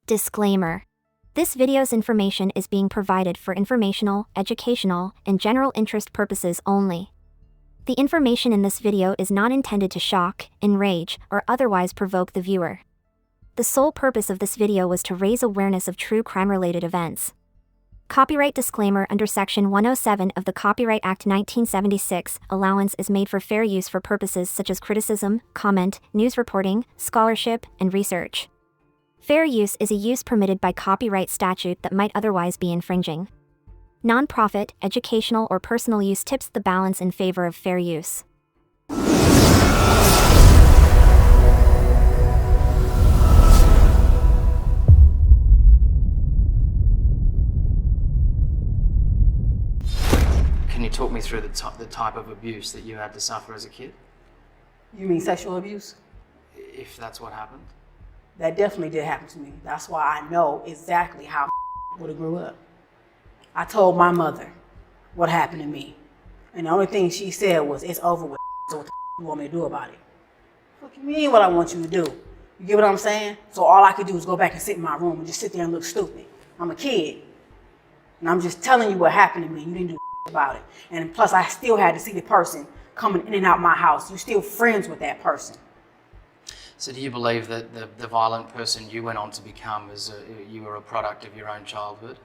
Disclaimer. This video's information is being provided for informational, educational, and general interest purposes only. The information in this video is not intended to shock, enrage, or otherwise provoke the viewer. The sole purpose of this video was to raise awareness of true crime-related events. Copyright disclaimer: under Section 107 of the Copyright Act 1976, allowance is made for fair use for purposes such as criticism, comment, news reporting, scholarship, and research. Fair use is a use permitted by copyright statute that might otherwise be infringing. Non-profit, educational, or personal use tips the balance in favor of fair use. Can you talk me through the type of abuse that you had to suffer as a kid? You mean sexual abuse? If that's what happened? That definitely did happen to me. That's why I know exactly how I would have grew up. I told my mother what happened to me. And the only thing she said was, "It's over with, so what the you want me to do about it?" What do you mean what I want you to do? You get what I'm saying? So all I could do is go back and sit in my room and just sit there and look stupid. I'm a kid. And I'm just telling you what happened to me. You didn't do about it. And plus I still had to see the person coming in and out my house. You're still friends with that person. So do you believe that the violent person you went on to become you were a product of your own childhood?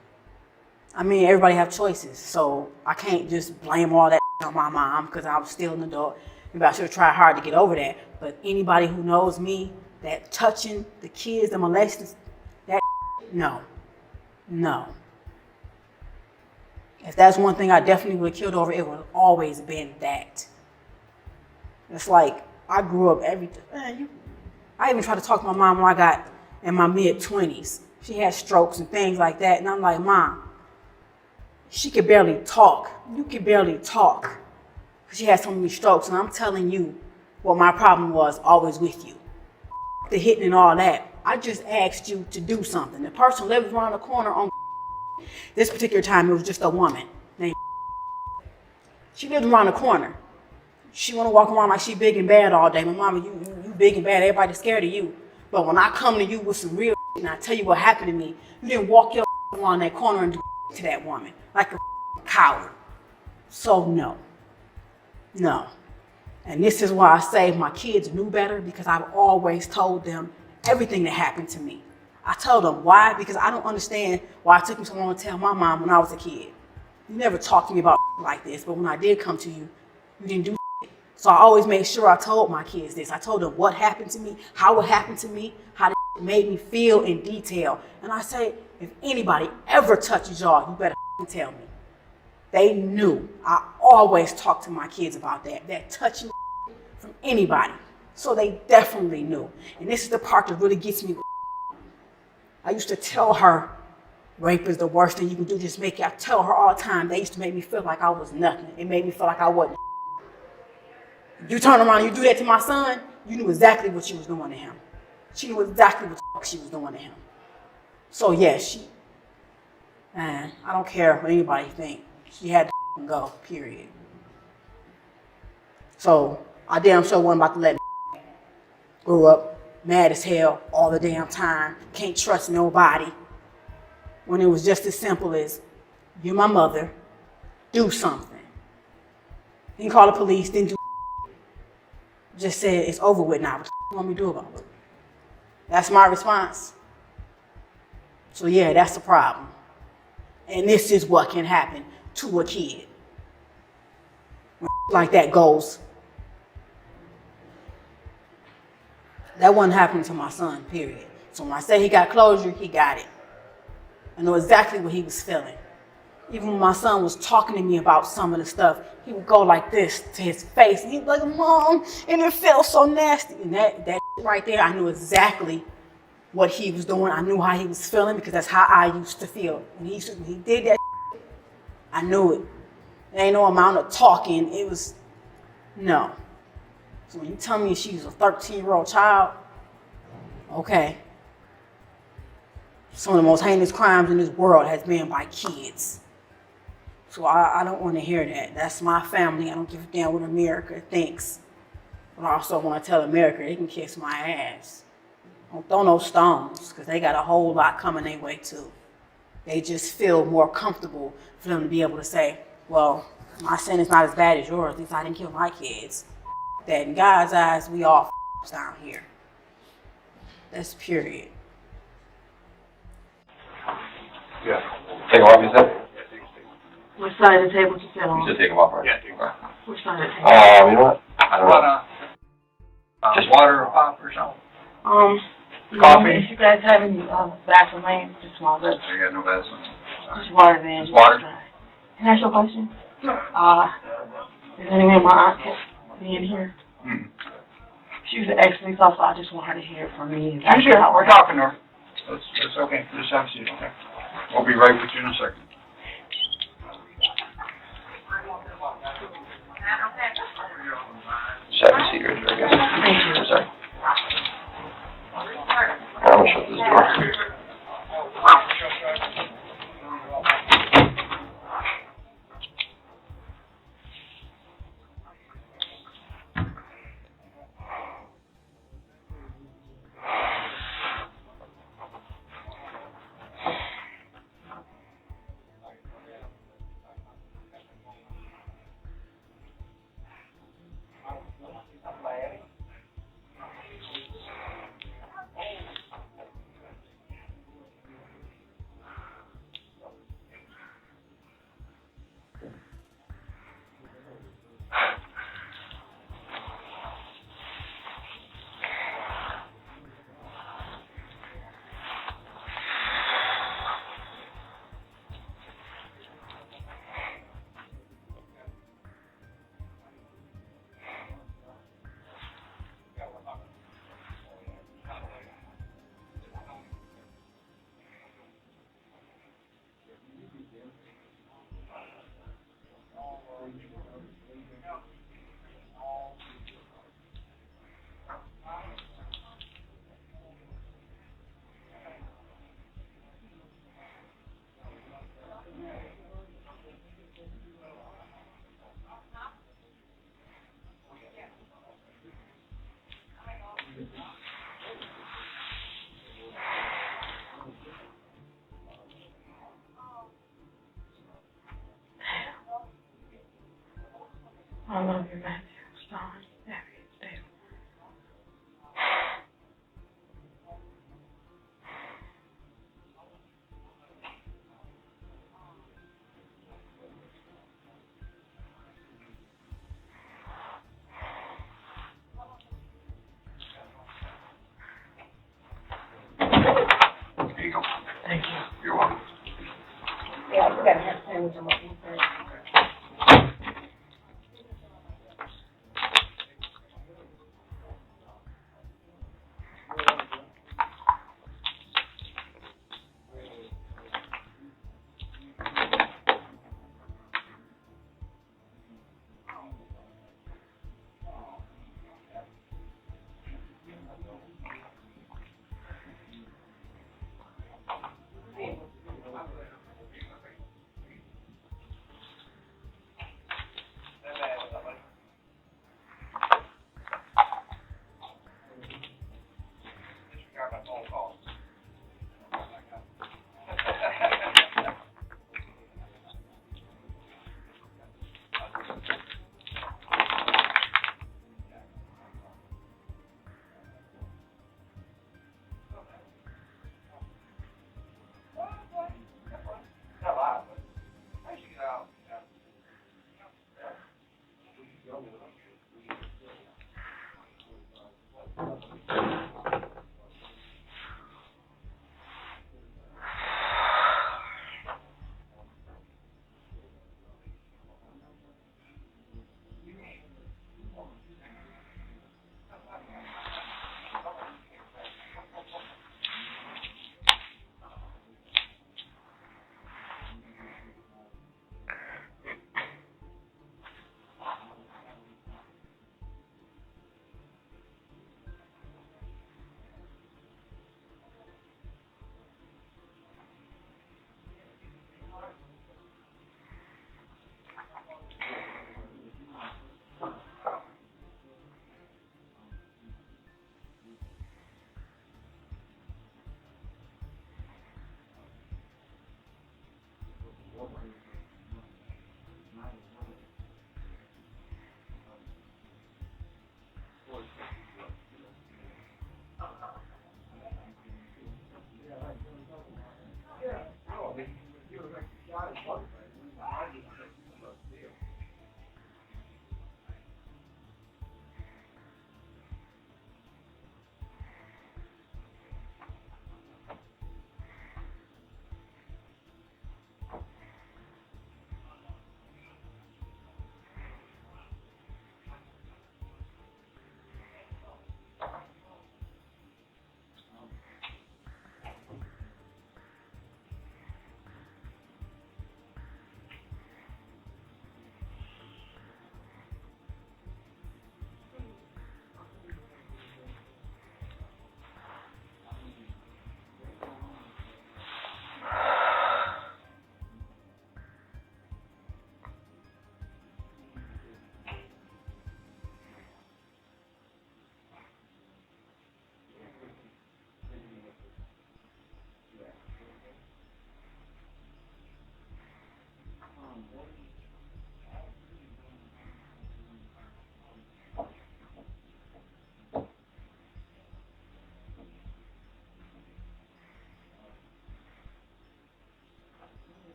I mean, everybody have choices, so I can't just blame all that on my mom because I was still an adult. Maybe I should have tried hard to get over that. But anybody who knows me, that touching the kids, the molesting, that no. If that's one thing I definitely would have killed over, it would have always been that. It's like, I grew up I even tried to talk to my mom when I got in my mid-20s. She had strokes and things like that. And I'm like, Mom, she could barely talk. You could barely talk. She had so many strokes. And I'm telling you what my problem was always with you. The hitting and all that. I just asked you to do something. The person lived around the corner on this particular time, it was just a woman named. She lived around the corner. She want to walk around like she big and bad all day. My mama, you big and bad. Everybody's scared of you. But when I come to you with some real and I tell you what happened to me, you didn't walk your around that corner and do to that woman like a coward. So no. And this is why I say my kids knew better, because I've always told them everything that happened to me. I told them why, because I don't understand why it took me so long to tell my mom when I was a kid. You never talked to me about like this, but when I did come to you, you didn't do. So I always made sure I told my kids this. I told them what happened to me, how it happened to me, how it made me feel in detail. And I say, if anybody ever touches y'all, you better tell me. They knew. I always talked to my kids about that touching from anybody. So they definitely knew. And this is the part that really gets me. I used to tell her, rape is the worst thing you can do. I tell her all the time. They used to make me feel like I was nothing. It made me feel like I wasn't. You turn around and you do that to my son, you knew exactly what she was doing to him. She knew exactly what the she was doing to him. So yeah, I don't care what anybody think. She had to go, period. So I damn sure wasn't about to let me grew up mad as hell all the damn time, can't trust nobody. When it was just as simple as, you're my mother, do something. Didn't call the police, didn't do. Just said, it's over with now. What the you want me to do about it? That's my response. So yeah, that's the problem. And this is what can happen to a kid. When like that goes. That wasn't happening to my son, period. So when I say he got closure, he got it. I know exactly what he was feeling. Even when my son was talking to me about some of the stuff, he would go like this to his face. And he'd be like, Mom, and it felt so nasty. And that right there, I knew exactly what he was doing. I knew how he was feeling because that's how I used to feel. When he did that, I knew it. There ain't no amount of talking. It was, no. So when you tell me she's a 13-year-old child, okay. Some of the most heinous crimes in this world has been by kids. So I don't want to hear that. That's my family. I don't give a damn what America thinks. But I also want to tell America they can kiss my ass. Don't throw no stones, because they got a whole lot coming their way too. They just feel more comfortable for them to be able to say, well, my sin is not as bad as yours, at least I didn't kill my kids. That in God's eyes, we all down here. That's period. Yeah. Take them off, you said? Which side of the table to sit on? You said take them off, right? Yeah, take 'em off. Which side of the table? You know what? I don't know. Just water or pop or something? Coffee? If you guys have any Vaseline, just small bit. I got no Vaseline. Just water then. Just water? Can I ask you a question? Is any of my aunt being here? She was an ex-police officer. I just want her to hear it from me. She's here. We're talking to her. That's okay. Just have a seat, okay? We'll be right with you in a second. Just have a seat right there, I guess. Thank you. I'm sorry. I'm gonna shut this door. I love you, Matthew. Stone. Abby. David. Here you go. Thank you. You're welcome. Yeah, you gotta have sandwich on my first.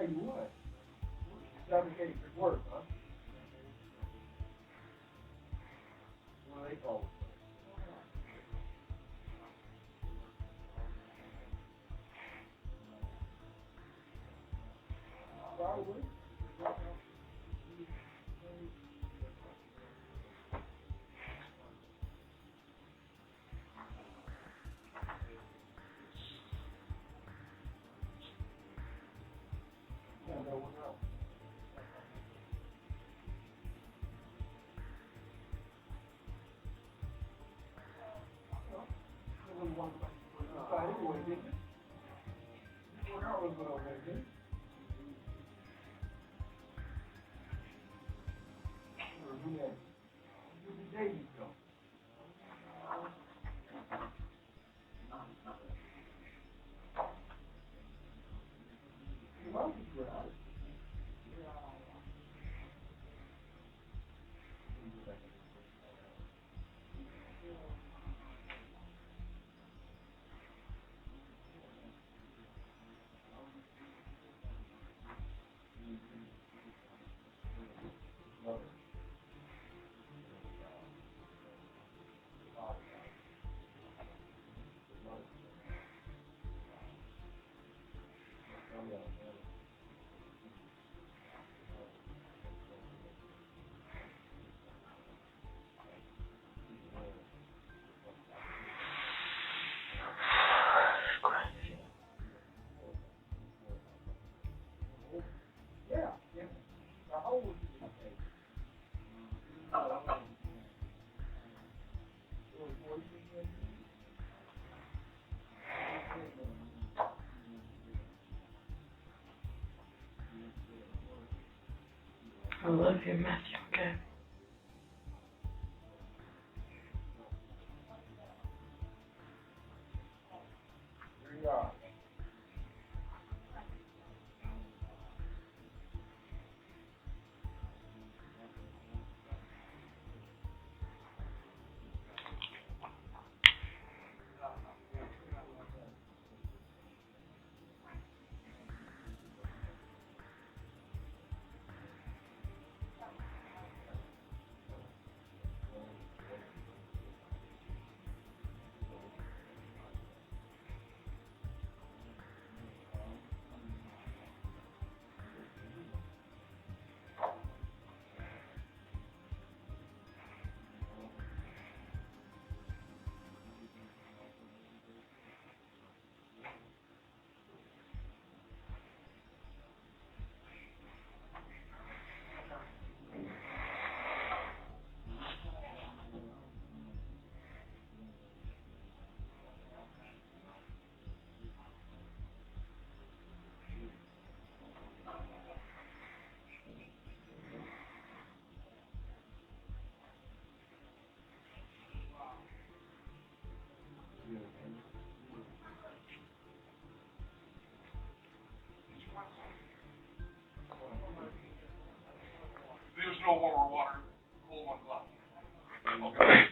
you what. Fabricated work, huh? What do they call it? Probably. I love you, Matthew, okay? Here you are. There's no more water. Hold one glass. Okay.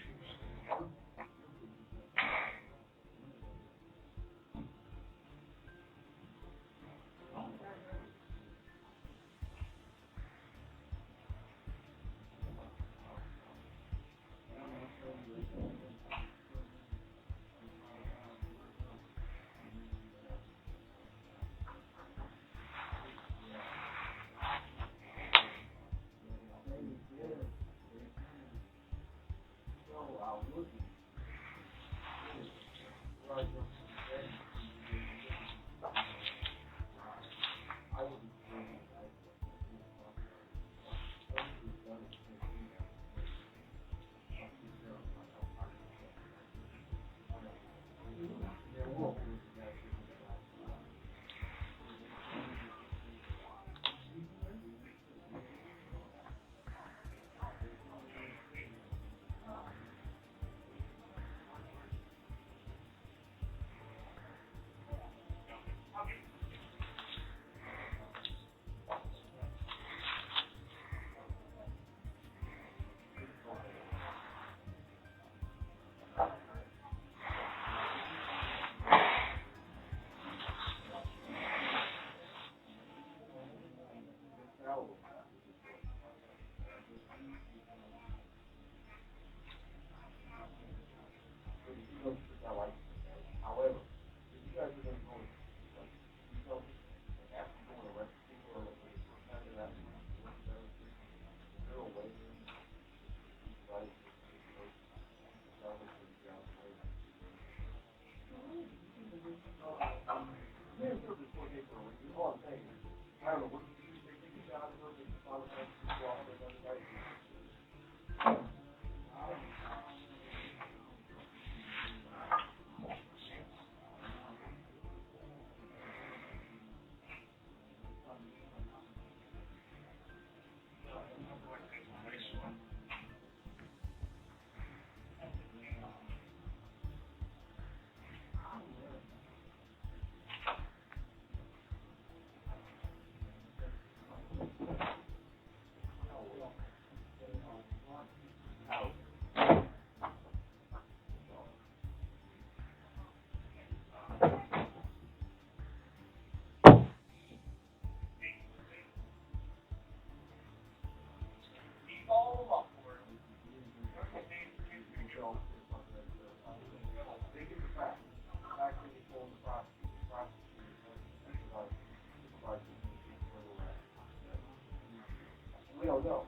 Hello.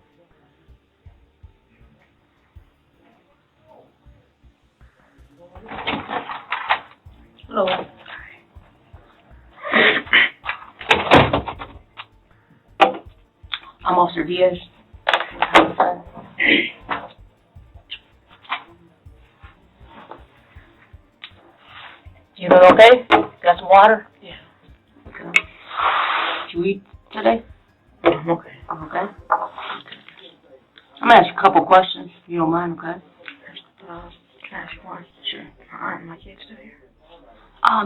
I'm Officer Diaz. You doing okay? Got some water? Yeah. Okay. Did you eat today? I'm okay. I'm okay? I'm gonna ask you a couple questions, if you don't mind, okay? Can I ask you one? Sure. Aren't my kids still here?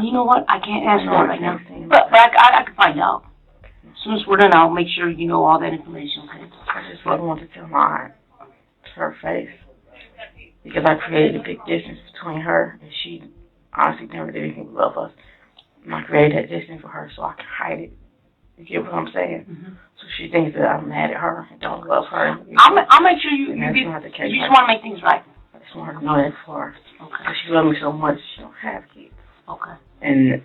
You know what? I can't ask one right now. But I can find out. As soon as we're done, I'll make sure you know all that information, okay? I just wouldn't want to tell my aunt to her face. Because I created a big distance between her and she honestly never did anything but love us. And I created that distance for her so I can hide it. You get what I'm saying? Mm-hmm. So she thinks that I'm mad at her and don't love her. I'll make sure you get, you just want to make things right. I just want her to know that for her. Okay. Because she loves me so much, she don't have kids. Okay. And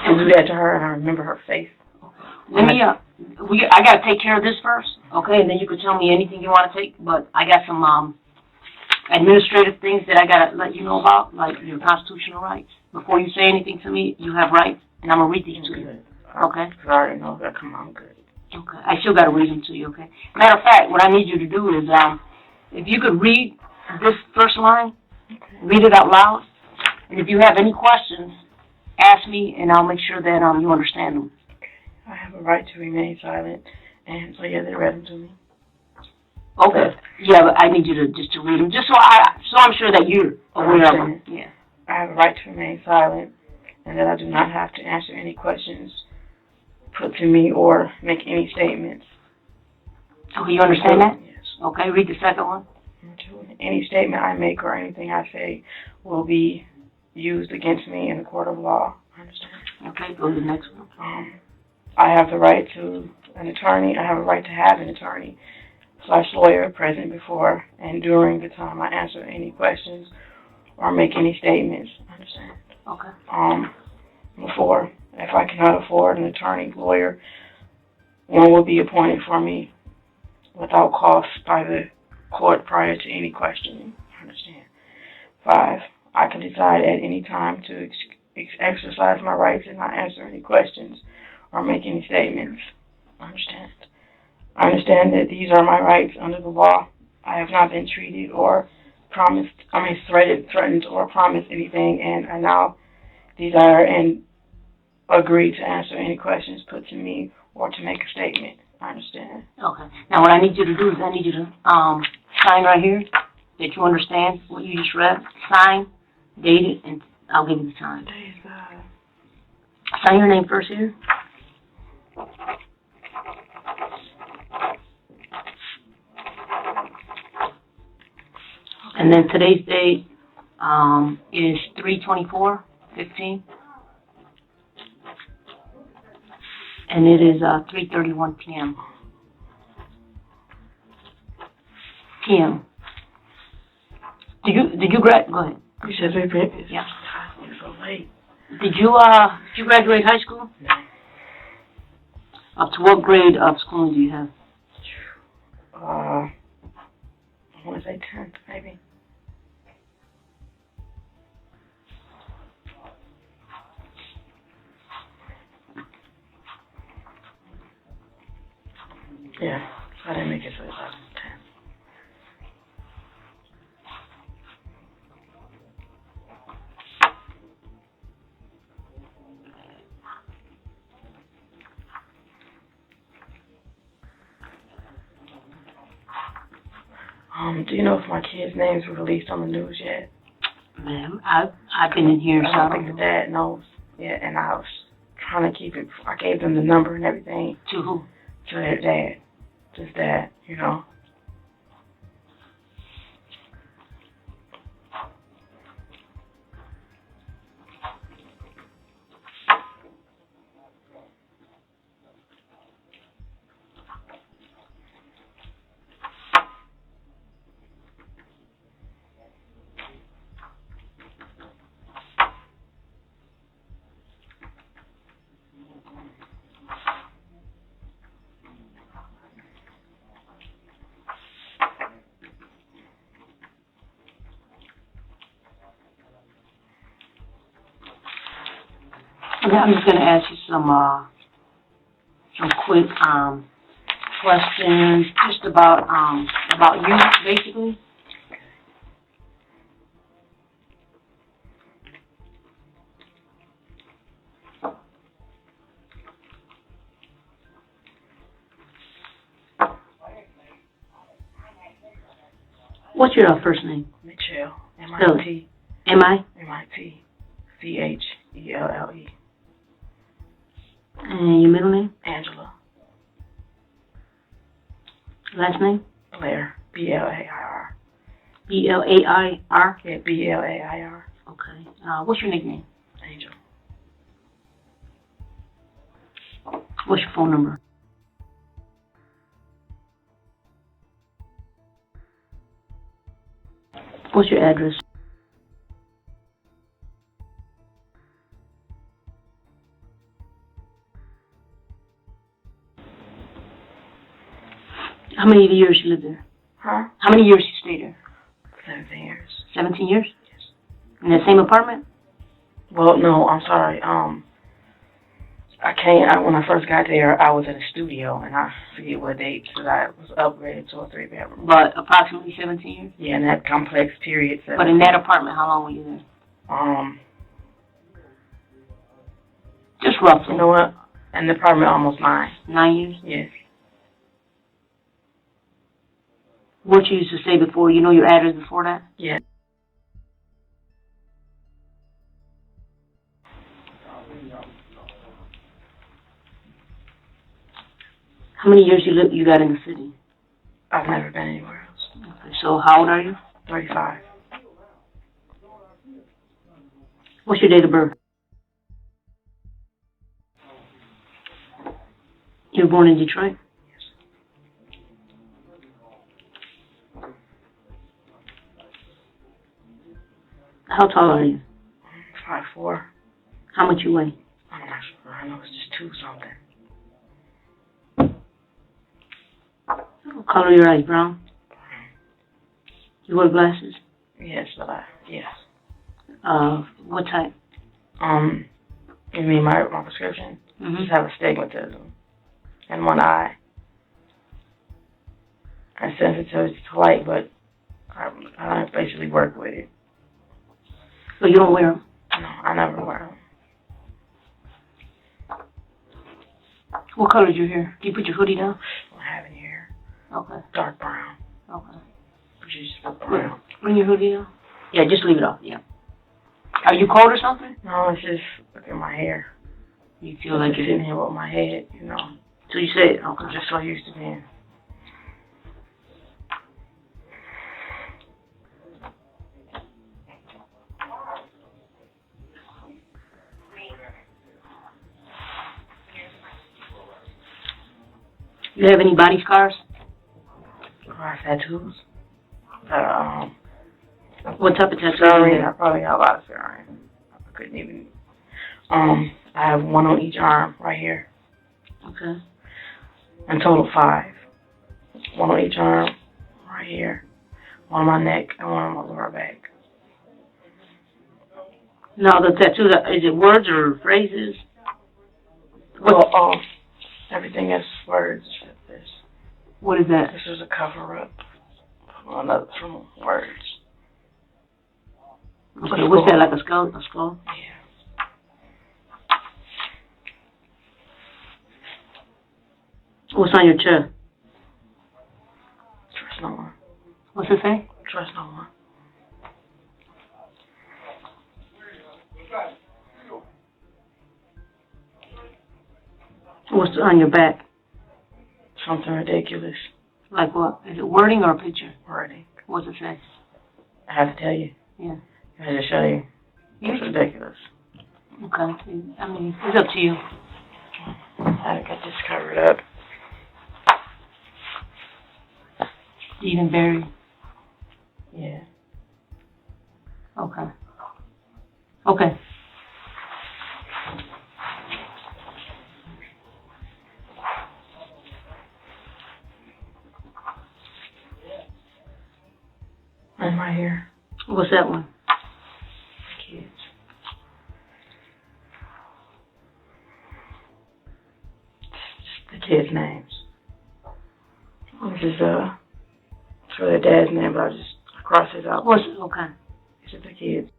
to do that to her, and I remember her face. Let me, I gotta take care of this first, okay? And then you can tell me anything you want to take, but I got some, administrative things that I gotta let you know about, like your constitutional rights. Before you say anything to me, you have rights, and I'm gonna read these to you, okay? I already know that. Come on, good. Okay. I still gotta read them to you, okay? Matter of fact, what I need you to do is, if you could read this first line, read it out loud, and if you have any questions, ask me, and I'll make sure that you understand them. I have a right to remain silent, and so yeah, they read them to me. Okay. Yeah, but I need you to read them, just so I'm sure that you're aware of them. Yeah. I have a right to remain silent, and that I do not have to answer any questions put to me or make any statements. Oh, you understand that? Yes. Okay. Read the second one. Any statement I make or anything I say will be used against me in the court of law. I understand. Okay. Go to the next one. I have the right to an attorney. I have a right to have an attorney/lawyer present before and during the time I answer any questions or make any statements. I understand. Okay. Before, if I cannot afford an attorney, lawyer, one will be appointed for me without cost by the court prior to any questioning. I understand. 5, I can decide at any time to exercise my rights and not answer any questions or make any statements. I understand. I understand that these are my rights under the law. I have not been treated or threatened or promised anything, and I now desire and agree to answer any questions put to me or to make a statement. I understand. Okay. Now what I need you to do is I need you to sign right here that you understand what you just read. Sign, date it, and I'll give you the time. Sign your name first here. And then today's date is 3/24/15, and it is 3:31 p.m. Did you grad? Go ahead. You said 3:30. Yeah. It's so late. Did you graduate high school? No. Up to what grade of schooling do you have? I want to say 10th, maybe. Yeah, I didn't make it to 10. Do you know if my kids' names were released on the news yet? Ma'am, I've been in here, so I don't think the dad knows yet, and I was trying to keep it. I gave them the number and everything. To who? To their dad. Just dad, you know. Okay, I'm just gonna ask you some quick, questions, just about you, basically. What's your first name? Mitchelle, M-I-T, M-I? M-I-T, C-H-E-L-L-E, And your middle name? Angela, Last name? Blair, B-L-A-I-R. B-L-A-I-R? Yeah, B-L-A-I-R, Okay. What's your nickname? Angel. What's your phone number? What's your address? How many years you lived there? Huh? How many years you stayed there? 17 years. 17 years? Yes. In the same apartment? Well, no, I'm sorry. When I first got there, I was in a studio, and I forget what date, because I was upgraded to a 3-bedroom. But approximately 17 years? Yeah, in that complex period. But in that apartment, how long were you there? Just roughly. You know what? In the apartment, almost 9. 9 years? Yes. What you used to say before, you know your address before that? Yeah. How many years you got in the city? I've never been anywhere else. Okay, so how old are you? 35. What's your date of birth? You were born in Detroit? How tall are you? 5'4". How much you weigh? I'm not sure. I know it's just 2 something. What color are your eyes? Brown? You wear glasses? Yes, yes. What type? You mean my prescription? Mm-hmm. Just have astigmatism in one eye. I'm sensitive to light, but I don't basically work with it. So you don't wear them? No, I never wear them. What color is your hair? Do you put your hoodie down? I don't have any hair. Okay. Dark brown. Okay. Just brown. Bring your hoodie down. Yeah, just leave it off. Yeah. Are you cold or something? No, it's just look at my hair. You feel like you're sitting here with my head, you know. So you say it. I'm just so used to being. You have any body scars? I have tattoos. What type of tattoos? Scarring. I probably got a lot of scarring. I couldn't even. I have one on each arm right here. Okay. In total 5. One on each arm right here. One on my neck and one on my lower back. Now the tattoos, is it words or phrases? Well, everything is words. What is that? This is a cover-up from words. Okay, what's that, like a skull? A skull? Yeah. What's on your chest? Trust no one. What's it say? Trust no one. What's on your back? Something ridiculous. Like what? Is it wording or a picture? Wording. What's it say? I have to tell you. Yeah. I have to show you. It's ridiculous. Okay. I mean, it's up to you. I got this covered up. Stephen Barry. Yeah. Okay. Okay. And my hair. What's that one? Kids. kids' names. This is it's for their dad's name, but I just crossed it out. Okay. It's just the kids.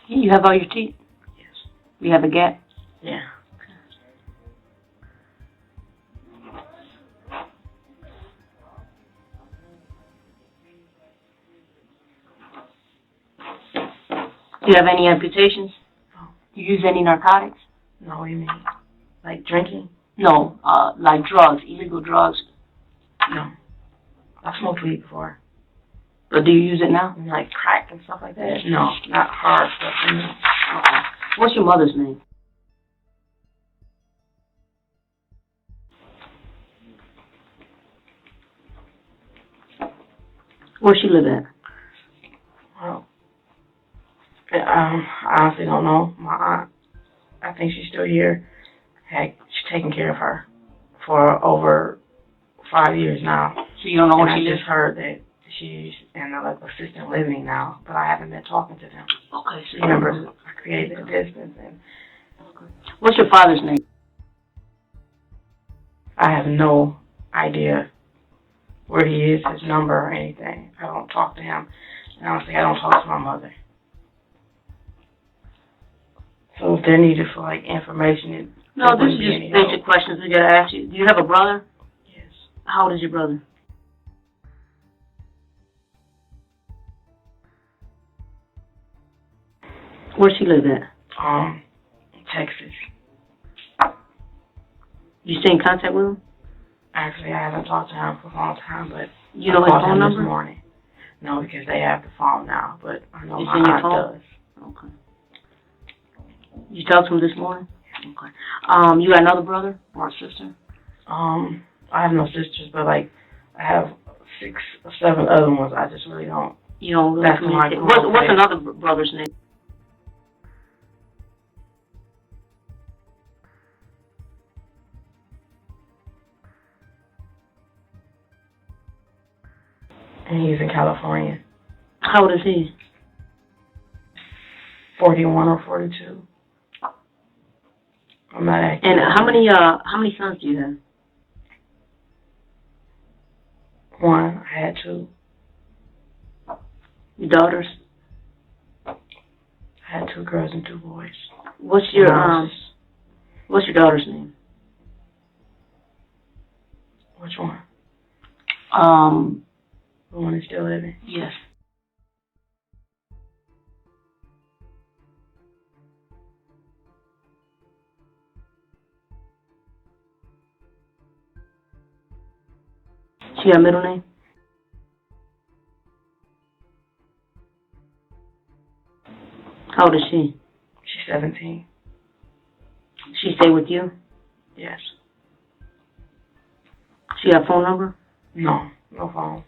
You have all your teeth? Yes. You have a gap? Yeah. Do you have any amputations? No. Do you use any narcotics? No, what do you mean? Like drinking? No, like drugs, illegal drugs? No. I've smoked weed before. But do you use it now? Like crack and stuff like that? No, not hard stuff. Okay. What's your mother's name? Where she live at? Well, I honestly don't know. My aunt, I think she's still here. She's taking care of her for over 5 years now. So you don't know where she lives? I just heard that she's in like assisted living now, but I haven't been talking to them. Okay. So remember, I created a distance. And what's your father's name? I have no idea where he is, his number or anything. I don't talk to him. And honestly, I don't talk to my mother. So if they're needed for like information, no, this is just basic questions we gotta ask you. Do you have a brother? Yes. How old is your brother? Where she live at? Texas. You stay in contact with him? Actually, I haven't talked to him for a long time, but you know his phone number? This morning. No, because they have the phone now, but I know my aunt does. Okay. You talked to him this morning? Okay. You got another brother or a sister? I have no sisters, but like I have 6 or 7 other ones. I just really don't. You don't really communicate. What's another brother's name? And he's in California. How old is he? 41 or 42. I'm not accurate. And how many sons do you have? 1. I had 2. Your daughters? I had 2 girls and 2 boys. What's your daughter's name? Which one? The one that's still living? Yes. She got a middle name? How old is she? She's 17. She stay with you? Yes. She got a phone number? No, no phone.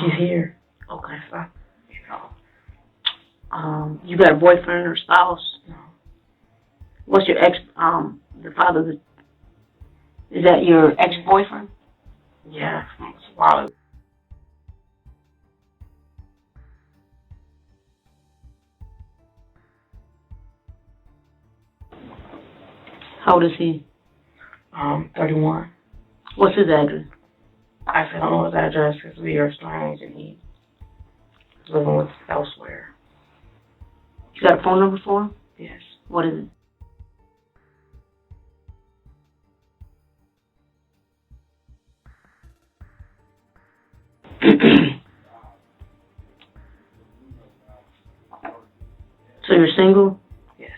She's here. Okay. So, you got a boyfriend or spouse? No. What's your the father? Is that your ex-boyfriend? Yeah. Wow. How old is he? 31. What's his address? Actually, I don't know his address because we are estranged and he's living with elsewhere. You got a phone number for him? Yes. What is it? So you're single? Yes.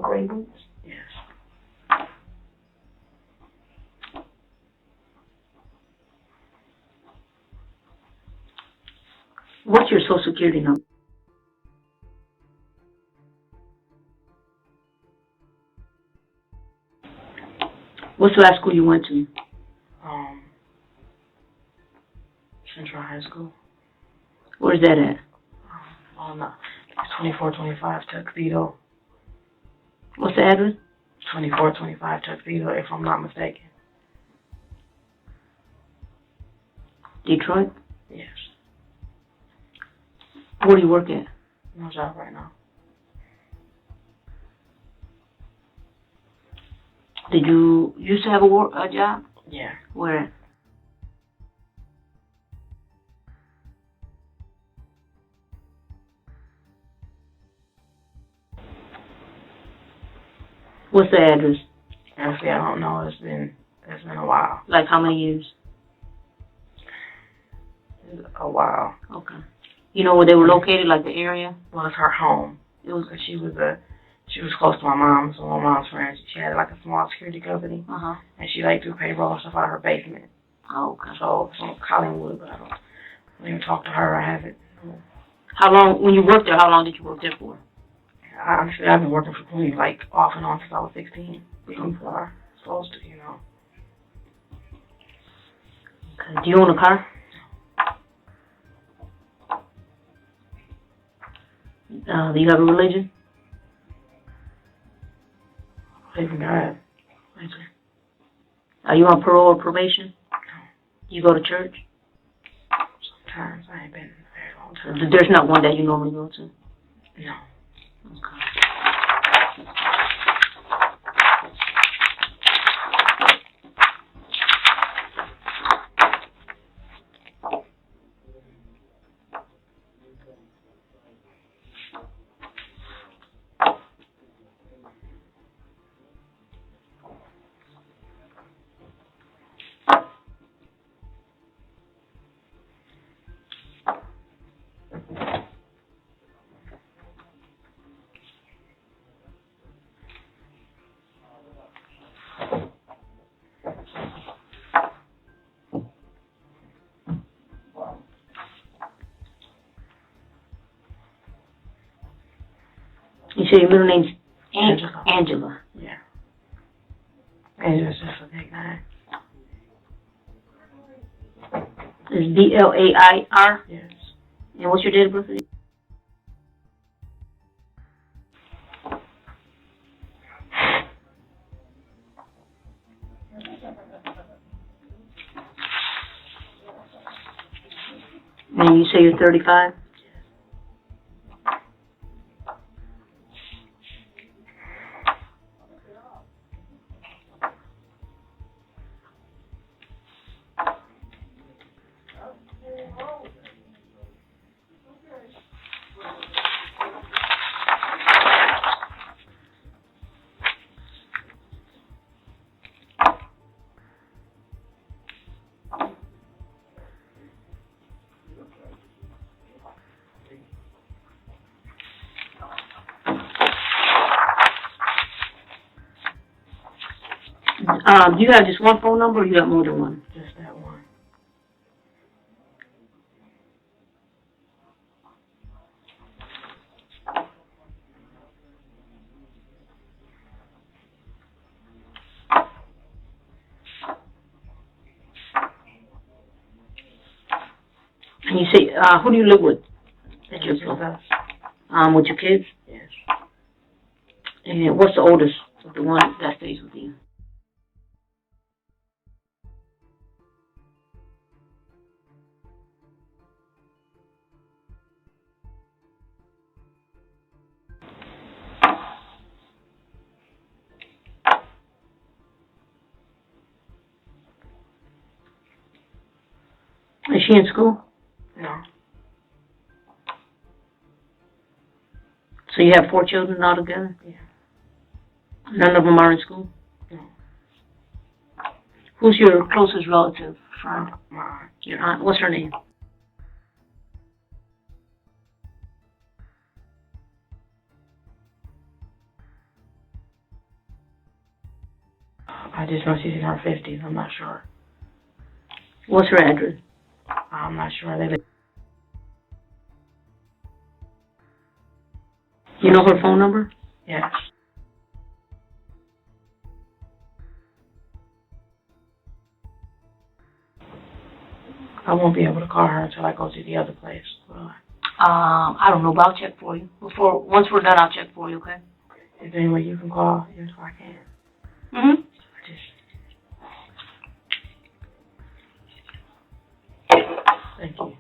Gray boots. Yes. What's your social security number? What's the last school you went to? Central High School. Where's that at? On 2425 Tuxedo. What's the address? 2425 Tuxedo, if I'm not mistaken. Detroit? Yes. Where do you work at? No job right now. Did you used to have a job? Yeah. Where at? What's the address? Honestly, I don't know. It's been a while. Like how many years? It's a while. Okay. You know where they were located, like the area? Well, it's her home. It was. She was close to my mom, so my mom's friend. She had like a small security company, and she like do payroll and stuff out of her basement. Oh, okay. So from Collingwood, but I don't even talk to her. I haven't. How long, when you worked there, how long did you work there for? Honestly, I've been working for Queen like off and on since I was 16. Before supposed to, you know. Okay. Do you own a car? Do you have a religion? Even God. Okay. Are you on parole or probation? No. You go to church? Sometimes. I ain't been a very long time. There's not one that you normally go to? No. Okay. You say your middle name's Angela. Yeah. Angela's just a big name. It's Blair? Yes. And what's your date of birth? And you say you're 35? Do you have just one phone number or you have more than one? Just that one. And you say, who do you live with? At your Just us. with your kids? Yes. And what's the oldest of the one that stays with you? Is she in school? No. So you have 4 children altogether? Yeah. None of them are in school? No. Who's your closest relative? Friend? My aunt. Your aunt. What's her name? I just know she's in her 50s. I'm not sure. What's her address? I'm not sure. They live. You know her phone number? Yes. I won't be able to call her until I go to the other place. Will I? I don't know, but I'll check for you. Once we're done, I'll check for you, okay? Is there any way you can call if I can? Mm-hmm. Thank you.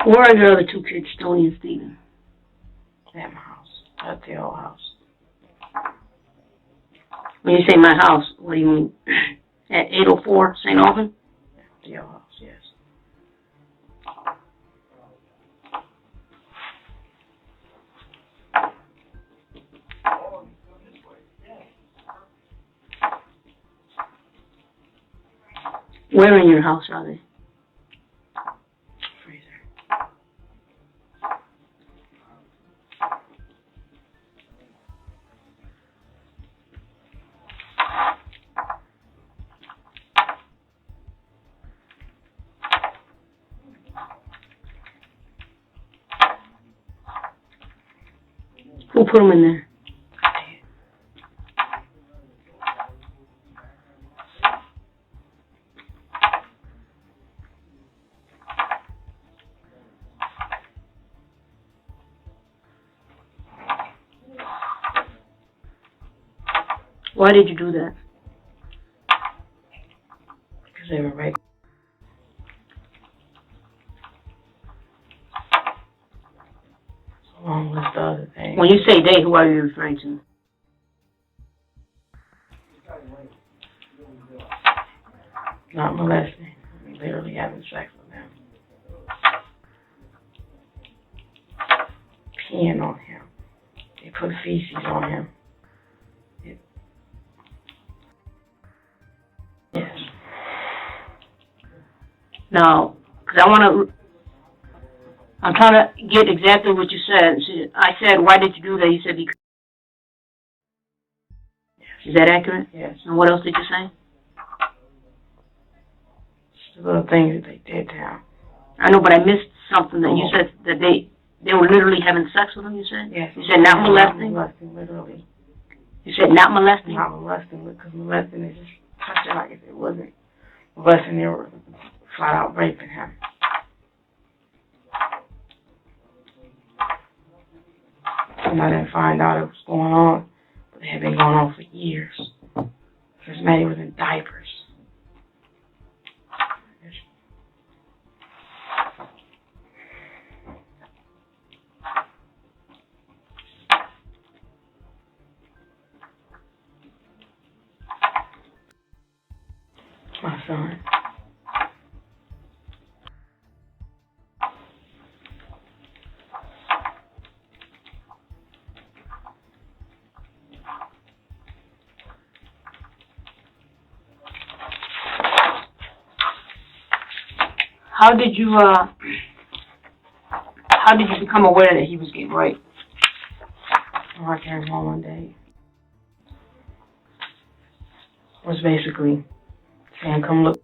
Where are your other two kids, Tony and Steven? At my house. At the old house. When you say my house, what do you mean? At 804 St. Alvin? The old house, yes. Where in your house are they? Freezer. Who put them in there? Why did you do that? Because they were raped. Along with the other things. When you say they, who are you referring to? Not molesting. I mean, literally having sex with them. Peeing on him. They put feces on him. Yes. Now, because I'm trying to get exactly what you said. I said, why did you do that? You said because. Is that accurate? Yes. And what else did you say? Just the little things that they did to him. I know, but I missed something that you said that they were literally having sex with him, you said? Yes. You said not molesting? Not molesting, literally. You said not molesting? Not molesting, because molesting is just touching like if it wasn't molesting, they were flat out raping him. And I didn't find out it was going on, but it had been going on for years. This man was in diapers. My son. How did you become aware that he was getting raped? When I came home one day, was basically saying, "Come look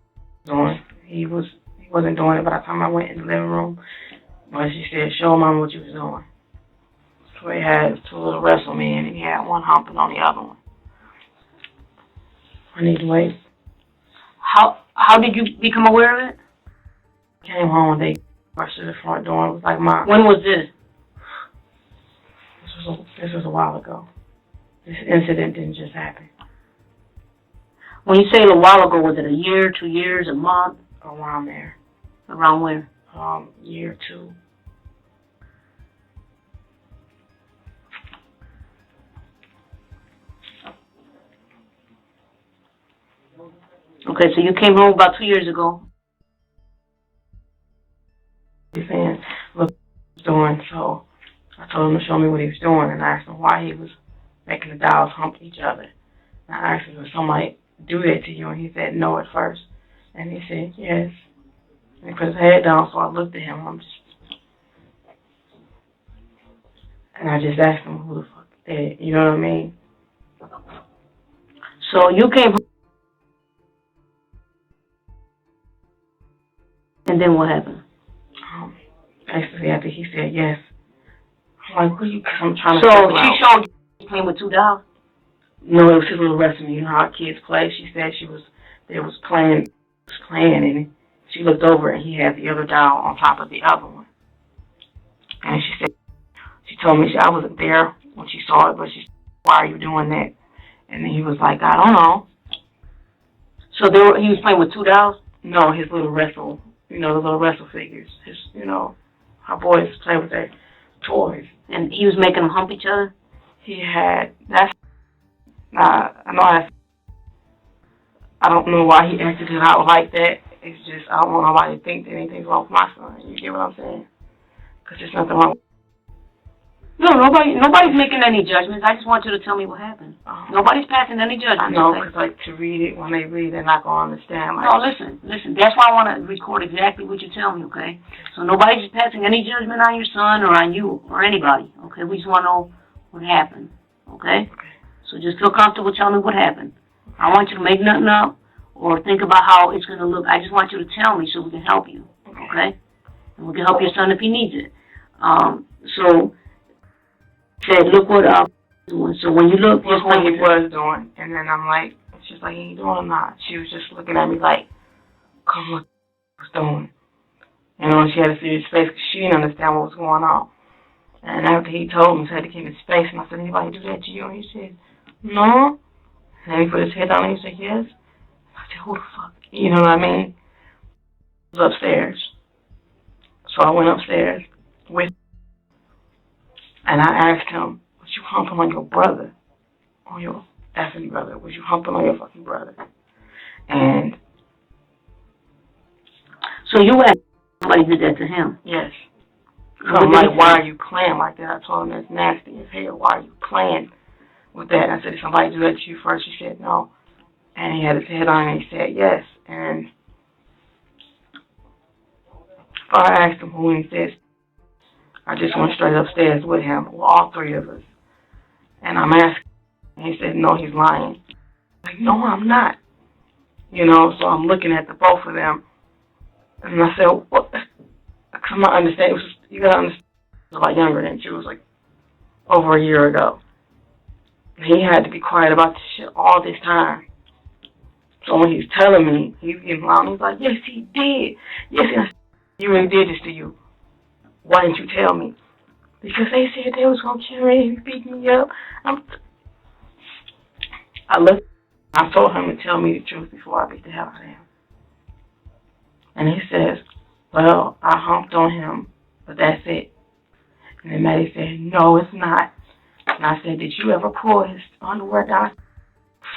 what's on." He wasn't doing it by the time I went in the living room. But she said, "Show Mama what you was doing." So he had two little wrestle men, and he had one humping on the other one. I need to wait. How did you become aware of it? Came home one day, rushed to the front door. It was like, "Mom." When was this? This was a while ago. This incident didn't just happen. When you say a while ago, was it a year, 2 years, a month? Around there. Around where? Year 2. Okay, so you came home about 2 years ago. He's saying, look what he's doing. So I told him to show me what he was doing, and I asked him why he was making the dolls hump each other. And I asked him, did somebody do that to you? And he said no at first. And he said yes. And he put his head down, so I looked at him. And I just asked him, who the fuck is that? You know what I mean? So you came home. And then what happened? Basically, after he said yes, I'm like, what are you, I'm trying to So figure she out. showed you playing with 2 dolls? No, it was his little wrestling. You know how kids play? She said they was playing, and she looked over and he had the other doll on top of the other one. And she told me, I wasn't there when she saw it, but she said, why are you doing that? And then he was like, I don't know. So he was playing with 2 dolls? No, his little wrestle, the little wrestle figures. How boys play with their toys. And he was making them hump each other? I don't know why he acted it out like that. It's just, I don't want nobody to think that anything's wrong with my son. You get what I'm saying? Because there's nothing wrong. No, nobody's making any judgments. I just want you to tell me what happened. Nobody's passing any judgments. I know, okay? because to read it, when they read, they're not going to understand. No, listen. That's why I want to record exactly what you tell me, okay? So nobody's passing any judgment on your son or on you or anybody, okay? We just want to know what happened, okay? So just feel comfortable telling me what happened. I want you to make nothing up or think about how it's going to look. I just want you to tell me so we can help you, okay? And we can help your son if he needs it. So, said, look what doing. So when you look, look what he was doing, and then I'm like, she's like, he ain't doing or not. She was just looking at me like, come look what he was doing. She had a serious face because she didn't understand what was going on. And after he told me, he had to keep his face, and I said, anybody do that to you? And he said, no. And then he put his head down and he said, yes. I said, who the fuck? You know what I mean? I was upstairs. So I went upstairs with him, and I asked him, was you humping on your brother? On your effing brother? Was you humping on your fucking brother? And so you asked somebody did that to him? yes. So I'm like, why are you playing like that? I told him that's nasty as hell. Why are you playing with that? I said, did somebody do that to you first? He said, no. And he had his head on and he said, yes. And so I asked him who, and he said, I just went straight upstairs with him, with all 3 of us. And I'm asking, and he said, no, he's lying. I'm like, no, I'm not. So I'm looking at the both of them. And I said, what? Because I'm not understanding. You got to understand, he was a lot younger than she was, like, over a year ago. And he had to be quiet about this shit all this time. So when he's telling me, he's getting loud. He's like, yes, he did. Yes, he really did this to you. Why didn't you tell me? Because they said they was going to kill me and beat me up. I told him to tell me the truth before I beat the hell out of him. And he says, well, I humped on him, but that's it. And then Maddie said, no, it's not. And I said, did you ever pull his underwear down?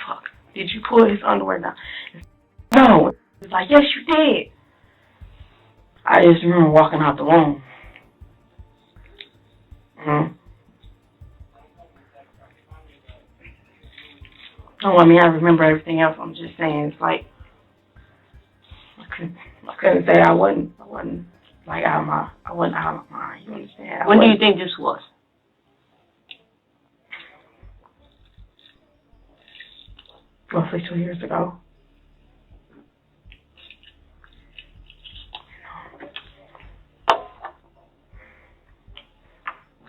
Fuck. Did you pull his underwear down? No. He's like, yes, you did. I just remember walking out the room. No, I remember everything else. I'm just saying, it's like, I couldn't say I wasn't like out of my mind. You understand? When do you think this was? Roughly 2 years ago.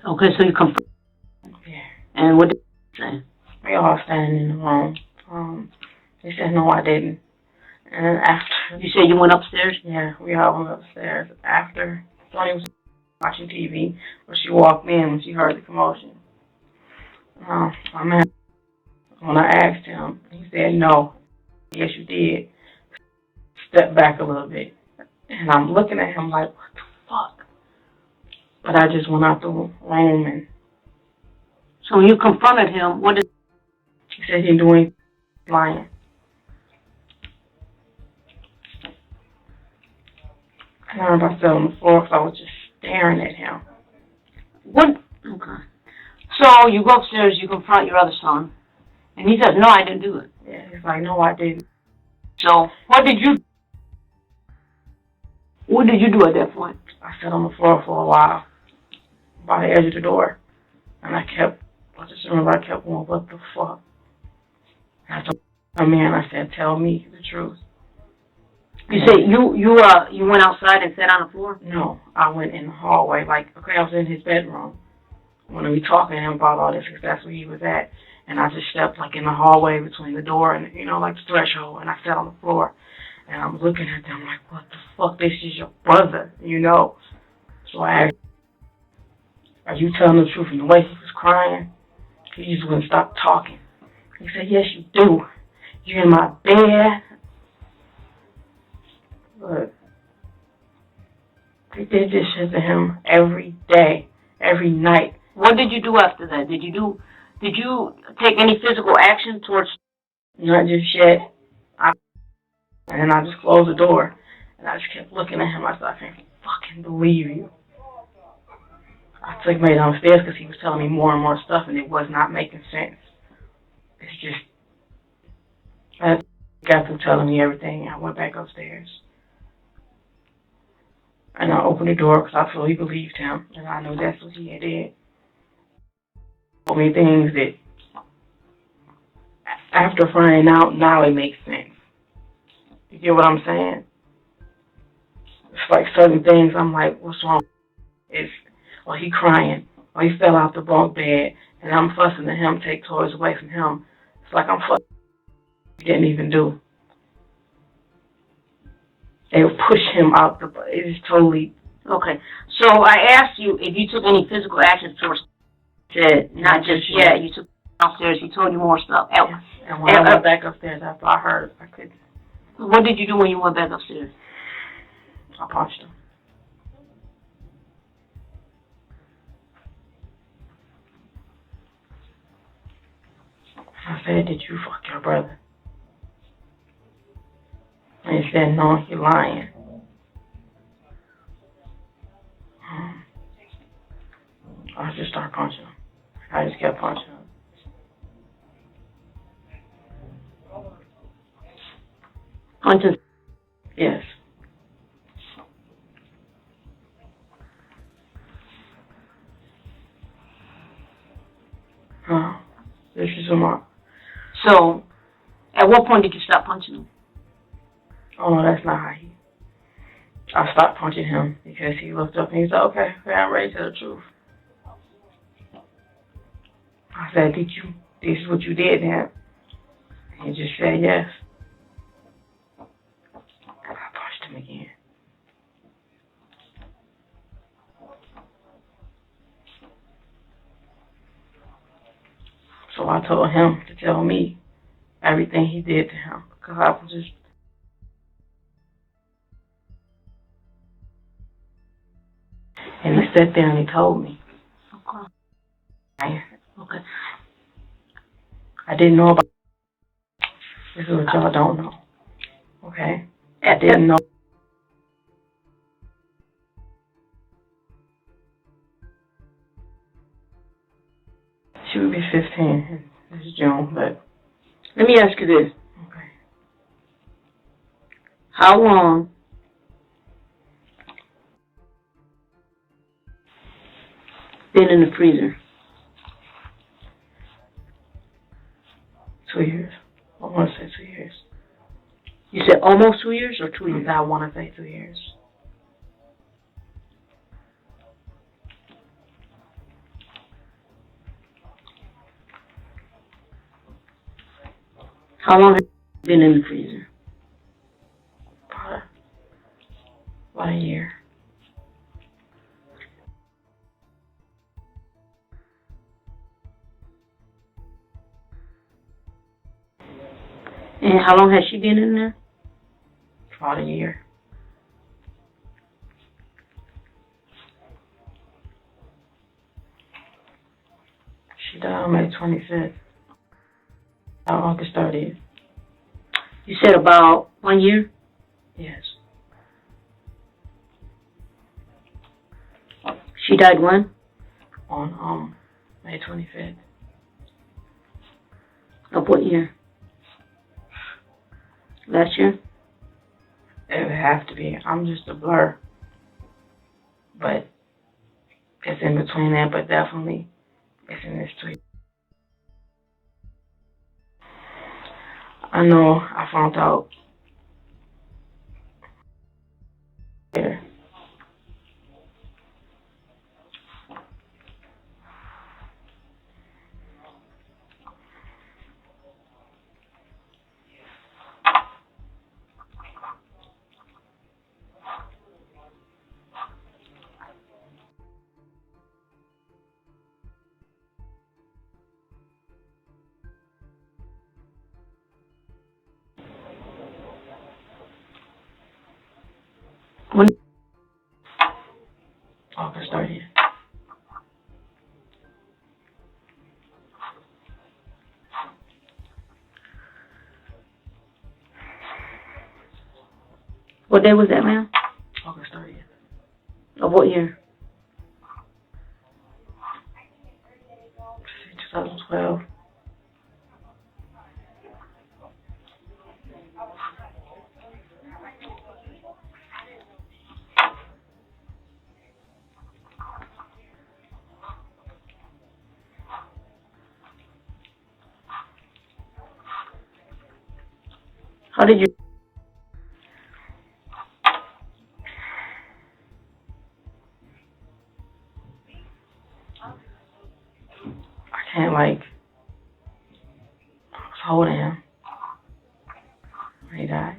Okay, so you confirmed. Yeah. And what did you say? We all standing in the room. He said, no, I didn't. And after... You said you went upstairs? Yeah, we all went upstairs. After Sonny was watching TV, when she walked in, when she heard the commotion. When I asked him, he said, no. Yes, you did. Step back a little bit. And I'm looking at him like, what the fuck? But I just went out the room and... So when you confronted him, what did... He said he didn't do anything, lying. I remember I fell on the floor because I was just staring at him. What? Okay. So you go upstairs, you confront your other son, and he says, "No, I didn't do it." Yeah, he's like, no, I didn't. So what did you do at that point? I sat on the floor for a while by the edge of the door, and I just remember I kept going, what the fuck? And I told my man, I said, tell me the truth. You say you went outside and sat on the floor? No, I went in the hallway, okay, I was in his bedroom when we talking to him about all this, because that's where he was at. And I just stepped in the hallway between the door and, the threshold, and I sat on the floor. And I'm looking at them like, what the fuck, this is your brother, So I asked, are you telling the truth? And the way he was crying, he just wouldn't stop talking. He said, yes, you do. You're in my bed. But they did this shit to him every day, every night. What did you do after that? Did you take any physical action towards? Not just yet. And then I just closed the door, and I just kept looking at him. I said, I can't fucking believe you. I took him downstairs because he was telling me more and more stuff, and it was not making sense. It's just, I got through telling me everything. I went back upstairs. And I opened the door because I fully believed him, and I knew that's what he had did. Told me things that, after finding out, now it makes sense. You get what I'm saying? It's like certain things, I'm like, what's wrong? Or he crying, or he fell out the bunk bed, and I'm fussing at him, take toys away from him. It's like I'm fussing he didn't even do. They would push him out the bed. It is totally... Okay, so I asked you if you took any physical action towards said, not just yet, you took downstairs, he told you more stuff. Yeah. And when I went back upstairs after I heard, I couldn't. What did you do when you went back upstairs? I punched him. I said, did you fuck your brother? And he said, no, you're lying. I just started punching him. I just kept punching him. Punching? Yes. This is a mark. So, at what point did you stop punching him? Oh, no, that's not how I stopped punching him because he looked up and he said, okay, I'm ready to tell the truth. I said, this is what you did then? And he just said yes. I punched him again. So I told him to tell me everything he did to him because I was just... And he sat there and he told me. Okay. I didn't know about... This is what y'all don't know. Okay? I didn't know. She would be 15 this June, but... Let me ask you this. Okay. How long been in the freezer? 2 years. I want to say 2 years. You said almost 2 years or 2 years? I want to say 2 years. How long have you been in the freezer? About a year. And how long has she been in there? About a year. She died on May 25th. August 30th. You said about 1 year? Yes. She died when? On May 25th. Of what year? Last year? It would have to be. I'm just a blur. But it's in between that, but definitely it's in this tweet. I know I found out there. When? August 30th. What day was that, ma'am? August 30th. Of what year? 2012. How did you? I can't, like, I was holding him when he died.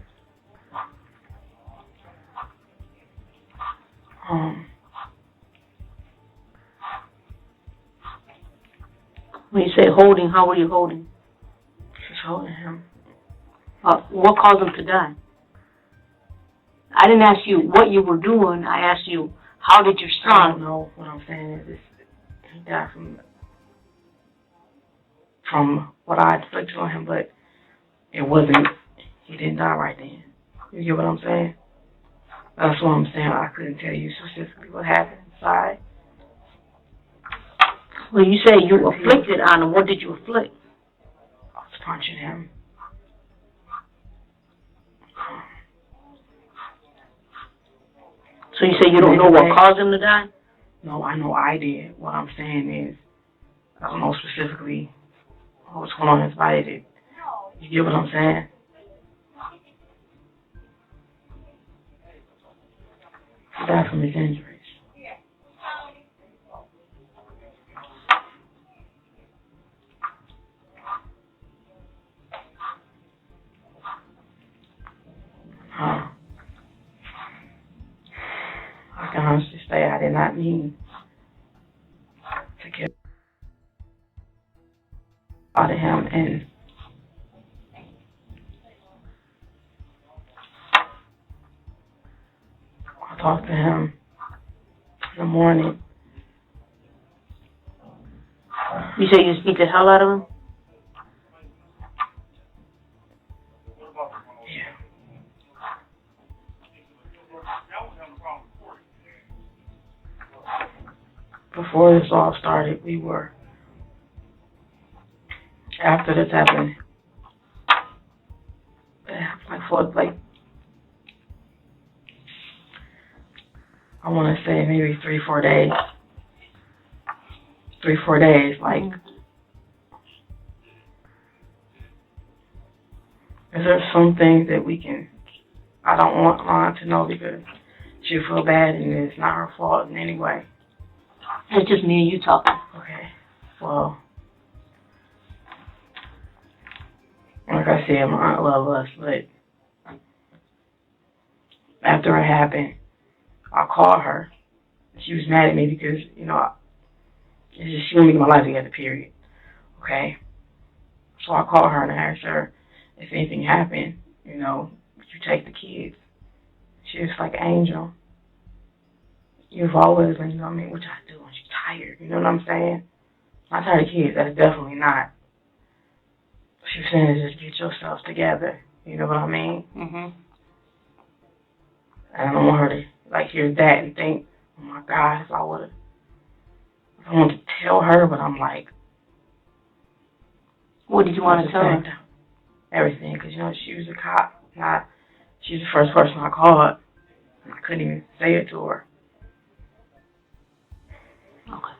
When you say holding, how were you holding? Just holding him. What caused him to die? I didn't ask you what you were doing. I asked you, how did your I don't son? know. What I'm saying is he died from what I inflicted on him, but it wasn't, he didn't die right then. You get what I'm saying? That's what I'm saying. I couldn't tell you specifically what happened inside. Well, you say you afflicted on him. What did you afflict? I was punching him. So you say you don't know what caused him to die? No, I know I did. What I'm saying is, I don't know specifically what's going on in his body. You get what I'm saying? He died from his injuries. I can honestly say I did not mean to get out of him, and I talked to him in the morning. You say you beat the hell out of him? Yeah. Before this all started, we were, after this happened, I want to say maybe 3-4 days. 3-4 days, like, is there some things that we can, I don't want Lon to know because she'll feel bad and it's not her fault in any way. It's just me and you talking. Okay, well, like I said, my aunt loves us, but after it happened, I called her. She was mad at me because, you know, it's just, she wouldn't make my life together, period. Okay? So I called her and I asked her if anything happened, you know, would you take the kids? She was like, Angel, you've always been on me, which I do when she's tired, you know what I'm saying? I'm tired of kids, that's definitely not. She was saying, just get yourself together, you know what I mean? Mm-hmm. And I don't want her to, like, hear that and think, oh my God, if I would have I want to tell her, but I'm like, What did you want to tell her? everything, because, you know, she was a cop. She's the first person I called. I couldn't even say it to her. Okay.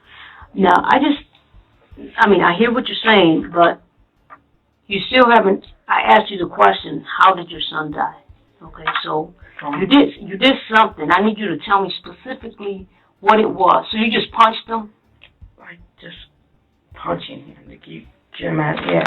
Now, I hear what you're saying, but you still haven't, I asked you the question, how did your son die? Okay, so you did something. I need you to tell me specifically what it was. So you just punched him? Like, just punching him to get him out, yeah.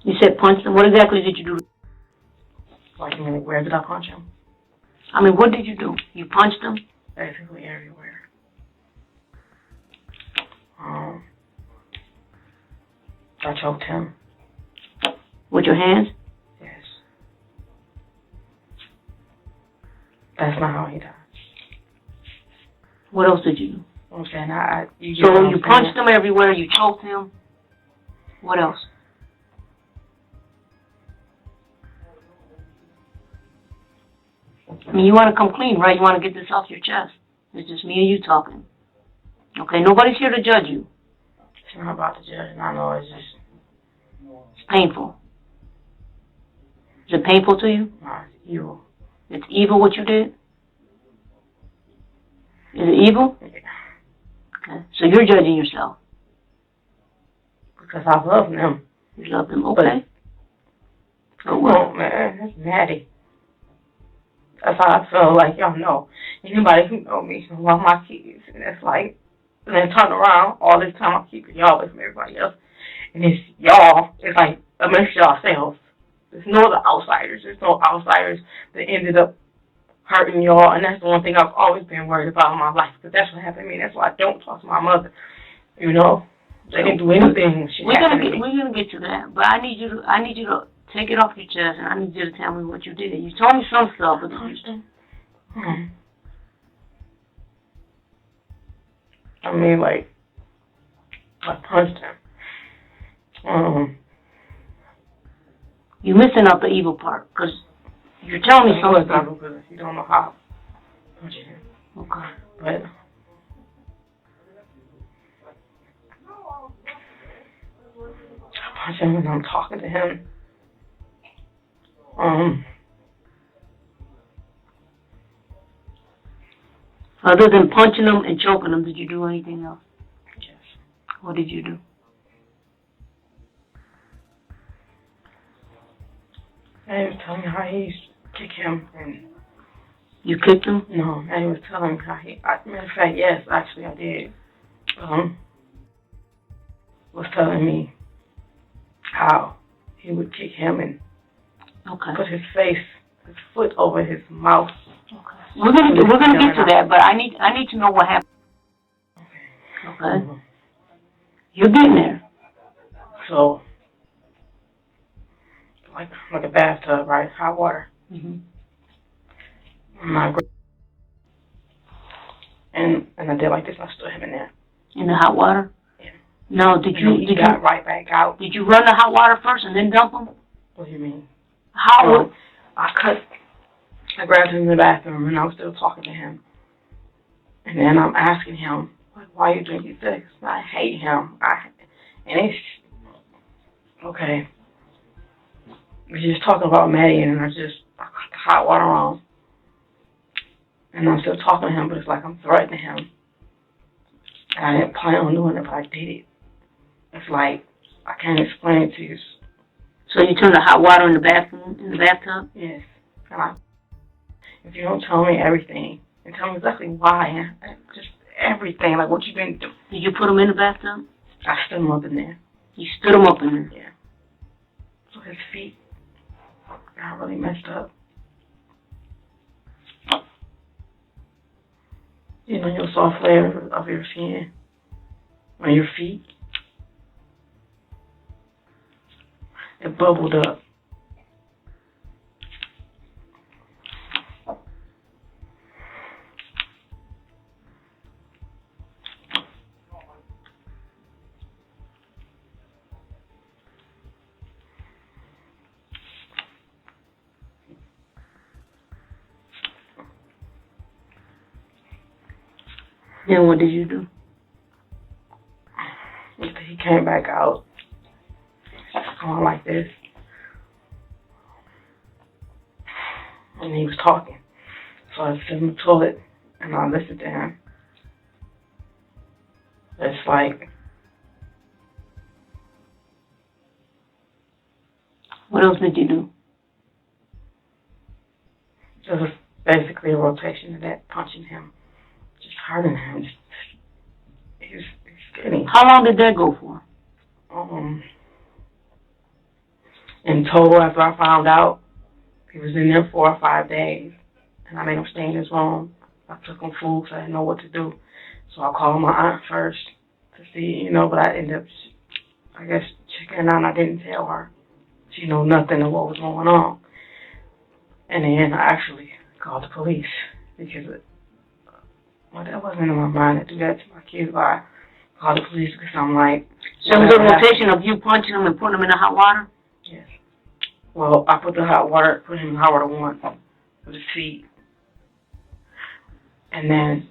You said punch him. What exactly did you do? Like, where did I punch him? I mean, what did you do? You punched him? Basically everywhere. I choked him. With your hands? Yes. That's not how he died. What else did you do? I'm saying, you punched him everywhere, you choked him. What else? I mean, you want to come clean, right? You want to get this off your chest. It's just me and you talking. Okay, nobody's here to judge you. It's not about the judging. I know it's just... It's painful. Is it painful to you? No, it's evil. It's evil what you did? Is it evil? Yeah. Okay, so you're judging yourself. Because I love them. You love them, okay. But what? Man, that's Maddie. That's how I feel, like, y'all know. Anybody who know me love my kids. And it's like, and then turn around, all this time I'm keeping y'all away from everybody else. And it's y'all, it's like amongst yourselves. There's no other outsiders. There's no outsiders that ended up hurting y'all. And that's the one thing I've always been worried about in my life. Because that's what happened to me. That's why I don't talk to my mother. You know? They didn't do anything. We're gonna get to that. But I need you to take it off your chest, and I need you to tell me what you did. You told me some stuff, but I mean, like, I punched him. You're missing out the evil part, because you're telling me some stuff. Because you don't know how I punched him. Okay. But I punch him when I'm talking to him. Other than punching them and choking them, did you do anything else? Yes. What did you do? He was telling me how he used to kick him, and you kicked him? No, and he was telling me how matter of fact, yes, actually I did. Was telling me how he would kick him and put his foot over his mouth. Okay. We're gonna get to that, but I need to know what happened. Okay. You're getting there. So, like a bathtub, right? Hot water. Mhm. And I did like this. I stood him in there. In the hot water? Yeah. No, did you got right back out? Did you run the hot water first and then dump him? What do you mean? How? I grabbed him in the bathroom and I was still talking to him. And then I'm asking him, like, why are you drinking this? I hate him. And it's okay. We're just talking about Maddie and I got the hot water on. And I'm still talking to him, but it's like I'm threatening him. And I didn't plan on doing it, but I did it. It's like, I can't explain it to you. So you turned the hot water in the bathtub? Yes. And if you don't tell me everything, and tell me exactly why, and just everything, like what you've been doing. Did you put him in the bathtub? I stood him up in there. You stood him up in there? Yeah. So his feet got really messed up. You know, your soft layer of your skin on your feet. It bubbled up. Then what did you do? He came back out, going like this, and he was talking. So I sit in the toilet and I listened to him. It's like, What else did you do? it was basically a rotation of that, punching him, just hurting him. He was getting. How long did that go for? In total, after I found out, he was in there 4 or 5 days, and I made him stay in his room. I took him food because I didn't know what to do. So I called my aunt first to see, but I ended up, I guess, checking out, and I didn't tell her. She knew nothing of what was going on. And then I actually called the police because that wasn't in my mind to do that to my kids. But I called the police because I'm like... So it was a rotation of you punching him and putting him in the hot water? Yes. Well, I put him in hot water once with his feet. And then...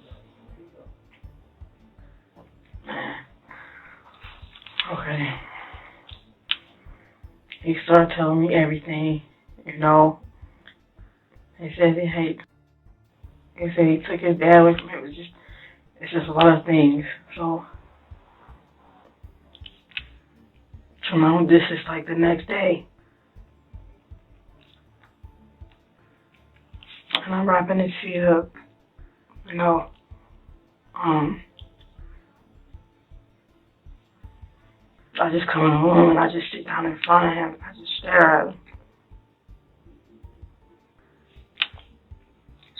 Okay. He started telling me everything, He said he took his dad away from him. It's just a lot of things. So, this is like the next day. And I'm wrapping his feet up, I just come in the room and I just sit down in front of him. I just stare at him.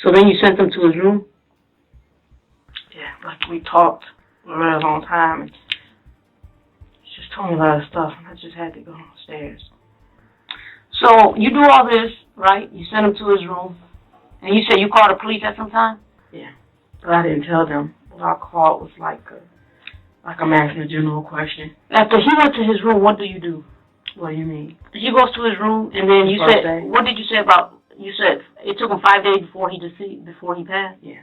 So then you sent him to his room? Yeah, like we talked for a very long time. And he just told me a lot of stuff, and I just had to go upstairs. So you do all this, right? You sent him to his room, and you said you called the police at some time? Yeah, but I didn't tell them. What I called was like I'm asking a general question. After he went to his room, what do you do? What do you mean? He goes to his room, and then you First said, day. what did you say about, you said it took him 5 days before he passed? Yeah.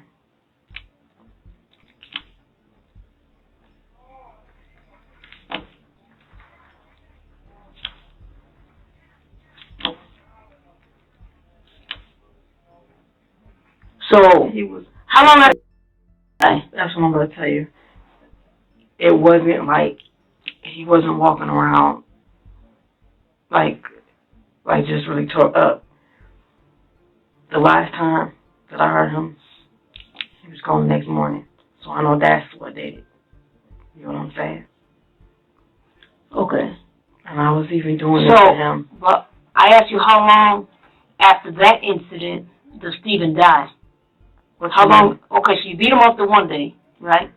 So, He was. how long That's what I'm going to tell you. It wasn't like he wasn't walking around like just really tore up. The last time that I heard him, he was gone the next morning. So I know that's what did it. You know what I'm saying? Okay. And I was even doing this to him. But I asked you how long after that incident does Stephen die? How long? Okay, so you beat him up the one day, right?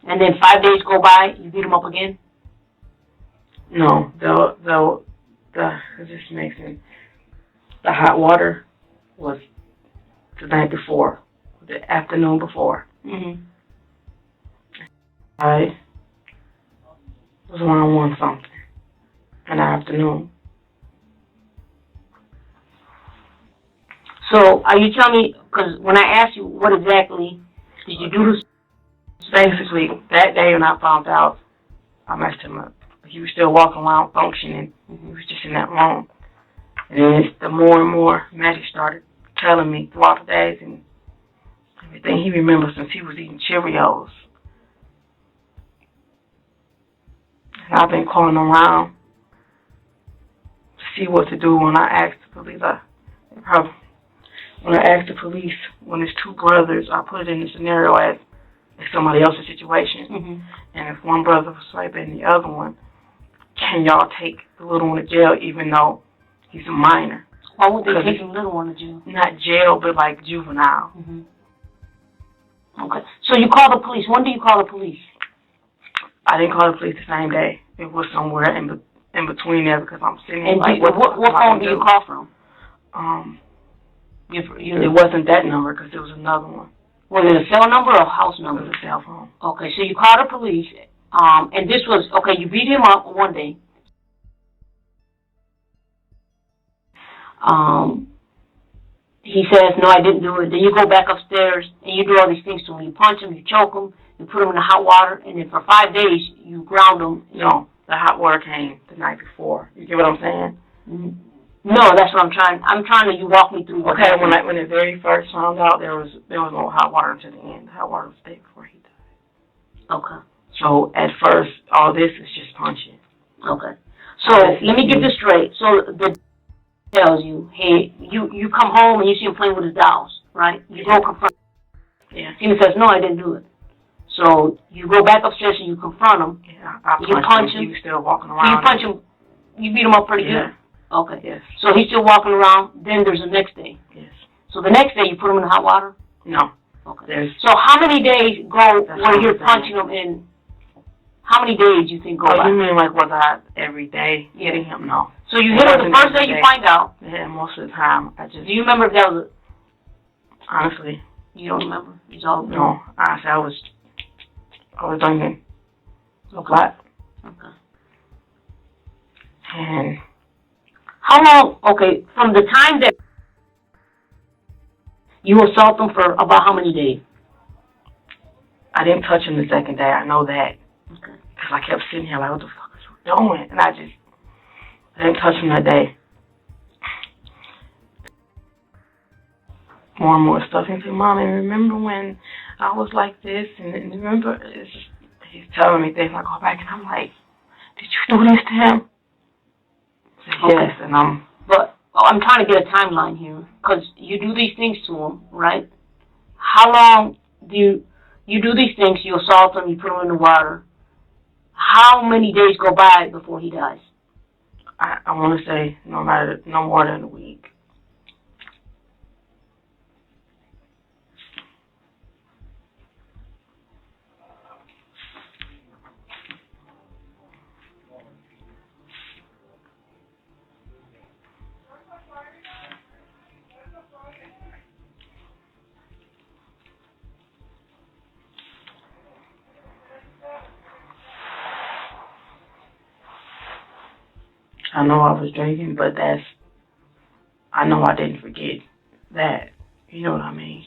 And then 5 days go by, you beat him up again? No, this makes sense. The hot water was the night before, the afternoon before. Mm-hmm. I was around 1 something in the afternoon. So, are you telling me, because when I asked you what exactly did you do to... Basically, that day when I found out, I messed him up. He was still walking around functioning. He was just in that room. And then the more and more Maddie started telling me throughout the days and everything he remembers since he was eating Cheerios. And I've been calling around to see what to do when I asked the police. When I asked the police, when it's 2 brothers, I put it in the scenario as it's somebody else's situation. Mm-hmm. And if one brother was raping the other one, can y'all take the little one to jail even though he's a minor? Why would they take the little one to jail? Not jail, but like juvenile. Mm-hmm. Okay. So you call the police. When do you call the police? I didn't call the police the same day. It was somewhere in between there because I'm sitting And like, what phone do you call from? It wasn't that number because it was another one. Was it a cell number or a house It number? was a cell phone. Okay, so you called the police, and this was, okay, you beat him up one day. he says, no, I didn't do it. Then you go back upstairs and you do all these things to him. You punch him, you choke him, you put him in the hot water, and then for 5 days you ground him. No, the hot water came the night before. You get what I'm saying? Mm-hmm. No, that's what I'm trying to you walk me through. Okay, when it very first found out, there was no hot water until the end. The hot water was the day before he died. Okay. So at first, all this is just punching. Okay. So let me get this straight. So the tells you, hey, you come home and you see him playing with his dolls, right? You go confront him. Yeah. He says, no, I didn't do it. So you go back upstairs and you confront him. Yeah, I you punch him. He was still walking around. You punch him. You beat him up pretty good. Okay. Yes. So he's still walking around. Then there's the next day. Yes. So the next day you put him in the hot water? No. Okay. So how many days go where you're punching him in? How many days do you think go by? You mean like was I every day hitting him? No. So you hit him the first day you find out? Yeah, most of the time. Do you remember if that was honestly. You don't remember? It's all no. Honestly, I was drinking a lot. Okay. And how long, okay, from the time that you assault him for about how many days? I didn't touch him the second day, I know that. Okay. Because I kept sitting here like, what the fuck is he doing? And I didn't touch him that day. More and more stuff. He said, Mommy, remember when I was like this? And remember, it's just, he's telling me things. I go back and I'm like, did you do this to him? Okay. Yes, and But I'm trying to get a timeline here, because you do these things to him, right? How long do you do these things? You assault him, you put him in the water. How many days go by before he dies? I want to say no more than a week. I know I was drinking, but I know I didn't forget that. You know what I mean?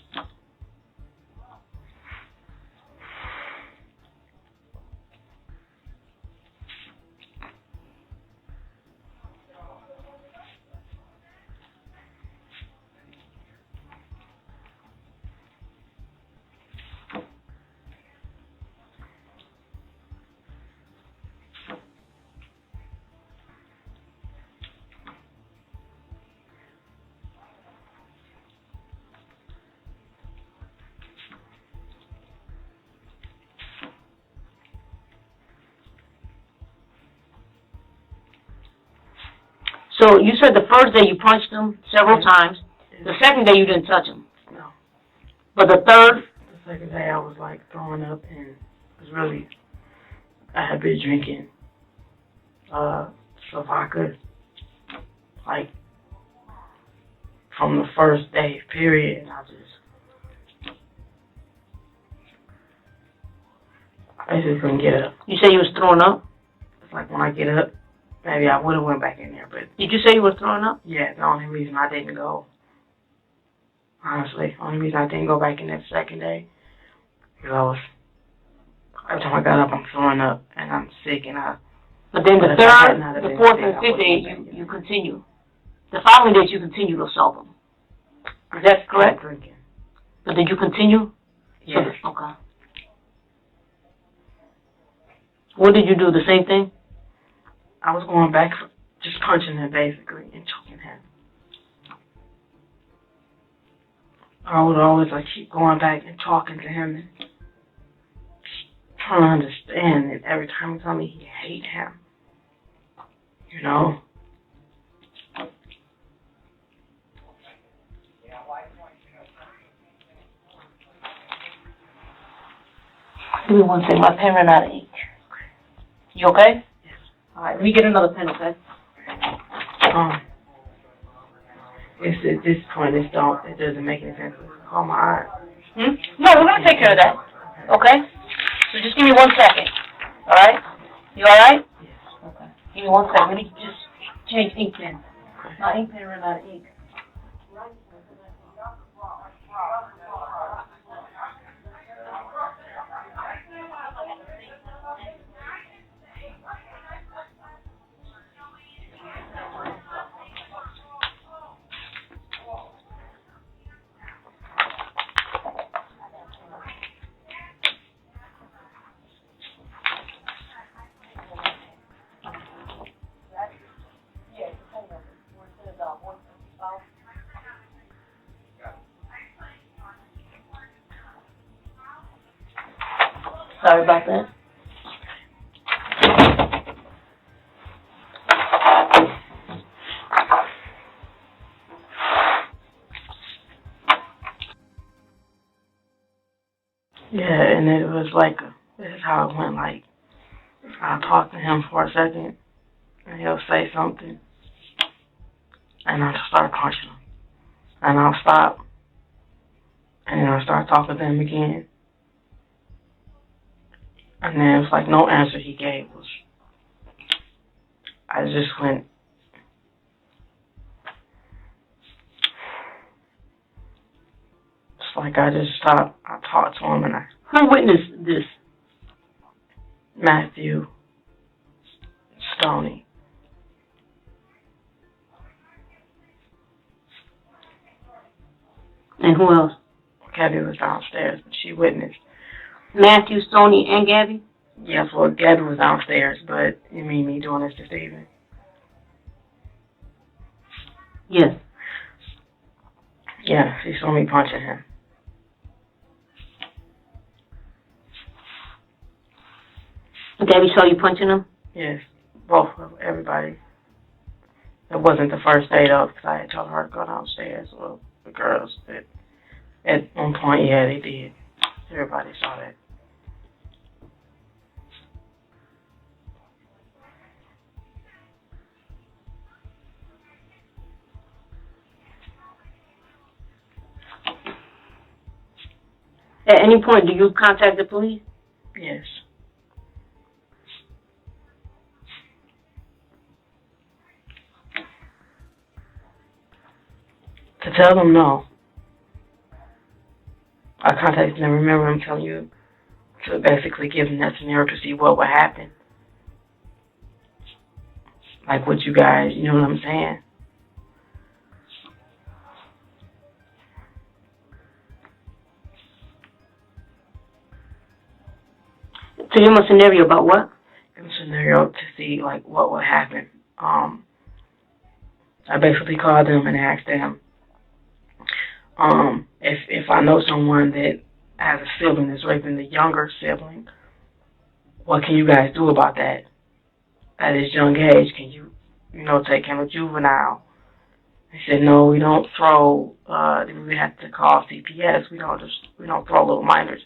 So you said the first day you punched him several times. The second day you didn't touch him. No. But the third? The second day I was like throwing up and it was really, I had been drinking. So if I could, like, from the first day, period, I just couldn't get up. You say you was throwing up? It's like when I get up, maybe I would have went back in there, but... Did you say you were throwing up? Yeah, the only reason I didn't go, honestly, only reason I didn't go back in that second day, because every time I got up, I'm throwing up, and I'm sick, and But then the third, the fourth, and fifth day, you continue. The following days, you continue to assault them. Is that correct? Drinking. But did you continue? Yes. Okay. What did you do? The same thing? I was going back, just punching him basically and choking him. I would always like keep going back and talking to him and trying to understand. And every time he told me he hated him, you know. Give me one second. My pen ran out of ink. You okay? Yes. All right. Let me get another pen, okay? It's at this point, it doesn't make any sense. Call my aunt. No, we're gonna take care of that. Okay? So just give me 1 second. All right? You all right? Yes. Okay. Give me 1 second. Let me just change ink pen. My ink pen ran out of ink. sorry about that. Yeah, and it was like, this is how it went. Like, I'll talk to him for a second, and he'll say something, and I'll start punching him. And I'll stop, and then I'll start talking to him again. And then it was like no answer he gave was, I just went, it's like I just stopped, I talked to him, and Who witnessed this? Matthew, Stoney. And who else? Gabby was downstairs, but she witnessed. Matthew, Stoney, and Gabby? Yes, well, Gabby was downstairs, but you mean me doing this evening? Yes. Yeah, she saw me punching him. Gabby saw you punching him? Yes, both of everybody. It wasn't the first day though, because I had told her to go downstairs. Well, the girls, at one point, yeah, they did. Everybody saw that. At any point, do you contact the police? Yes. To tell them no. I contacted them. Remember, I'm telling you to basically give them that scenario to see what would happen. Like what you guys, you know what I'm saying? To give them a scenario about what? Give them a scenario to see like what would happen. I basically called them and asked them if I know someone that has a sibling that's raping the younger sibling, what can you guys do about that? At his young age, can you take him to juvenile? They said, no, we don't throw, we have to call CPS. We don't throw little minors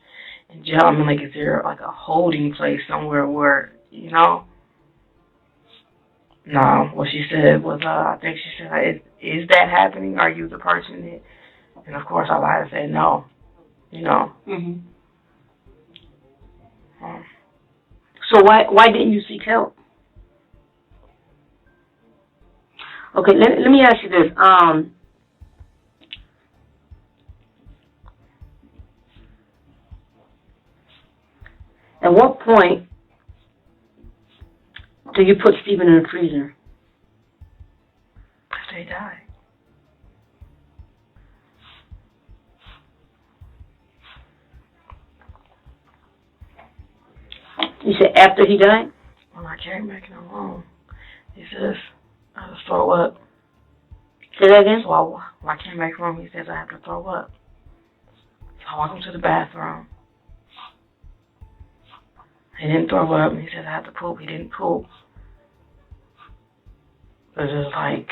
in jail. I mean, like, is there like a holding place somewhere where, No. What she said was, I think she said, is that happening? Are you the person that, and of course I lied and said no, Mm-hmm. So why didn't you seek help? Okay, let me ask you this. At what point do you put Stephen in the freezer? After he died. You said after he died? When I came back in the room, he says, I just throw up. Say that again? So when I came back home, he says I have to throw up. So I walk him to the bathroom. He didn't throw up, and he says I have to poop. He didn't poop. It was just like,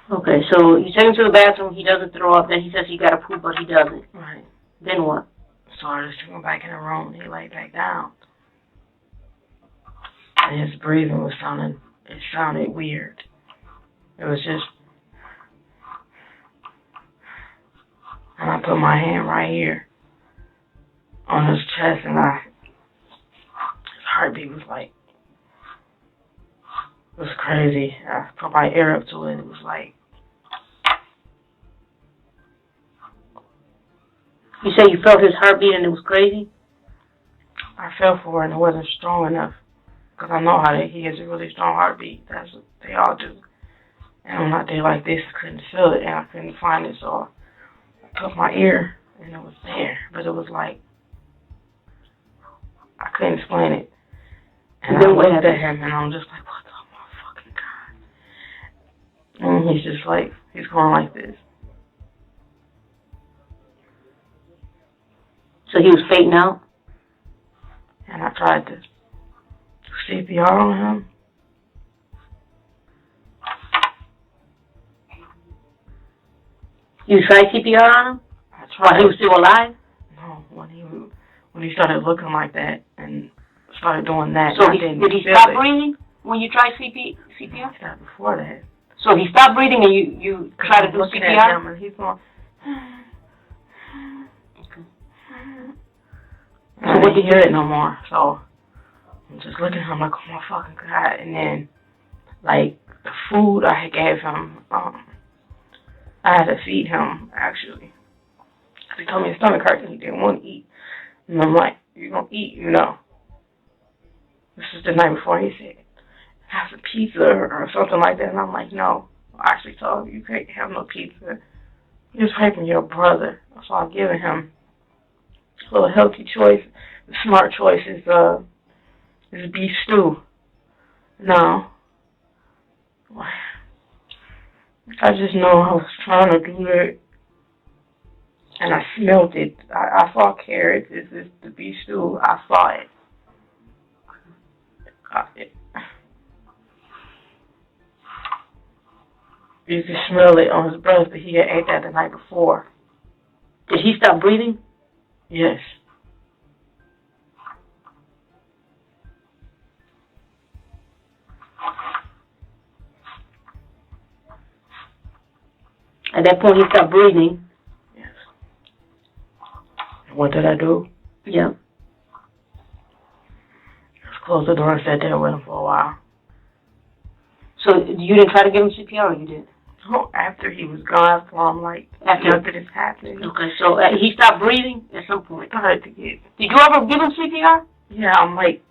Okay, so you take him to the bathroom, he doesn't throw up, then he says he got to poop, but he doesn't. right. Then what? So I just took him back in the room, and he laid back down. And his breathing it sounded weird. It was just, and I put my hand right here on his chest, and I heartbeat was like, it was crazy. I put my ear up to it. It was like, You say you felt his heartbeat and it was crazy? I fell for it and it wasn't strong enough. Because I know he has a really strong heartbeat. That's what they all do. And when I did like this, I couldn't feel it and I couldn't find it. So I took my ear and it was there. But it was like, I couldn't explain it. And I looked at him and I'm just like, what the fucking God? And he's just like, he's going like this. So he was fading out? And I tried to CPR on him. You tried CPR on him? I tried. While he was still alive? No, when he started looking like that and started doing that. So did he stop breathing when you tried CPR? He stopped before that. So he stopped breathing and you tried to do looking CPR? at him and he's going. And I didn't hear it no more, so I'm just looking at him like, oh my fucking God. And then, like, the food I had gave him, I had to feed him, actually. Because he told me his stomach hurt and he didn't want to eat. And I'm like, you're going to eat, you know. This is the night before. He said, have some pizza or something like that. And I'm like, no. I actually told him, you can't have no pizza. You're just raping your brother. So I'm giving him a little healthy choice. The smart choice is beef stew. No. I just know I was trying to do it. And I smelled it. I saw carrots. This is the beef stew. I saw it. You could smell it on his breath, but he had ate that the night before. Did he stop breathing? Yes. At that point, he stopped breathing. Yes. What did I do? Yeah. Just closed the door and sat there with him for a while. So you didn't try to give him CPR, or you did? Oh, after he was gone, so I'm like, nothing is happening. Okay, so he stopped breathing at some point. Started to get. Did you ever give him CPR? Yeah, I'm like,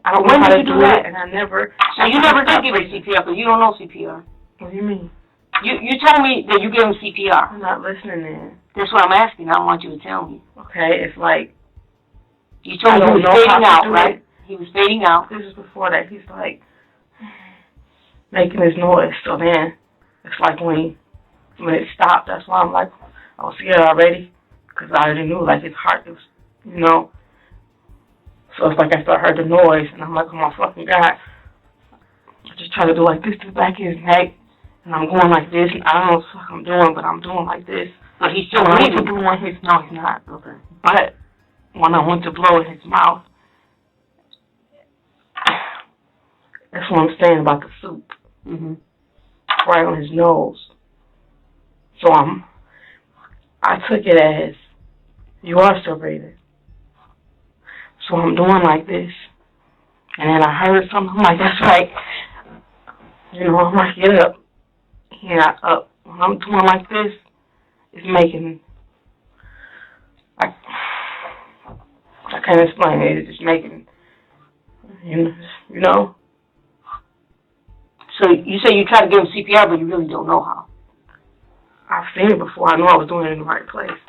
I don't know how to do it, and I never. So you never did give him CPR because you don't know CPR. What do you mean? You told me that you gave him CPR. I'm not listening then. That's what I'm asking. I don't want you to tell me. Okay, it's like. You told me he was fading out, right? He was fading out. This is before that. He's like making his noise. So then it's like when it stopped. That's why I'm like, I was scared already because I already knew like his heart was, you know. So it's like I heard the noise and I'm like, oh my fucking God. I just try to do like this to the back of his neck. And I'm going like this, and I don't know what the fuck I'm doing, but I'm doing like this. But he's still breathing. No, he's not. Okay. But when I went to blow in his mouth, that's what I'm saying about the soup. Mm-hmm. Right on his nose. So I took it as, you are still breathing. So I'm doing like this. And then I heard something, I'm like, that's right. You know, I'm like, get up. He's not up. When I'm doing like this, it's making, I can't explain it. It's just making, you know. So you say you try to give him CPR, but you really don't know how. I've seen it before. I know I was doing it in the right place.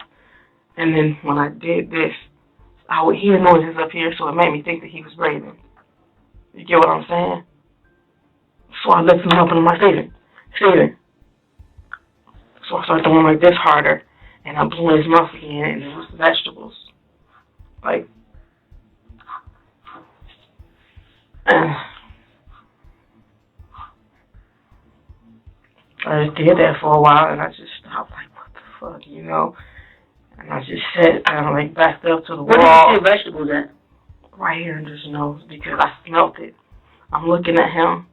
And then when I did this, I would hear noises up here, so it made me think that he was breathing. You get what I'm saying? So I lifted him up into my feeling. So I started doing like this harder, and I blew in his mouth again, and it was vegetables. Like, I just did that for a while, and I just stopped, like, what the fuck, you know? And I just sat down, like, backed up to the wall. Where did you see vegetables at? Right here in his nose, because I smelt it. I'm looking at him,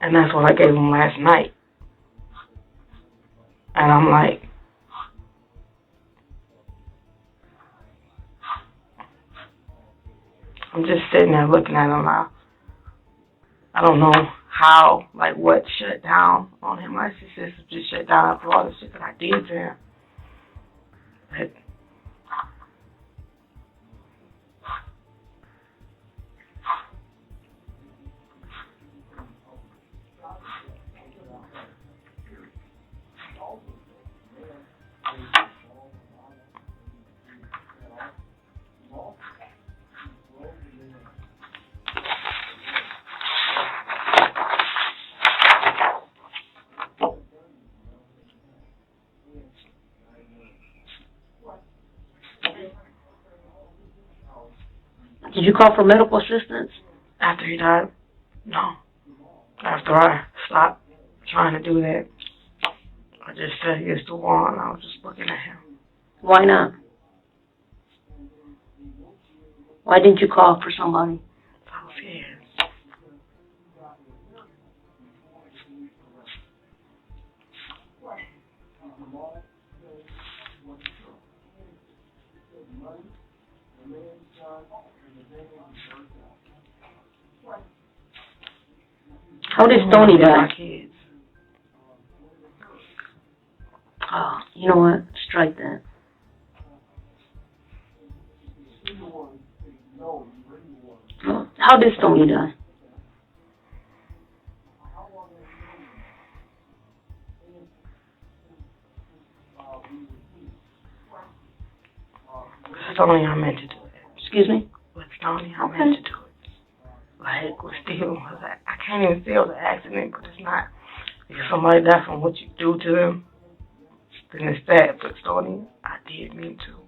and that's what I gave him last night. And I'm like, I'm just sitting there looking at him. I don't know how, like, what shut down on him. My system just shut down after all the shit that I did to him. But Did you call for medical assistance? after he died, no. After I stopped trying to do that, I just sat against the wall and I was just looking at him. Why not? Why didn't you call for somebody? I was scared. How did Stoney My die? kids. Oh, you know what? Strike that. How did Stoney die? Stoney, I meant to do it. Excuse me? With Stoney, I meant to do it. Like, with Steve, I can't even say it was an accident, but it's not. If somebody dies from what you do to them, then it's sad. But Stoney, I did mean to.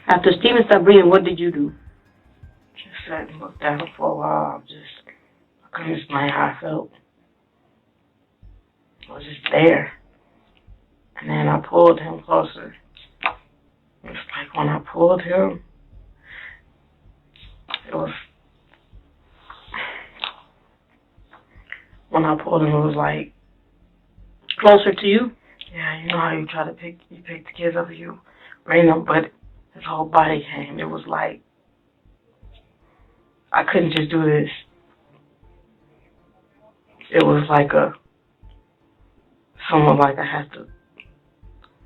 After Steven stopped breathing, what did you do? Just sat and looked at him for a while. I couldn't explain how I felt. I was just there. And then I pulled him closer. It's like when I pulled him, when I pulled him, it was like, Closer to you? yeah, you know how you try to pick the kids up, you bring them, but his whole body came. It was like, I couldn't just do this. It was like someone like I had to,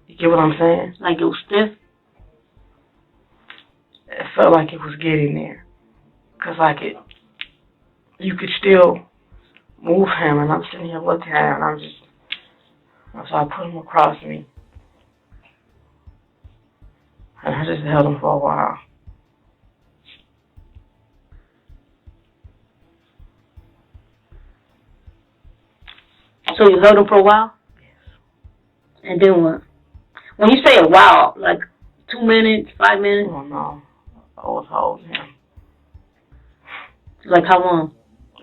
you get what I'm saying? Like it was stiff? It felt like it was getting there. Cause like you could still move him, and I'm sitting here looking at him, and so I put him across me. And I just held him for a while. So you held him for a while? Yes. And then what? When you say a while, like 2 minutes, 5 minutes? Oh no, I was holding him. Like how long?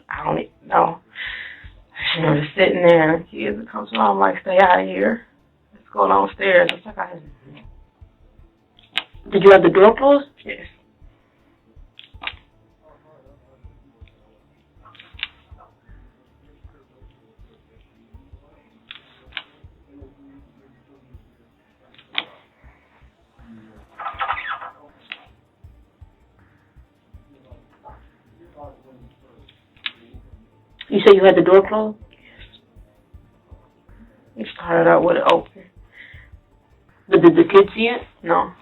I don't even know. I was sitting there, and the kids would come to me. I'm like, stay out of here. Let's go downstairs. It's like Did you have the door closed? yes. You say you had the door closed? We started out with it open. But did the kids see it? No.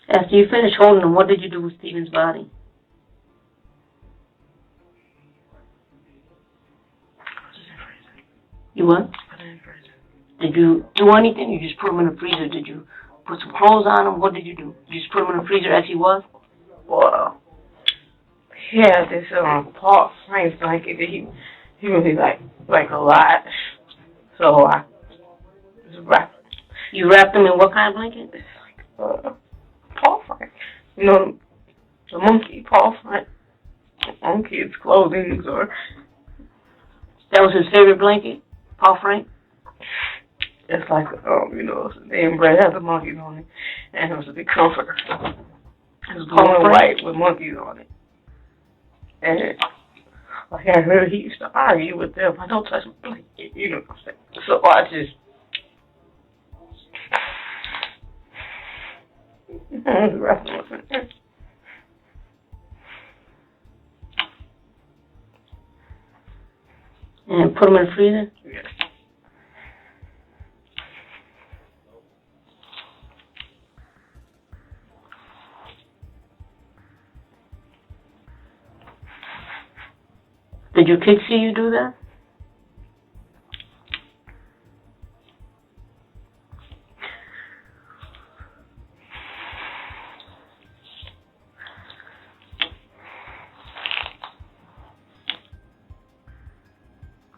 After you finished holding him, what did you do with Stephen's body? You what? Did you do anything? You just put him in the freezer? Did you put some clothes on him? What did you do? You just put him in the freezer as he was? Well, he had this Paul Frank blanket that he really like a lot. So I just wrapped. You wrapped him in what kind of blanket? It's like Paul Frank. You know, the monkey Paul Frank. On kids' clothing or. That was his favorite blanket, Paul Frank? It's like, you know, the name brand has the monkeys on it, and it was a big comforter. It was blue and white with monkeys on it. And, like, I heard he used to argue with them. I don't touch my blanket, you know what I'm saying? So I just, And put him in the freezer? yeah. Did your kids see you do that?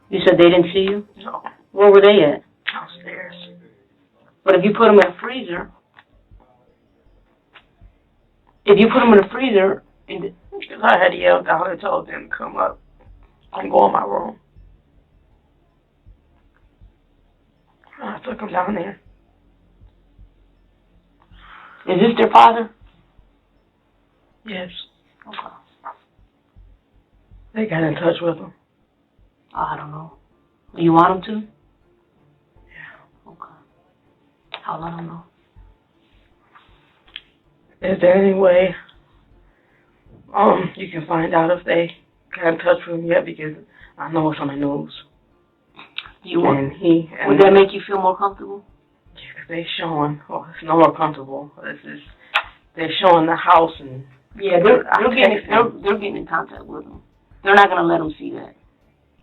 You said they didn't see you? No, Where were they at? downstairs. But if you put them in a freezer, and Because I had yelled down and told them to come up and go in my room. I took them down there. is this their father? Yes. Okay. They got in touch with him. I don't know. You want them to? Yeah. Okay. I'll let them know. Is there any way you can find out if they got in touch with him yet? Because I know it's on the news. Would that make you feel more comfortable? Yeah, they showing. Oh, it's no more comfortable. They're showing the house and. Yeah, they're getting in contact with them. They're not gonna let them see that.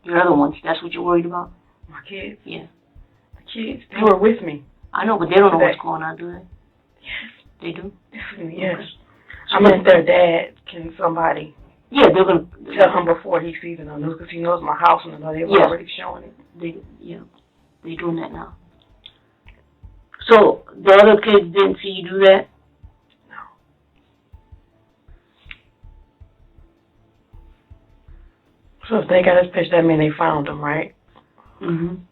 Your other ones. That's what you're worried about? My kids. Yeah. The kids. They were with me. I know, but they don't know what's going on, do they? Yes. They do? Definitely, yes. I meant their dad. Can somebody Yeah, they're gonna tell him before he sees it on news? Because he knows my house and they were already showing it. They're doing that now. So the other kids didn't see you do that? No. So if they got his picture, that means they found him, right? Mm-hmm.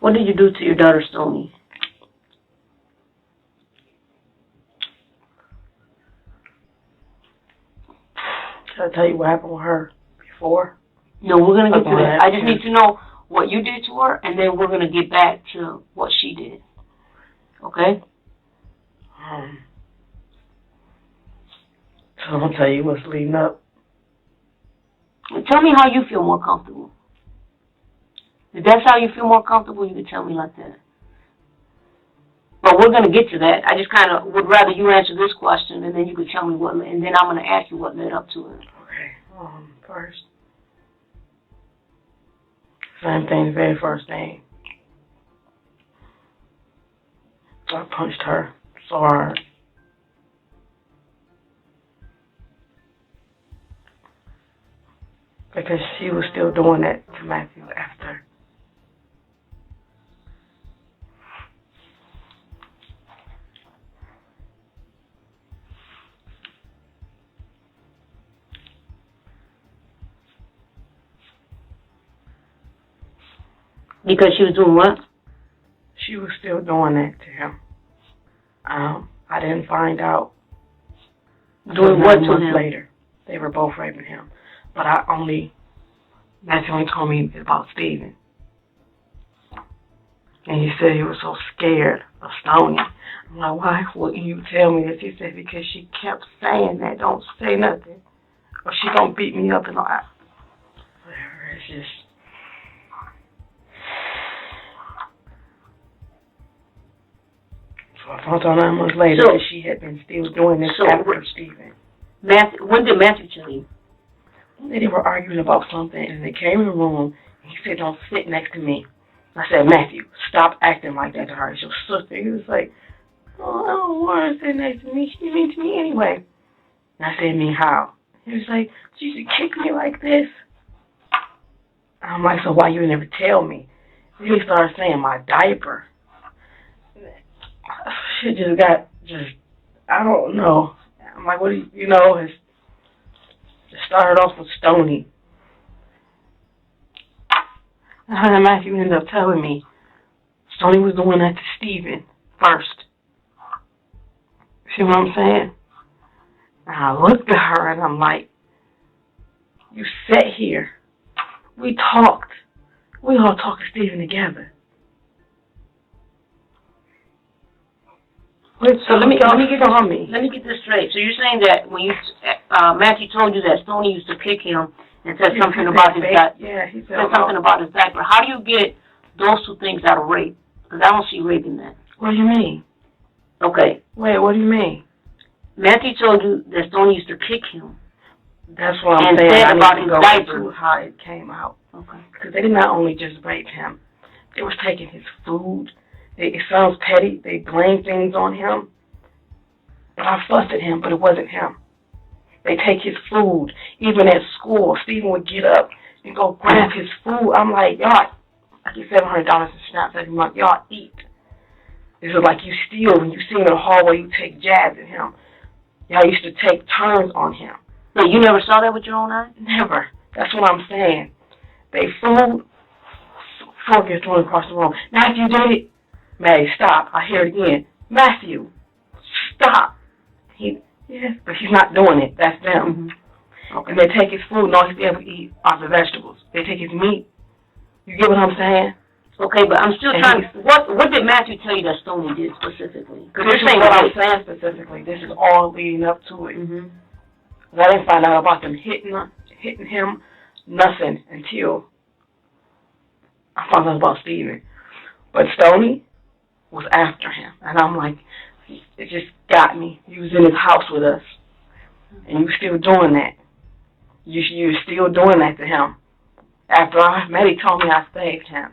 What did you do to your daughter, Stony? Should I tell you what happened with her before? No, we're going to get to Okay. that. I just need to know what you did to her, and then we're going to get back to what she did. Okay? So I'm going to tell you what's leading up. Tell me how you feel more comfortable. If that's how you feel more comfortable, you can tell me like that. But we're going to get to that. I just kind of would rather you answer this question, and then you can tell me what, and then I'm going to ask you what led up to it. Okay. First. Same thing, the very first thing. I punched her so hard. Because she was still doing that to Matthew after. Because she was doing what? She was still doing that to him. I didn't find out Doing what to 9 months him? later. They were both raping him. But Matthew only told me about Steven. And he said he was so scared of Stoney. I'm like, why wouldn't you tell me this? He said, because she kept saying that, don't say nothing, or she gonna beat me up and all that. Whatever, it's just... So I found out 9 months later that she had been still doing this after Steven. When did Matthew tell you? They were arguing about something, and they came in the room, and he said, don't sit next to me. I said, Matthew, stop acting like that to her. It's your sister. He was like, oh, I don't want her to sit next to me. She mean to me anyway. And I said, mean how? He was like, she should kick me like this. I'm like, so why you never tell me? Then he started saying my diaper. Shit just got, I don't know. I'm like, what do you know, it started off with Stoney. And Matthew ended up telling me Stoney was doing that to Steven first. See what I'm saying? And I looked at her and I'm like, you sat here. We talked. We all talked to Steven together. So let me get this straight. So you're saying that when Matthew told you that Stoney used to kick him and said something about his diaper. Yeah, he said something about his diaper. How do you get those two things out of rape? Because I don't see rape in that. What do you mean? Okay. Wait, what do you mean? Matthew told you that Stoney used to kick him. That's what I'm saying. Said I about need his to go diaper. into how it came out. Okay. Because they did not only just rape him. They was taking his food. It sounds petty. They blamed things on him. But I fussed at him, but it wasn't him. They take his food. Even at school, Steven would get up and go grab his food. I'm like, y'all, I get $700 in snaps every month. Y'all eat. This is like you steal. When you see him in the hallway, you take jabs at him. Y'all used to take turns on him. No, you never saw that with your own eyes? Never. That's what I'm saying. They food, fork is thrown across the room. Matthew did it. Maddie, stop. I hear it again. Matthew, stop. Yes, but he's not doing it. That's them. Mm-hmm. Okay. And they take his food, and all he's able to eat are the vegetables. They take his meat. You get what I'm saying? Okay, but I'm still trying. What did Matthew tell you that Stoney did specifically? Because you're saying what I'm saying specifically. This is all leading up to it. Mm-hmm. I didn't find out about them hitting him, nothing, until I found out about Steven. But Stoney was after him, and I'm like, it just got me. He was in his house with us, and you still doing that. You're still doing that to him. After Maddie told me I saved him.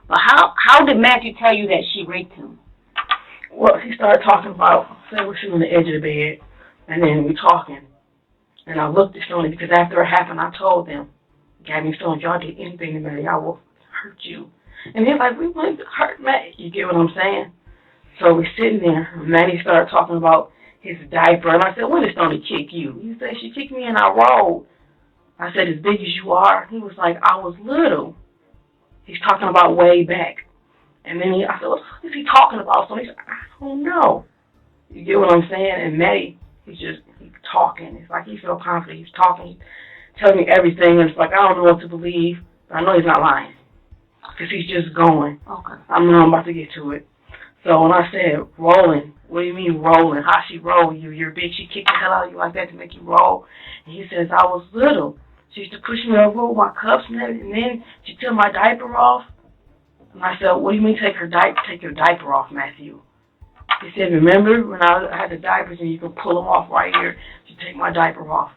But how did Matthew tell you that she raped him? Well, he started talking about, say we're sitting on the edge of the bed, and then we talking. And I looked at Stoney, because after it happened, I told them, Gabby Stone, if y'all did anything to Maddie, I will hurt you. And they're like, we wouldn't hurt Maddie. You get what I'm saying? So we're sitting there, and Maddie started talking about his diaper, and I said, when did Stoney kick you? He said, she kicked me and I rolled. I said, as big as you are? He was like, I was little. He's talking about way back. And then I said, what is he talking about? So he said, I don't know. You get what I'm saying? And Maddie, he's talking. It's like he feels confident. He's talking, telling me everything, and it's like, I don't know what to believe, but I know he's not lying. Because he's just going. Okay. I know I'm about to get to it. So when I said rolling, what do you mean rolling? How she roll you? You're big. She kicked the hell out of you like that to make you roll. And he says, I was little. She used to push me over with my cups, and then she took my diaper off. And I said, what do you mean take your diaper off, Matthew? He said, remember when I had the diapers and you could pull them off right here? She take my diaper off.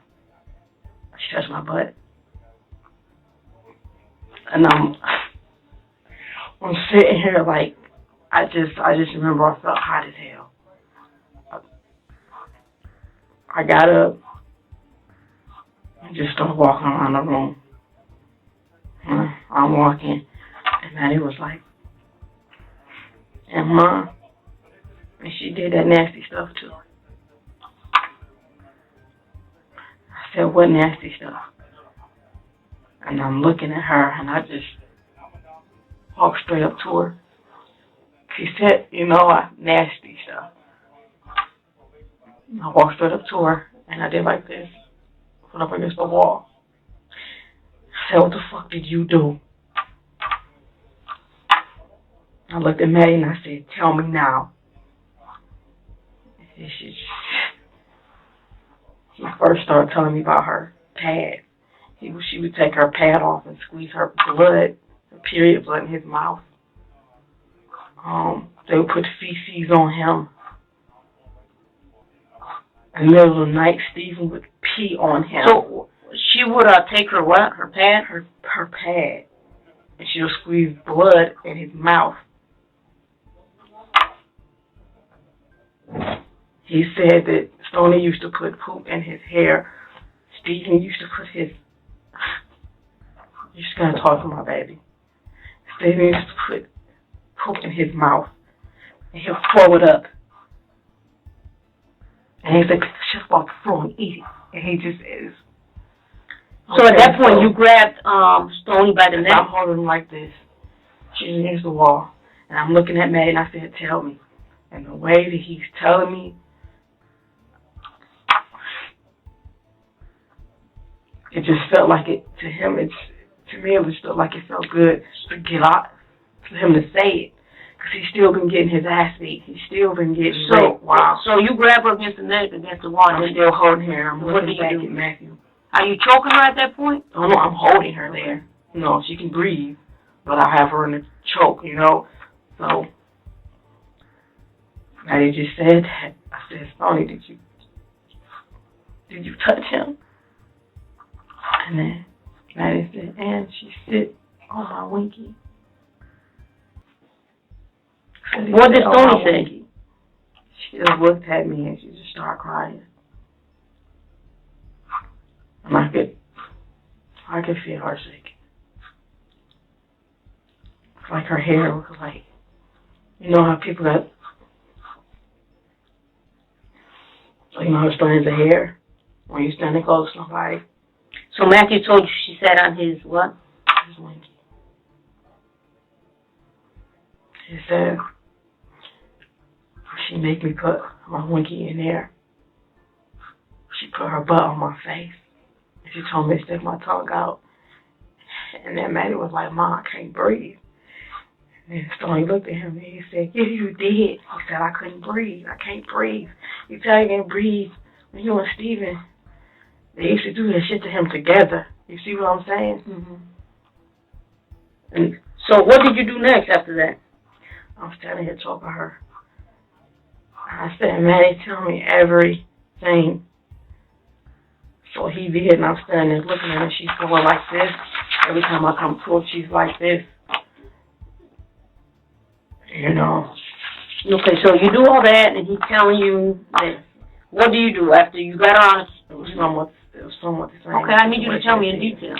She touched my butt. And I'm sitting here like, I just remember I felt hot as hell. I got up and just started walking around the room. I'm walking, and Maddie was like, and Mom, and she did that nasty stuff too. I said, what nasty stuff? And I'm looking at her, and I just walked straight up to her. She said, nasty stuff. I walked straight up to her, and I did like this. Put up against the wall. I said, what the fuck did you do? I looked at Maddie and I said, tell me now. And she first started telling me about her pad. She would take her pad off and squeeze her blood, her period blood in his mouth. They would put feces on him. In the middle of the night, Stephen would pee on him. So she would take her what? Her pad? Her pad. And she would squeeze blood in his mouth. He said that Stoney used to put poop in his hair. Stephen used to put his... You're just going to talk to my baby. Stephen used to put poop in his mouth. And he'll throw it up. And he's like, it's just about to throw and eat it. And he just is. So at that point, you grabbed Stoney by the neck? I'm holding him like this. She's against the wall. And I'm looking at Maddie and I said, tell me. And the way that he's telling me, it just felt like it, to him, to me, it just felt like it felt good to get out, for him to say it. Because he's still been getting his ass beat. He's still been getting raped. Wow. So you grab her against the neck, against the wall. I'm still holding her. I'm what do looking you back do? at Matthew. Are you choking her at that point? Oh, no, I'm holding her there. No, she can breathe. But I have her in a choke, you know. So, Maddie just said that. I said, Stoney, did you touch him? And then Maddie said, and she sit on my winky. What did Stoney say? She just looked at me and she just started crying. And I could feel her shaking. It's like her hair was like, you know how people got, you know how strands of hair when you're standing close to somebody. So Matthew told you she sat on his what? His winky. He said, she made me put my winky in there. She put her butt on my face. And she told me to stick my tongue out. And then Maddie was like, Mom, I can't breathe. And then Stoney looked at him and he said, yes, you did. He said, I couldn't breathe. I can't breathe. You tell you can't breathe. When you and Stephen, they used to do that shit to him together. You see what I'm saying? Mm-hmm. And so what did you do next after that? I was standing here talking to her. I said, Maddie, tell me everything. So he did, and I'm standing there looking at her. She's going like this. Every time I come to her, she's like this. You know. Okay, so you do all that, and he's telling you this. What do you do after you got her on? It was somewhat the same. Okay, I need you to tell me in detail.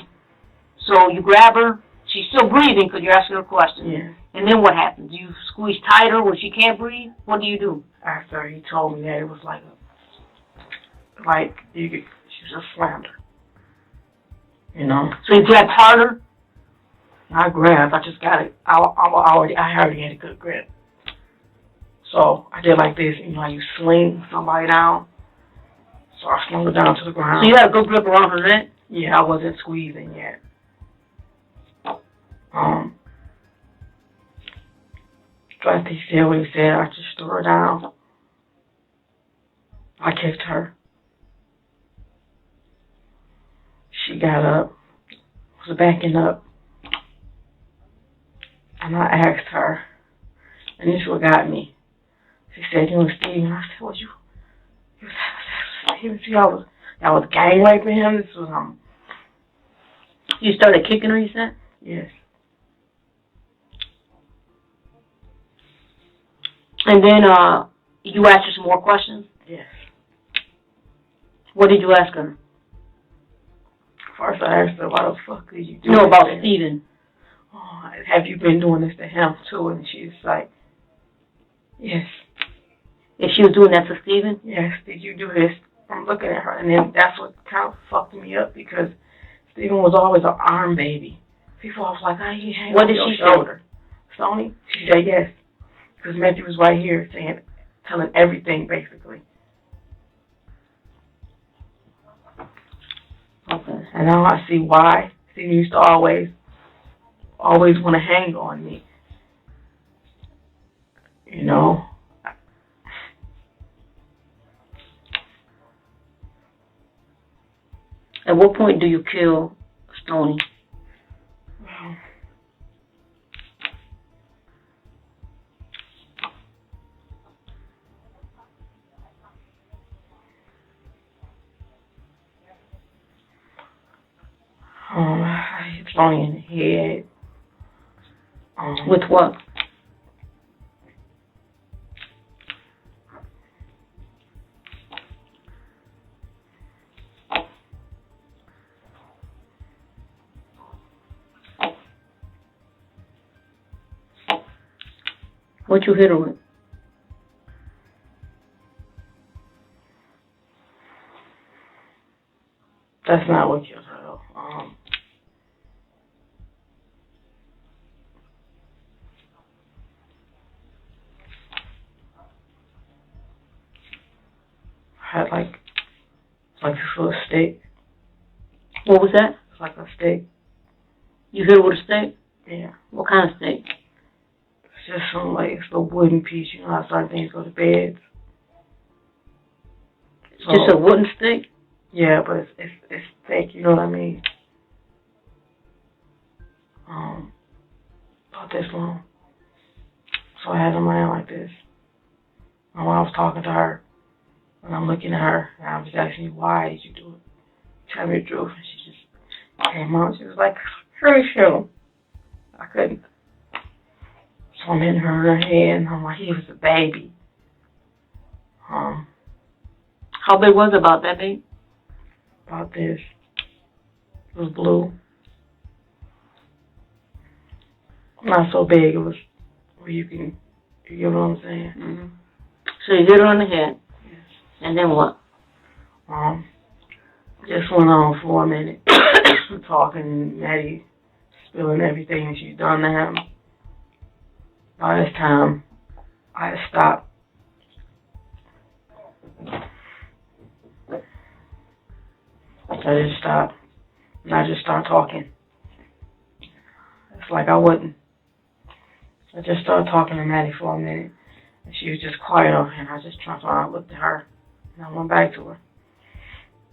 So you grab her. She's still breathing because you're asking her questions. Yeah. And then what happens? You squeeze tighter when she can't breathe? What do you do? After he told me that, it was like you could, she just slammed her. You know? So you grabbed harder? I grabbed. I just got it. I already had a good grip. So I did like this. You know how you sling somebody down? So I slung her down to the ground. So you had a good grip around her neck? Yeah, I wasn't squeezing yet. So after he said what he said, I just threw her down. I kicked her. She got up, was backing up, and I asked her, and this is what got me. She said, you know, Steve, and I said, well, I was gang raping him. This was, You started kicking her, you said? Yes. And then, you asked her some more questions? Yes. What did you ask her? First I asked her, why the fuck did you do No, this about to him? Stephen. Oh, have you been doing this to him too? And she's like, yes. If she was doing that to Stephen? Yes, did you do this? I'm looking at her, and then that's what kind of fucked me up because Stephen was always an arm baby. People was like, oh, he hangs on your shoulder. Stoney? She said yes. Because Matthew was right here telling everything basically. Okay. And now I see why. He used to always want to hang on me. You know? At what point do you kill Stoney? I hit Stoney in the head. With what? What you hit her with? That's not what killed her, though. I had like this little stick. What was that? It's like a stick. You hit her with a stick? Yeah. What kind of stick? It's just some like it's a wooden piece. You know how certain things go to beds. So, Just a wooden stick? Yeah, but it's thick. You know what I mean? About this long. So I had it in my hand like this. And when I was talking to her, and I'm looking at her, and I was asking, why did you do it? Tell me the truth. And she just came out. She was like, hurry, show. I couldn't. So I'm hitting her in her head, and I'm like, he was a baby. How big was it? About that big? About this. It was blue. Not so big. It was where you get what I'm saying? Mm-hmm. So you hit her on the head. Yes. And then what? Just went on for a minute. Talking, Maddie spilling everything she's done to him. By this time, I had stopped. I just stopped. And I just started talking. It's like I wouldn't. I just started talking to Maddie for a minute. And she was just quiet over here. And I just turned around and looked at her. And I went back to her.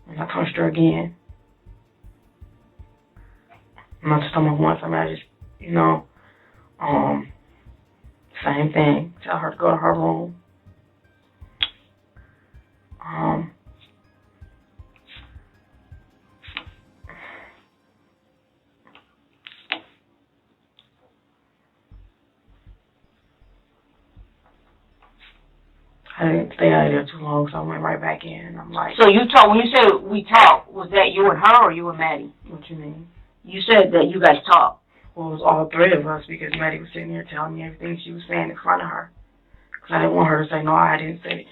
And I punched her again. And I just told her once, I just, same thing. Tell her to go to her room. I didn't stay out of there too long, so I went right back in, and I'm like... So you talk, when you said we talked, was that you and her or you and Maddie? What you mean? You said that you guys talked. Well, it was all three of us, because Maddie was sitting there telling me everything she was saying in front of her. Because I didn't want her to say, no, I didn't say it.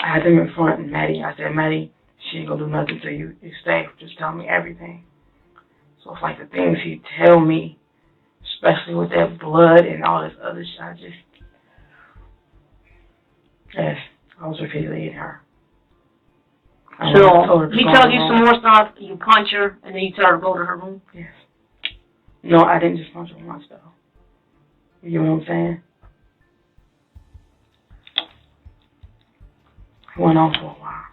I had them in front, and I said, Maddie, she ain't gonna do nothing till you stay. Just tell me everything. So it's like the things he'd tell me, especially with that blood and all this other shit, yes, I was repeatedly hitting her. So he told you some more stuff, you punch her, and then you tell her to go to her room? Yes. No, I didn't just punch her once, though. You know what I'm saying? It went on for a while.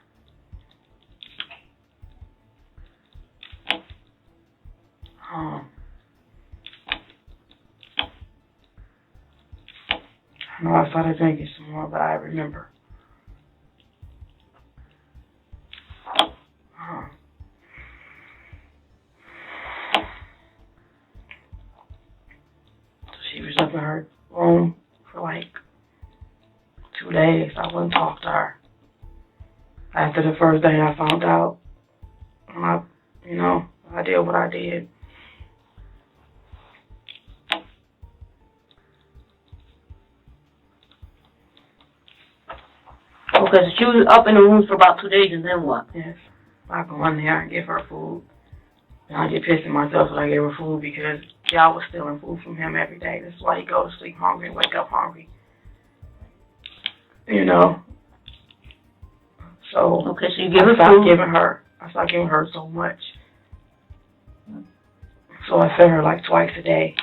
I know I started drinking some more, but I remember. She was up in her room for like 2 days. I wouldn't talk to her. After the first day I found out, I did what I did. Okay, so she was up in the room for about 2 days, and then what? Yes. I go in there and give her food. And I get pissed at myself when I give her food because y'all was stealing food from him every day. That's why he goes to sleep hungry and wake up hungry. So okay, so you give her food. I started giving her so much. So I fed her like twice a day.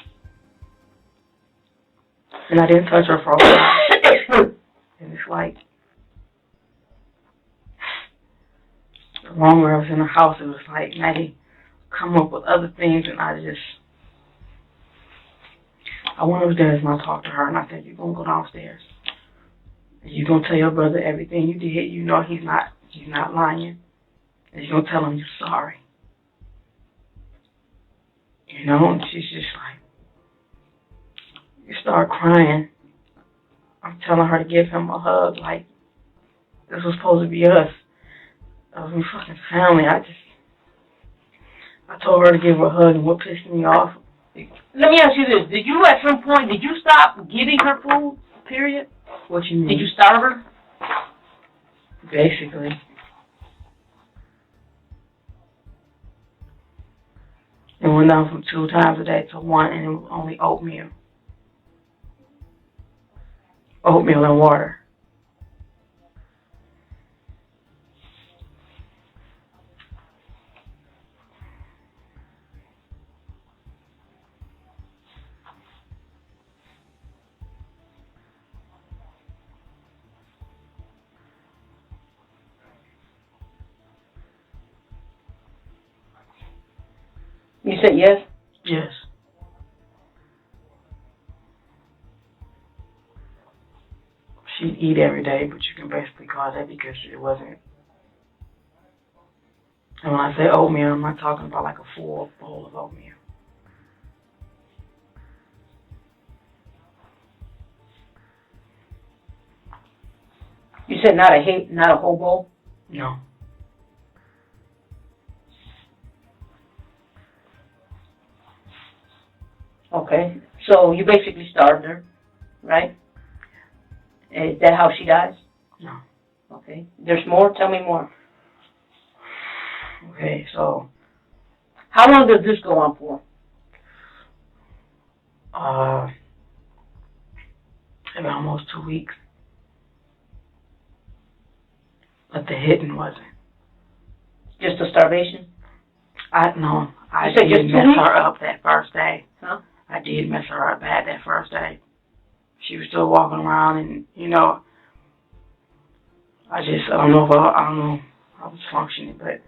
And I didn't touch her for a while. And it's like, the longer I was in the house, it was like, Maddie, come up with other things, and I went upstairs and I talked to her, and I said, you're going to go downstairs. And you're going to tell your brother everything you did. You know he's not lying. And you're going to tell him you're sorry. You know, and she's just like, you start crying. I'm telling her to give him a hug, like, this was supposed to be us. We fucking family. I told her to give her a hug, and what pissed me off. Let me ask you this. Did you, at some point, stop giving her food, period? What you mean? Did you starve her? Basically. It went down from 2 times a day to 1, and it was only oatmeal. Oatmeal and water. You said yes? Yes. She'd eat every day, but you can basically call that because it wasn't. And when I say oatmeal, I'm not talking about like a full bowl of oatmeal. You said not a whole bowl? No. Okay. So you basically starved her, right? Is that how she dies? No. Okay. There's more? Tell me more. Okay, so. How long does this go on for? Maybe almost 2 weeks. But the hitting wasn't. Just a starvation? I said just did 2 mess weeks? her up that first day. Huh? I did mess her up bad that first day. She was still walking around, and you know, I don't know if I was functioning, but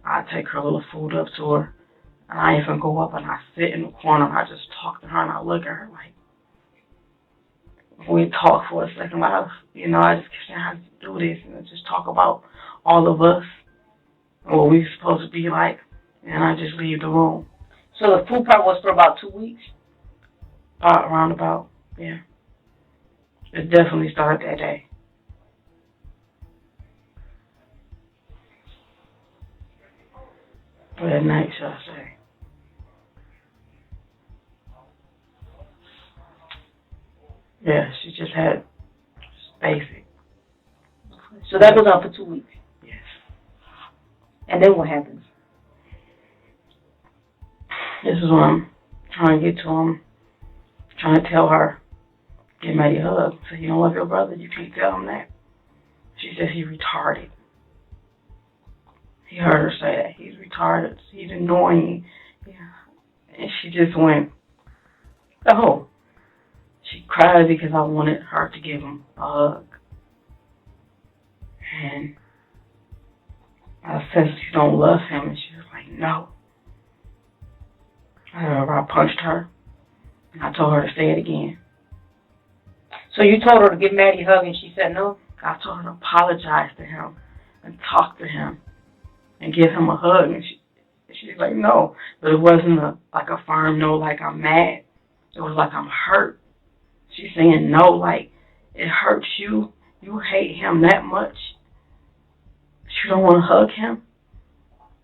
I take her little food up to her, and I even go up and I sit in the corner and I just talk to her and I look at her like, we talk for a second, like, you know, I just can't have to do this, and I just talk about all of us and what we're supposed to be like, and I just leave the room. So the food part was for about 2 weeks? Around about, yeah. It definitely started that day. Or that night, shall I say. Yeah, she just had basic. So that goes on for 2 weeks? Yes. And then what happens? This is what I'm trying to get to him, trying to tell her, give Maddie a hug. So, you don't love your brother, you can't tell him that. She says he's retarded. He heard her say that. He's retarded. He's annoying. Yeah. And she just went, oh. She cried because I wanted her to give him a hug. And I said, you don't love him. And she was like, no. I remember I punched her, and I told her to say it again. So you told her to give Maddie a hug, and she said no? I told her to apologize to him and talk to him and give him a hug. And she's like, no. But it wasn't like a firm no, like I'm mad. It was like I'm hurt. She's saying no, like it hurts you. You hate him that much. You don't want to hug him.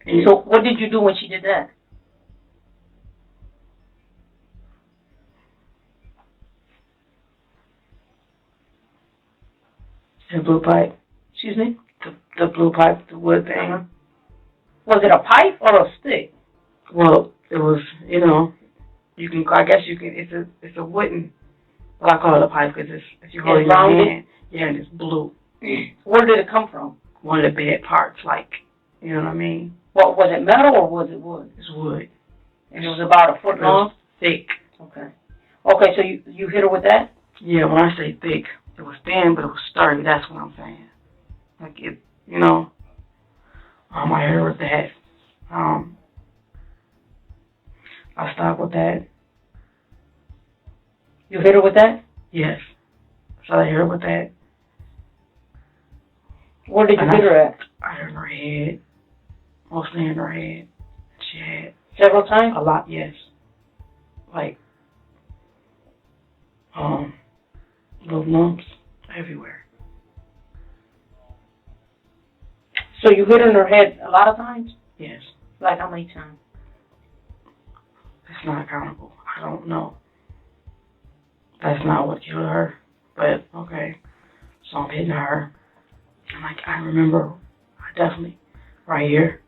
And so what did you do when she did that? The blue pipe. Excuse me? The blue pipe, the wood thing. Uh-huh. Was it a pipe or a stick? Well, it was, you know, I guess you can, it's a wooden, well, I call it a pipe because if you hold it in your hand, yeah, and it's blue. Where did it come from? One of the bed parts, like, You know what I mean? What, was it metal or was it wood? It's wood. And it was about a foot long? Thick. Okay. Okay, so you hit her with that? Yeah, when I say thick, it was thin, but it was sturdy. That's what I'm saying. Like it, you know. I hit her with that. I stopped with that. You hit her with that? Yes. So I hit her with that. Where did you hit her at? I hit her in her head. Mostly in her head. She had Several times? a lot, yes. Like, little lumps everywhere. So you hit her in her head a lot of times? Yes. Like how many times? It's not accountable. I don't know. That's not what killed her. But, okay. So I'm hitting her. And, like, I remember, I definitely, right here,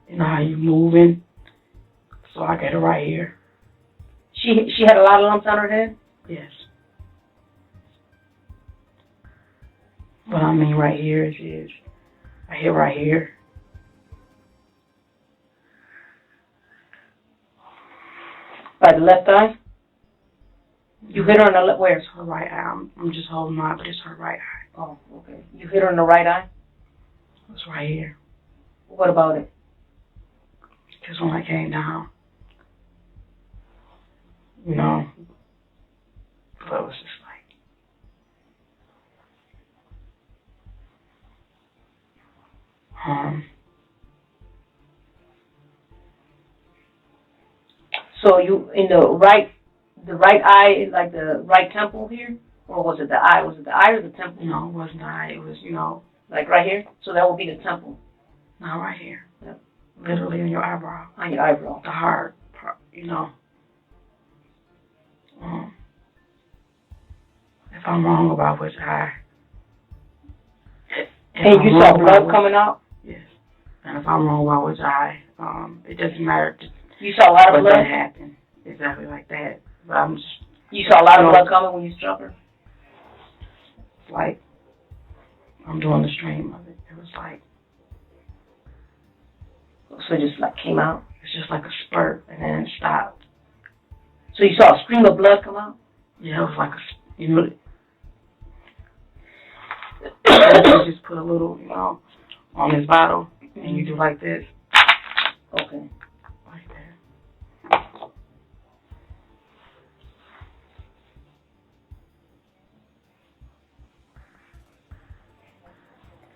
you know how you moving? So I get her right here. She had a lot of lumps on her head? Yes. But I mean right here is, I hit right here. By the left eye? You hit her in the left, where? It's her right eye. I'm just holding on, but it's her right eye. Oh, okay. You hit her in the right eye? It's right here. What about it? Because when I came down, you know, blood was just like, So you, in the right eye, like the right temple here? Or was it the eye? Was it the eye or the temple? no, it wasn't the eye. It was, you know, Like right here? So that would be the temple. not right here. Yep. Literally in your eyebrow. On your eyebrow. The hard part, you know. If I'm wrong about which eye. And you saw blood coming out? Yes. And if I'm wrong about which eye, it doesn't matter. You saw a lot of But blood? that happened exactly like that. But I'm just You saw a lot of blood coming when you struck her? like, I'm doing the stream of it. It was like, So it just like came out? it's just like a spurt and then it stopped. So you saw a stream of blood come out? Yeah, it was like you know, you just put a little, you know, on this bottle and you do like this. Okay. Like that.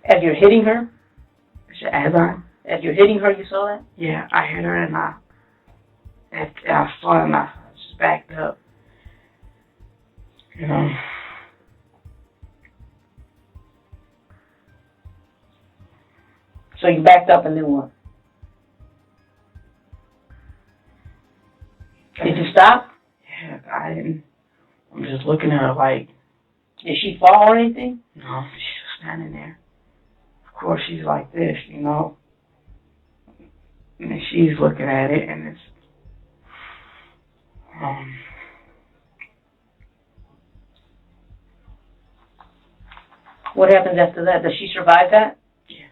As you're hitting her? As you're hitting her, you saw that? yeah, I hit her and I saw it and I just backed up. You know. So you backed up and then what? Did you stop? Yeah, I didn't. I'm just looking at her like, Did she fall or anything? no, she's just standing there. Of course, she's like this, you know. And she's looking at it, and it's, What happens after that? Does she survive that? yes.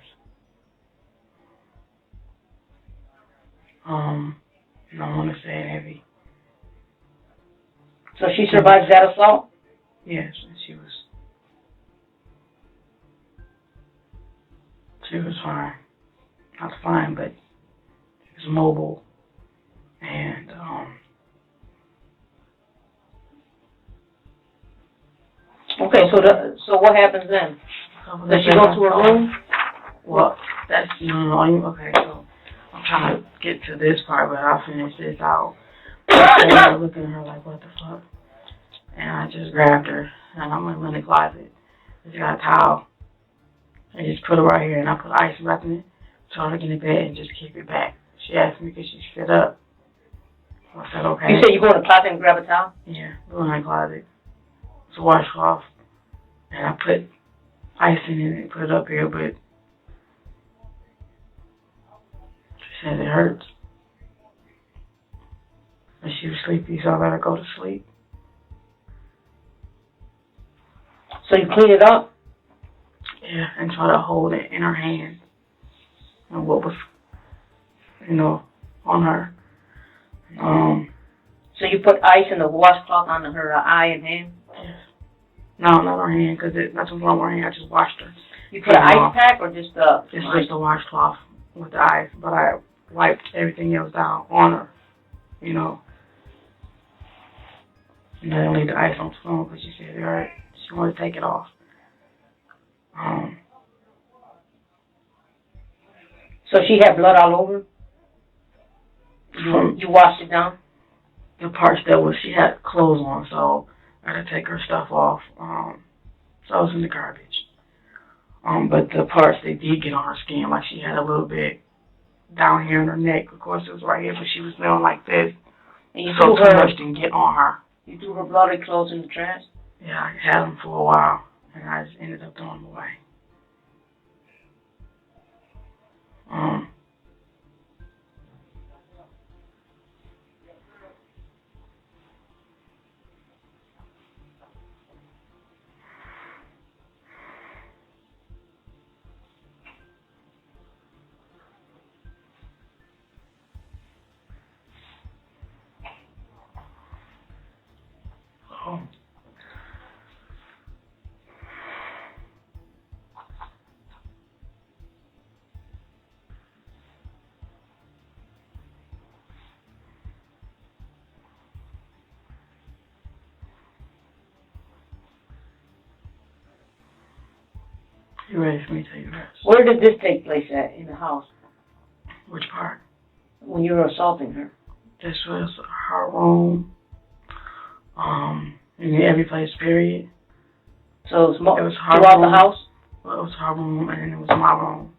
No, I want to say it heavy. So she survives that assault? Yes, and she was fine. Not fine, but she was mobile. And, Okay, so what happens then? Does she go to her room? Well, that's, okay, so I'm trying to get to this part, but I'll finish this out. I'm looking at her like, what the fuck? And I just grabbed her, and I'm in the closet. I just got a towel. I just put it right here, and I put ice wrap in it, told her to get in bed and just keep it back. She asked me because she's fed up. So I said, okay. You said you go in the closet and grab a towel? Yeah, go in the closet. It's a washcloth. And I put ice in it and put it up here, but she said it hurts. And she was sleepy, so I let her go to sleep. So you clean it up? Yeah, and try to hold it in her hand. And what was, on her. So you put ice in the washcloth on her eye and hand? Yes. No, not her hand, because nothing wrong with her hand. I just washed her. You put an ice pack or just the? Just the washcloth with the ice, but I wiped everything else down on her, And I didn't leave the ice on the phone because she said, all right, she wanted to take it off. So she had blood all over? You washed it down? The parts that she had clothes on, so I had to take her stuff off. So it was in the garbage. But the parts they did get on her skin, like she had a little bit down here in her neck. Of course, it was right here, but she was feeling like this. And you so too much didn't get on her. You threw her bloody clothes in the trash? Yeah, I had them for a while, and I just ended up throwing them away. You ready for me to tell you the rest? Where did this take place at, in the house? Which part? When you were assaulting her? This was her room. In every place, period. So it was her throughout room. The house? Well, it was her room, and then it was my room.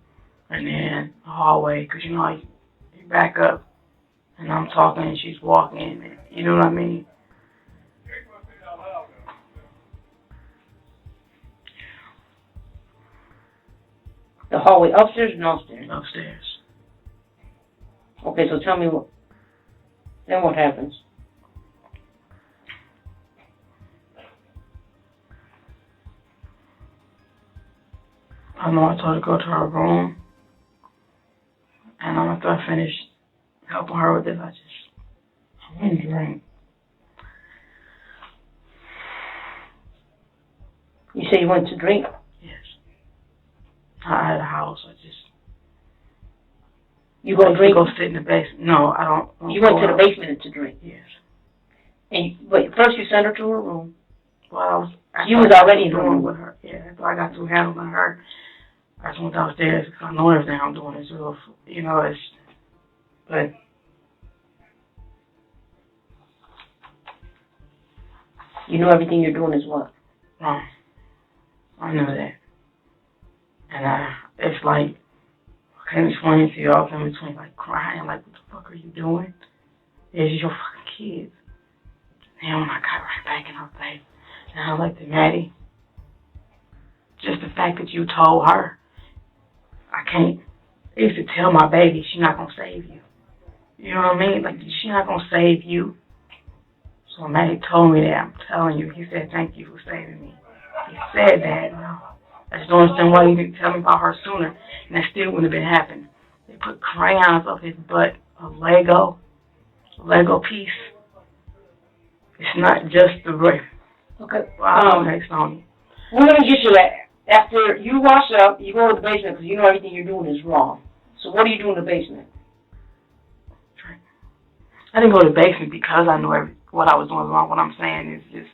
And then the hallway, because you back up, and I'm talking, and she's walking, and you know what I mean? The hallway upstairs or downstairs? Upstairs. Okay, so tell me then what happens? I know I told her to go to her room, and after I finished helping her with this, I went and drank. You say you went to drink? Yes. I had a house. You go drink? Go sit in the basement. No, I don't. You went to the basement to drink? Yes. But first you sent her to her room. Well, you was already in the room with her. Yeah, after I got through handling her, I just went downstairs because I know everything I'm doing is real. But you know everything you're doing is what? wrong. I know that. And it's like, I can't explain to you all in between, like crying, like, what the fuck are you doing? It's your fucking kids. And when I got right back in her face, and I looked at Maddie, just the fact that you told her, I used to tell my baby, she's not gonna save you. You know what I mean? Like, she's not gonna save you. So when Maddie told me that, I'm telling you, he said, thank you for saving me. He said that, I just don't understand why he didn't tell me about her sooner, and that still wouldn't have been happening. They put crayons up his butt, a Lego piece. It's not just the rape. Okay. Okay, Sony. We're going to get you that. After you wash up, you go to the basement because you know everything you're doing is wrong. So what do you do in the basement? I didn't go to the basement because I knew what I was doing was wrong. What I'm saying is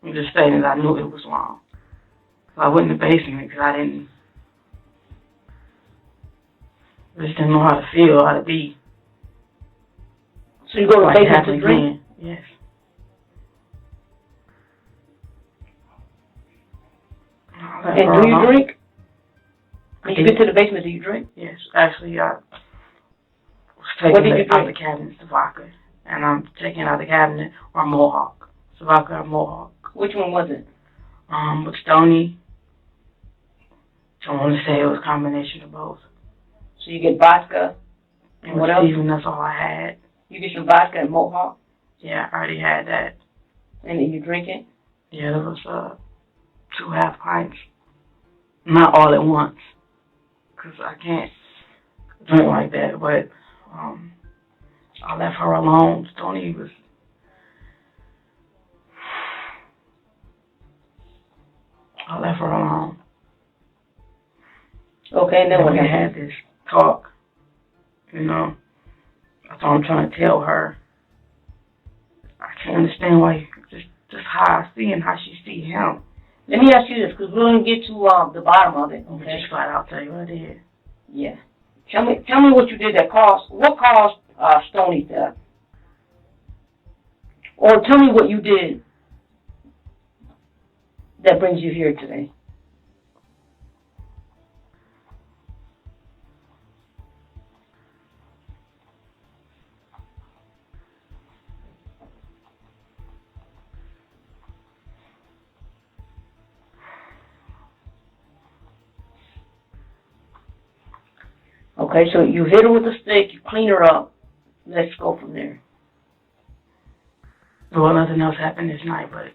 I'm just saying that I knew it was wrong. So I went in the basement because I just didn't know how to feel, how to be. So you go to the basement to drink? Yes. And do you drink? When you get to the basement, do you drink? Yes. Actually, I was taking it out of the cabinet, the vodka. And I'm taking it out of the cabinet, or Mohawk. So vodka or Mohawk. Which one was it? With Stony. I want to say it was a combination of both. So you get vodka, and what else? Even that's all I had. You get some vodka and Mohawk? Yeah, I already had that. And then you drink it? Yeah, there was 2 half pints. not all at once, because I can't drink like that, but I left her alone. Stoney was, I left her alone. Okay, and then Then what we happened? had this talk, you know. That's all I'm trying to tell her. I can't understand why, just how I see and how she see him. Let me ask you this, because we're going to get to the bottom of it, Let me okay? just flat out tell you what I did. Yeah. Tell me what you did what caused Stoney's death? Or tell me what you did that brings you here today. Okay, so you hit her with a stick, you clean her up. Let's go from there. Well, nothing else happened this night, but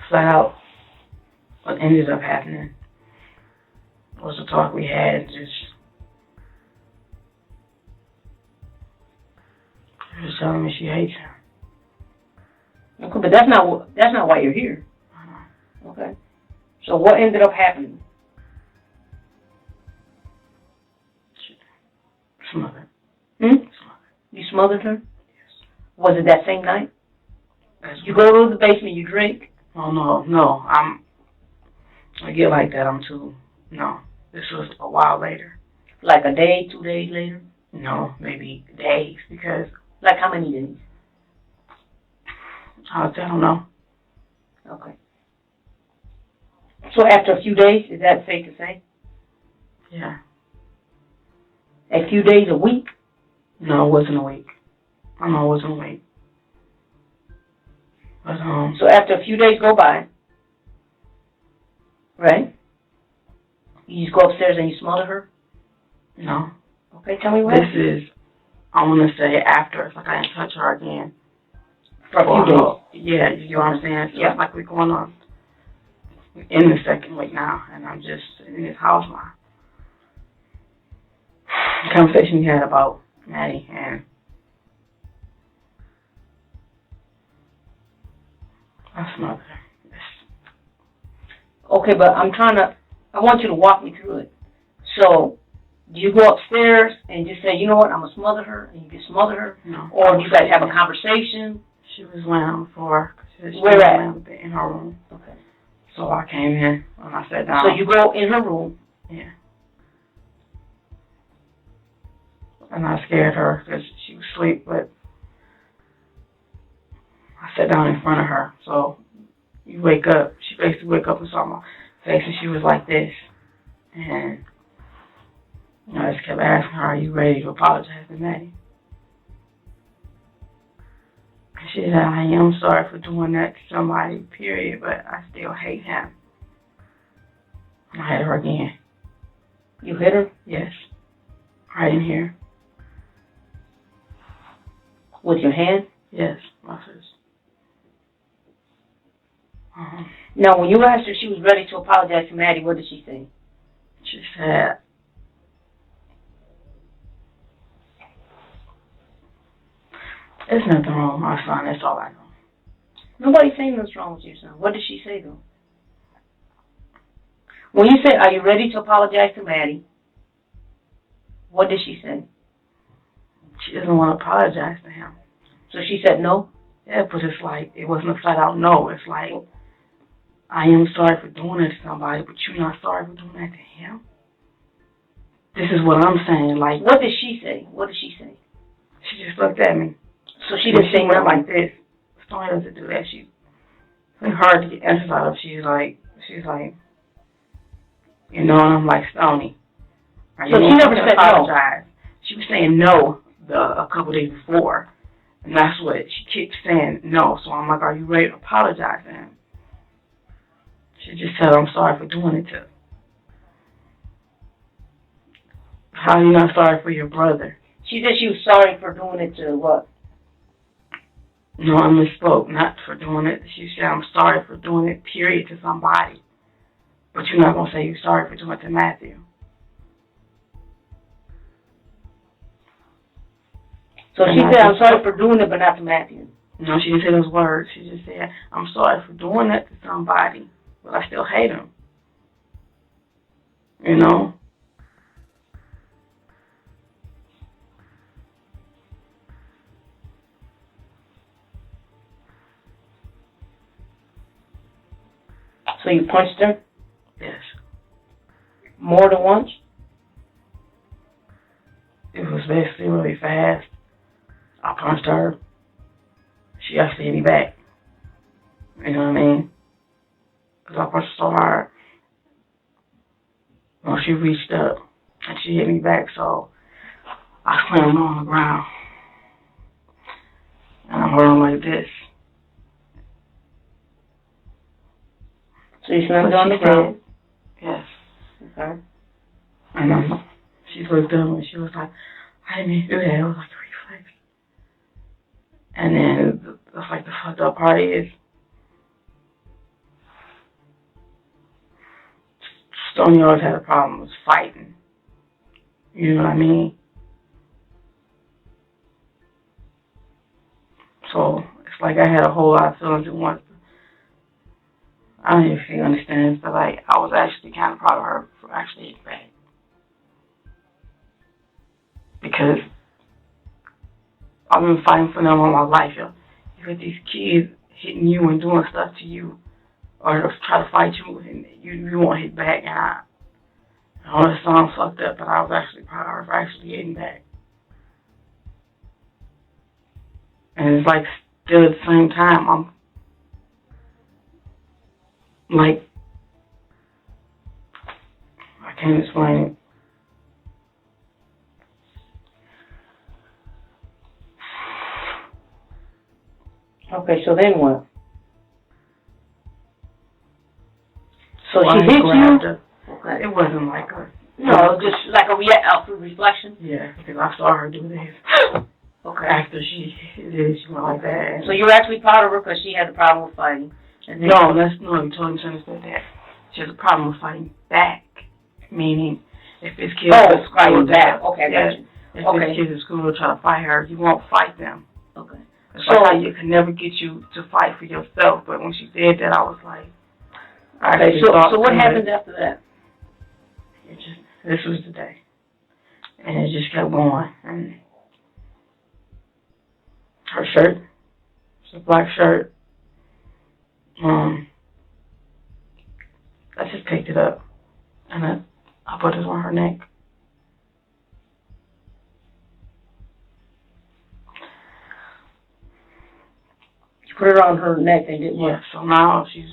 flat out, what ended up happening was the talk we had. Just she was telling me she hates him. Okay, but that's not why you're here. Okay. So what ended up happening? Smothered. You smothered her? Yes. Was it that same night? You go to the basement, you drink? Oh no, I get like that. I'm too. No, this was a while later. Like a day, 2 days later? No, maybe days, because Like how many days? I don't know. Okay. So after a few days, is that safe to say? Yeah. A few days, a week? No, it wasn't a week. I know it wasn't a week. But So after a few days go by, right? You just go upstairs and you smother her? no. Okay, tell me what. This is, I want to say after. It's like I didn't touch her again. For a few days. Yeah, you know what I'm saying? So Yeah. it's like we're going on in the second week now, and I'm just in this house now. The conversation we had about Maddie, and I smothered her. Okay, but I want you to walk me through it. So, do you go upstairs and just say, you know what, I'm going to smother her, and you just smother her? No. Or do you guys have a conversation? She was laying on the floor. She Where was at? laying on the bed in her room. Okay. So I came in and I sat down. So you go in her room. Yeah. And I scared her because she was asleep, but I sat down in front of her. So you wake up. She basically wake up and saw my face, and she was like this. And I just kept asking her, are you ready to apologize to Maddie? She said, I am sorry for doing that to somebody, period, but I still hate him. I hit her again. You hit her? Yes. Right in here. With your hand? Yes, my fist. Now, when you asked her if she was ready to apologize to Maddie, what did she say? She said, there's nothing wrong with my son, that's all I know. Nobody's saying what's wrong with your son. What did she say, though? When you say, are you ready to apologize to Maddie, what did she say? She doesn't want to apologize to him. So she said no? Yeah, but it's like, it wasn't a flat out no. It's like, I am sorry for doing it to somebody, but you're not sorry for doing that to him? This is what I'm saying, like. What did she say? What did she say? She just looked at me. So she didn't say went nothing? like this. Stoney doesn't do that. It's hard to get answers out of. She's like, you know, and I'm like, Stoney. So she never said no? She was saying no a couple days before. And that's what she keeps saying no. So I'm like, are you ready to apologize to him? She just said, I'm sorry for doing it to. How are you not sorry for your brother? She said she was sorry for doing it to what? No, I misspoke. Not for doing it. She said, I'm sorry for doing it, period, to somebody. But you're not gonna say you're sorry for doing it to Matthew. So she said, I'm sorry for doing it, but not to Matthew. No, she didn't say those words. She just said, I'm sorry for doing that to somebody, but I still hate him. You know? So you punched her Yes. more than once? It was basically really fast. I punched her. She actually hit me back. You know what I mean? Because I punched her so hard. Well, she reached up and she hit me back, so I slammed her on the ground. And I'm holding like this. So you slammed her on the ground? Yes. Okay. And she looked up and she was like, I didn't mean to do that. It was like a reflex. And then that's like the fucked up part is Stoney always had a problem with fighting. You know what I mean? So it's like I had a whole lot of feelings at once. I don't even feel understands, but like I was actually kind of proud of her for actually hitting back. Because I've been fighting for them all my life, yo. You got these kids hitting you and doing stuff to you, or try to fight you, and you won't hit back. And I know it sounds fucked up, but I was actually proud of her for actually hitting back. And it's like still at the same time, I'm like, I can't explain it. Okay, so then what? So Well, she I hit grabbed you? her. Okay. It wasn't like a... No, just like a reflection? Yeah, because I saw her do this. Okay. After she did, she went like that. So you're actually proud of her because she had a problem with fighting? And then No, you totally misunderstood that. She has a problem with fighting back. Meaning, if his kids Oh, fighting back. Okay, I got you. If Okay. his kids at school will try to fight her, you won't fight them. Okay. It's So- like how you can never get you to fight for yourself. But when she said that, I was like, I Okay, actually so thought what that happened after that? This was the day. And it just kept going. And her shirt, it's a black shirt. I just picked it up and I put it on her neck. You put it on her neck and did what? Yeah, so now she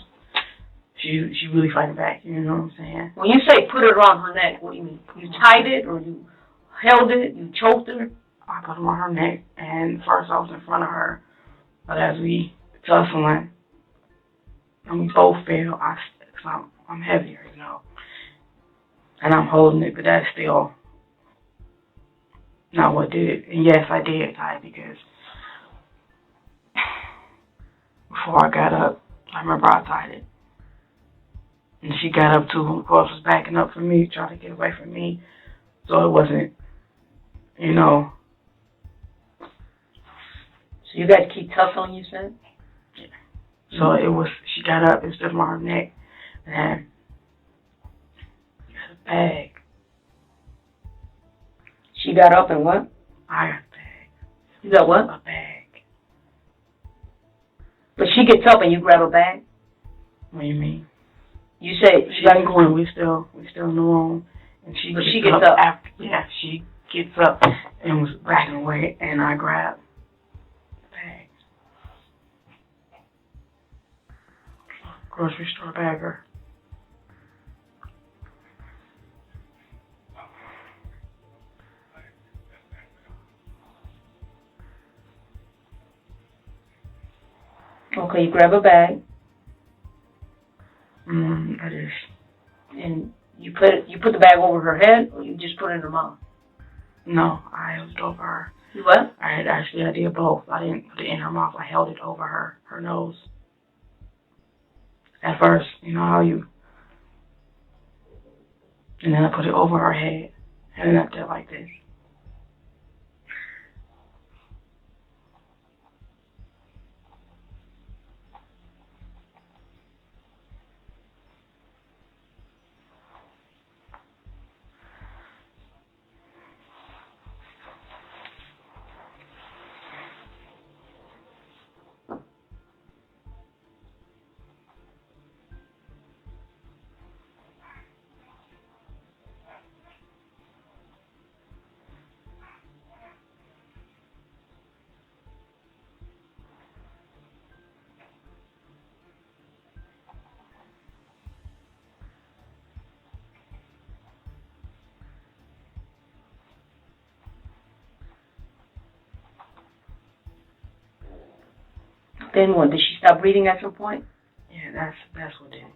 really fighting back, you know what I'm saying? When you say put it on her neck, what do you mean? You tied it or you held it, you choked her? I put them on her neck, and first I was in front of her, but as we tussling, and we both fell, cause I'm heavier, you know, and I'm holding it, but that's still not what did it. And yes, I did tie it because before I got up, I remember I tied it. And she got up too, and of course was backing up from me, trying to get away from me. So it wasn't, you know. So you guys keep tussling, you said? Yeah. So it was, she got up and stood on her neck, and got a bag. She got up and what? I got a bag. You got what? A bag. But she gets up and you grab a bag? What do you mean? You say She didn't go in. We still in the room, and she gets up. after. Yeah, she gets up and was backing away, and I grabbed the bag. Grocery store bagger. Okay, you grab a bag That is. and you put the bag over her head or you just put it in her mouth? No, I held it over her. You what? I did both. I didn't put it in her mouth. I held it over her nose. At first, you know how you And then I put it over her head, and then I did like this. Then what? Did she stop breathing at some point? Yeah, that's what did it.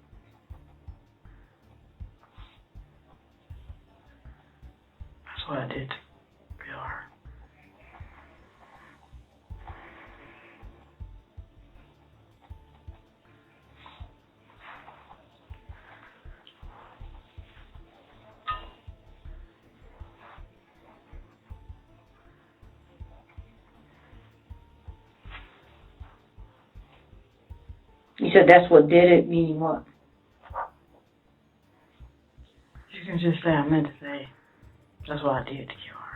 That's what I did to kill her. You said that's what did it, meaning what? You can just say I meant to say that's what I did to kill her.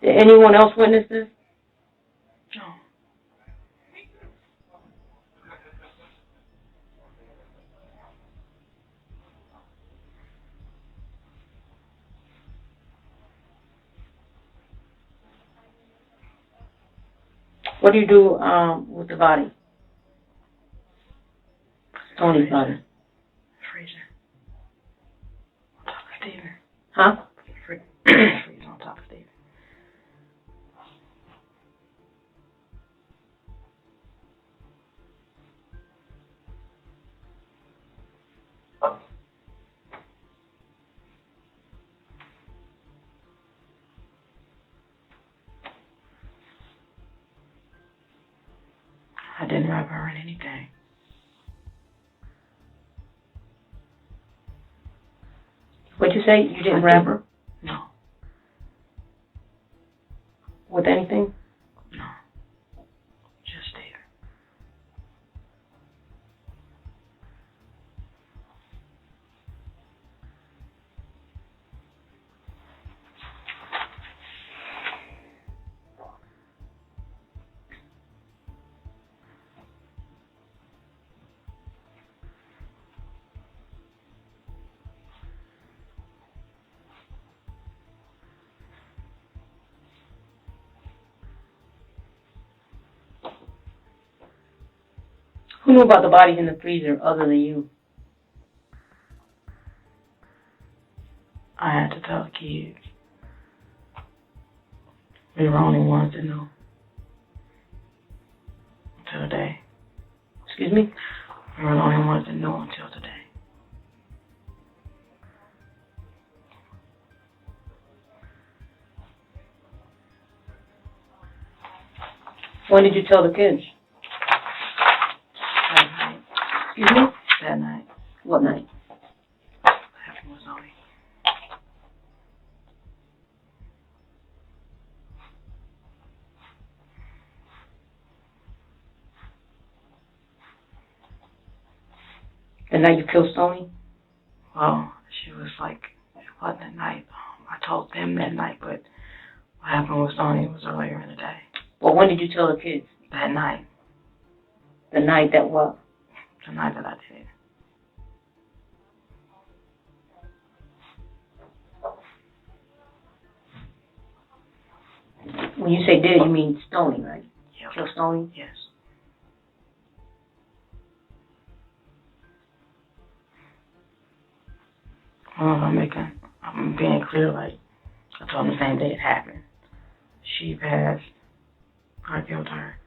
Did anyone else witness this? No. What do you do with the body? Tony's body. Freezer. On top of Steven. Huh? Freezer on top of Steven. I didn't wrap her in anything. What'd you say? You didn't wrap her No. with anything? No. Just Steven. Who knew about the bodies in the freezer other than you? I had to tell the kids. We were only ones that knew. Until today. Excuse me? We were the only ones that knew until today. When did you tell the kids? That night. Excuse me? That night. What night? Happened was only. The night you killed Stoney? Well, she was like, it wasn't at night. I told them that night, but what happened with Stoney was earlier in the day. Well, when did you tell the kids? That night. The night that what? The night that I did. When you say did, you mean Stoney, right? Yep. Kill Stoney? Yes. Well, I'm being clear, like, I told them the same day it happened. She passed, I killed her.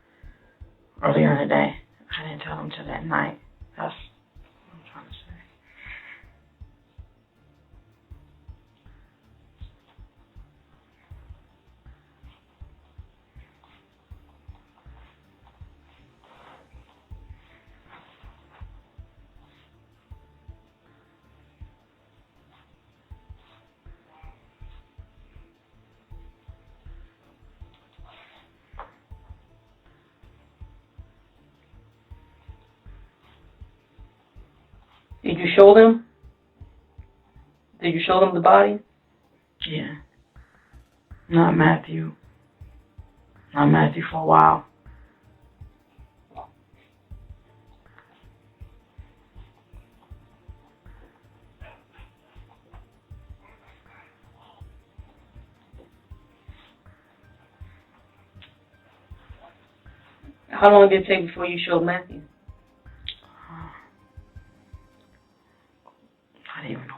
earlier in the day. I didn't tell him till that night. That's what I'm trying to say. Did you show them? Did you show them the body? Yeah. Not Matthew. Not Matthew for a while. How long did it take before you showed Matthew? Not even a week.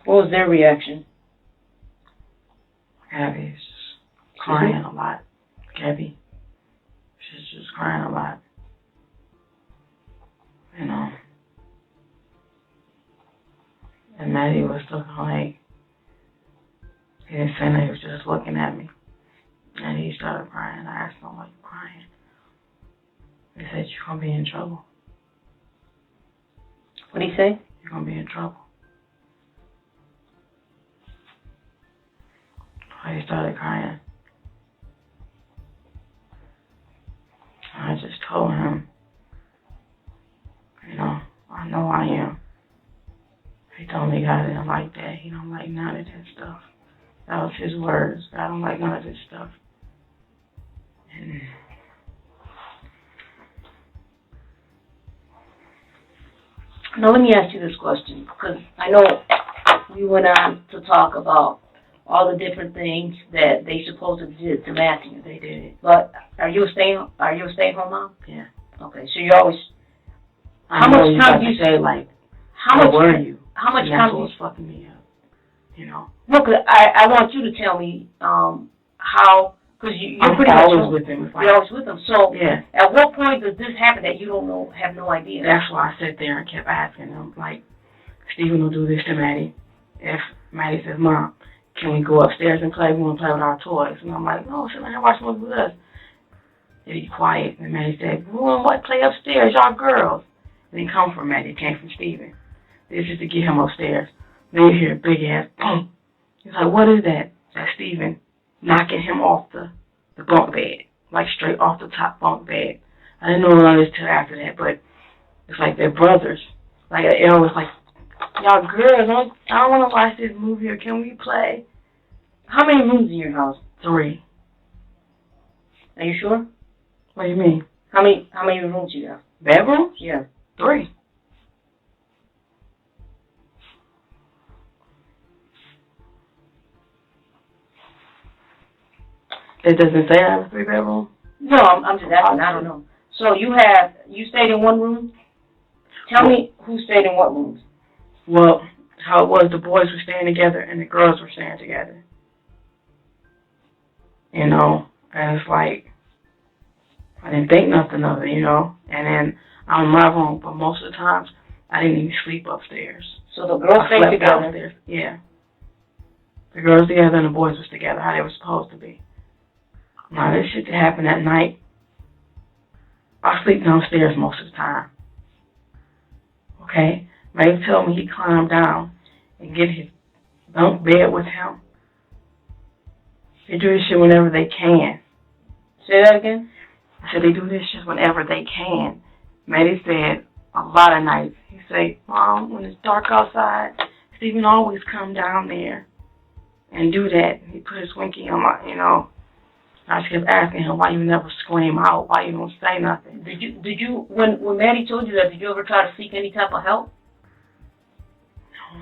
What was their reaction? Gabby's just crying a lot. Gabby, she's just crying a lot. You know. And Maddie was looking like, he didn't say nothing, he was just looking at me. And he started crying. I asked him, why you crying? He said, you're going to be in trouble. What did he say? You're going to be in trouble. So he started crying. I just told him, you know I am. He told me God didn't like that. He don't like none of that stuff. That was his words. I don't like none of this stuff. And now let me ask you this question, because I know we went on to talk about all the different things that they supposedly did to Matthew. they did it. But are you a stay-home mom? Yeah. Okay, so you always. How much time do you say, like, How much were you? How much and time that's do what you? was fucking me up. You know? No, because I want you to tell me how, because you're pretty much always with him. You're always with them. So Yeah. at what point does this happen that you don't know, have no idea? That's why I sat there and kept asking him, like, Stephen will do this to Maddie. If Maddie says, Mom, can we go upstairs and play? We want to play with our toys. And I'm like, no, sit down here and watch movies with us. They'd be quiet. And Maddie said, we want to play upstairs, y'all girls. It didn't come from Maddie. It came from Stephen. This is to get him upstairs. Then you hear a big ass boom. He's like, what is that? That's Stephen knocking him off the bunk bed, like straight off the top bunk bed. I didn't know none of this till after that, but it's like they're brothers. Like, Aaron was like, y'all girls, I don't want to watch this movie, or can we play? How many rooms in your house? 3. Are you sure? What do you mean? How many rooms you have? Bedrooms? Yeah. 3. It doesn't say I have a 3-bedroom? No, I'm just asking. I don't know. So you stayed in one room? Tell me who stayed in what rooms. Well, how it was, the boys were staying together and the girls were staying together. You know, and it's like, I didn't think nothing of it, you know. And then I'm in my room, but most of the times, I didn't even sleep upstairs. So the girls stayed together? Downstairs. Yeah. The girls together and the boys was together, how they were supposed to be. Now, this shit that happened that night, I sleep downstairs most of the time. Okay? Maybe told me he climbed down and get his bunk bed with him. They do this shit whenever they can. Say that again? I said they do this shit whenever they can. Maddie said a lot of nights. He said, Mom, when it's dark outside, Stephen always come down there and do that. He put his winky on my, you know. I just kept asking him, why you never scream out? Why you don't say nothing? Did you, when Maddie told you that, did you ever try to seek any type of help? No.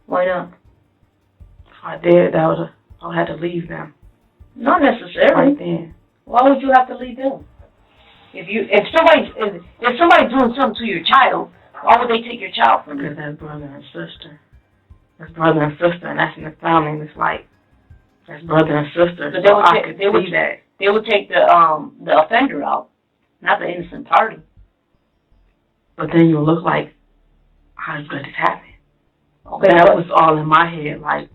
Why not? If I did, I would have had to leave them. Not necessarily. Right then. Why would you have to leave them? If somebody's doing something to your child, why would they take your child from you? Because that's brother and sister. That's brother and sister, and that's in the family. And it's like that's brother and sister. But So I could see that. They would take the offender out, not the innocent party. But then you look like, how did this happen? Okay, That was all in my head. Like,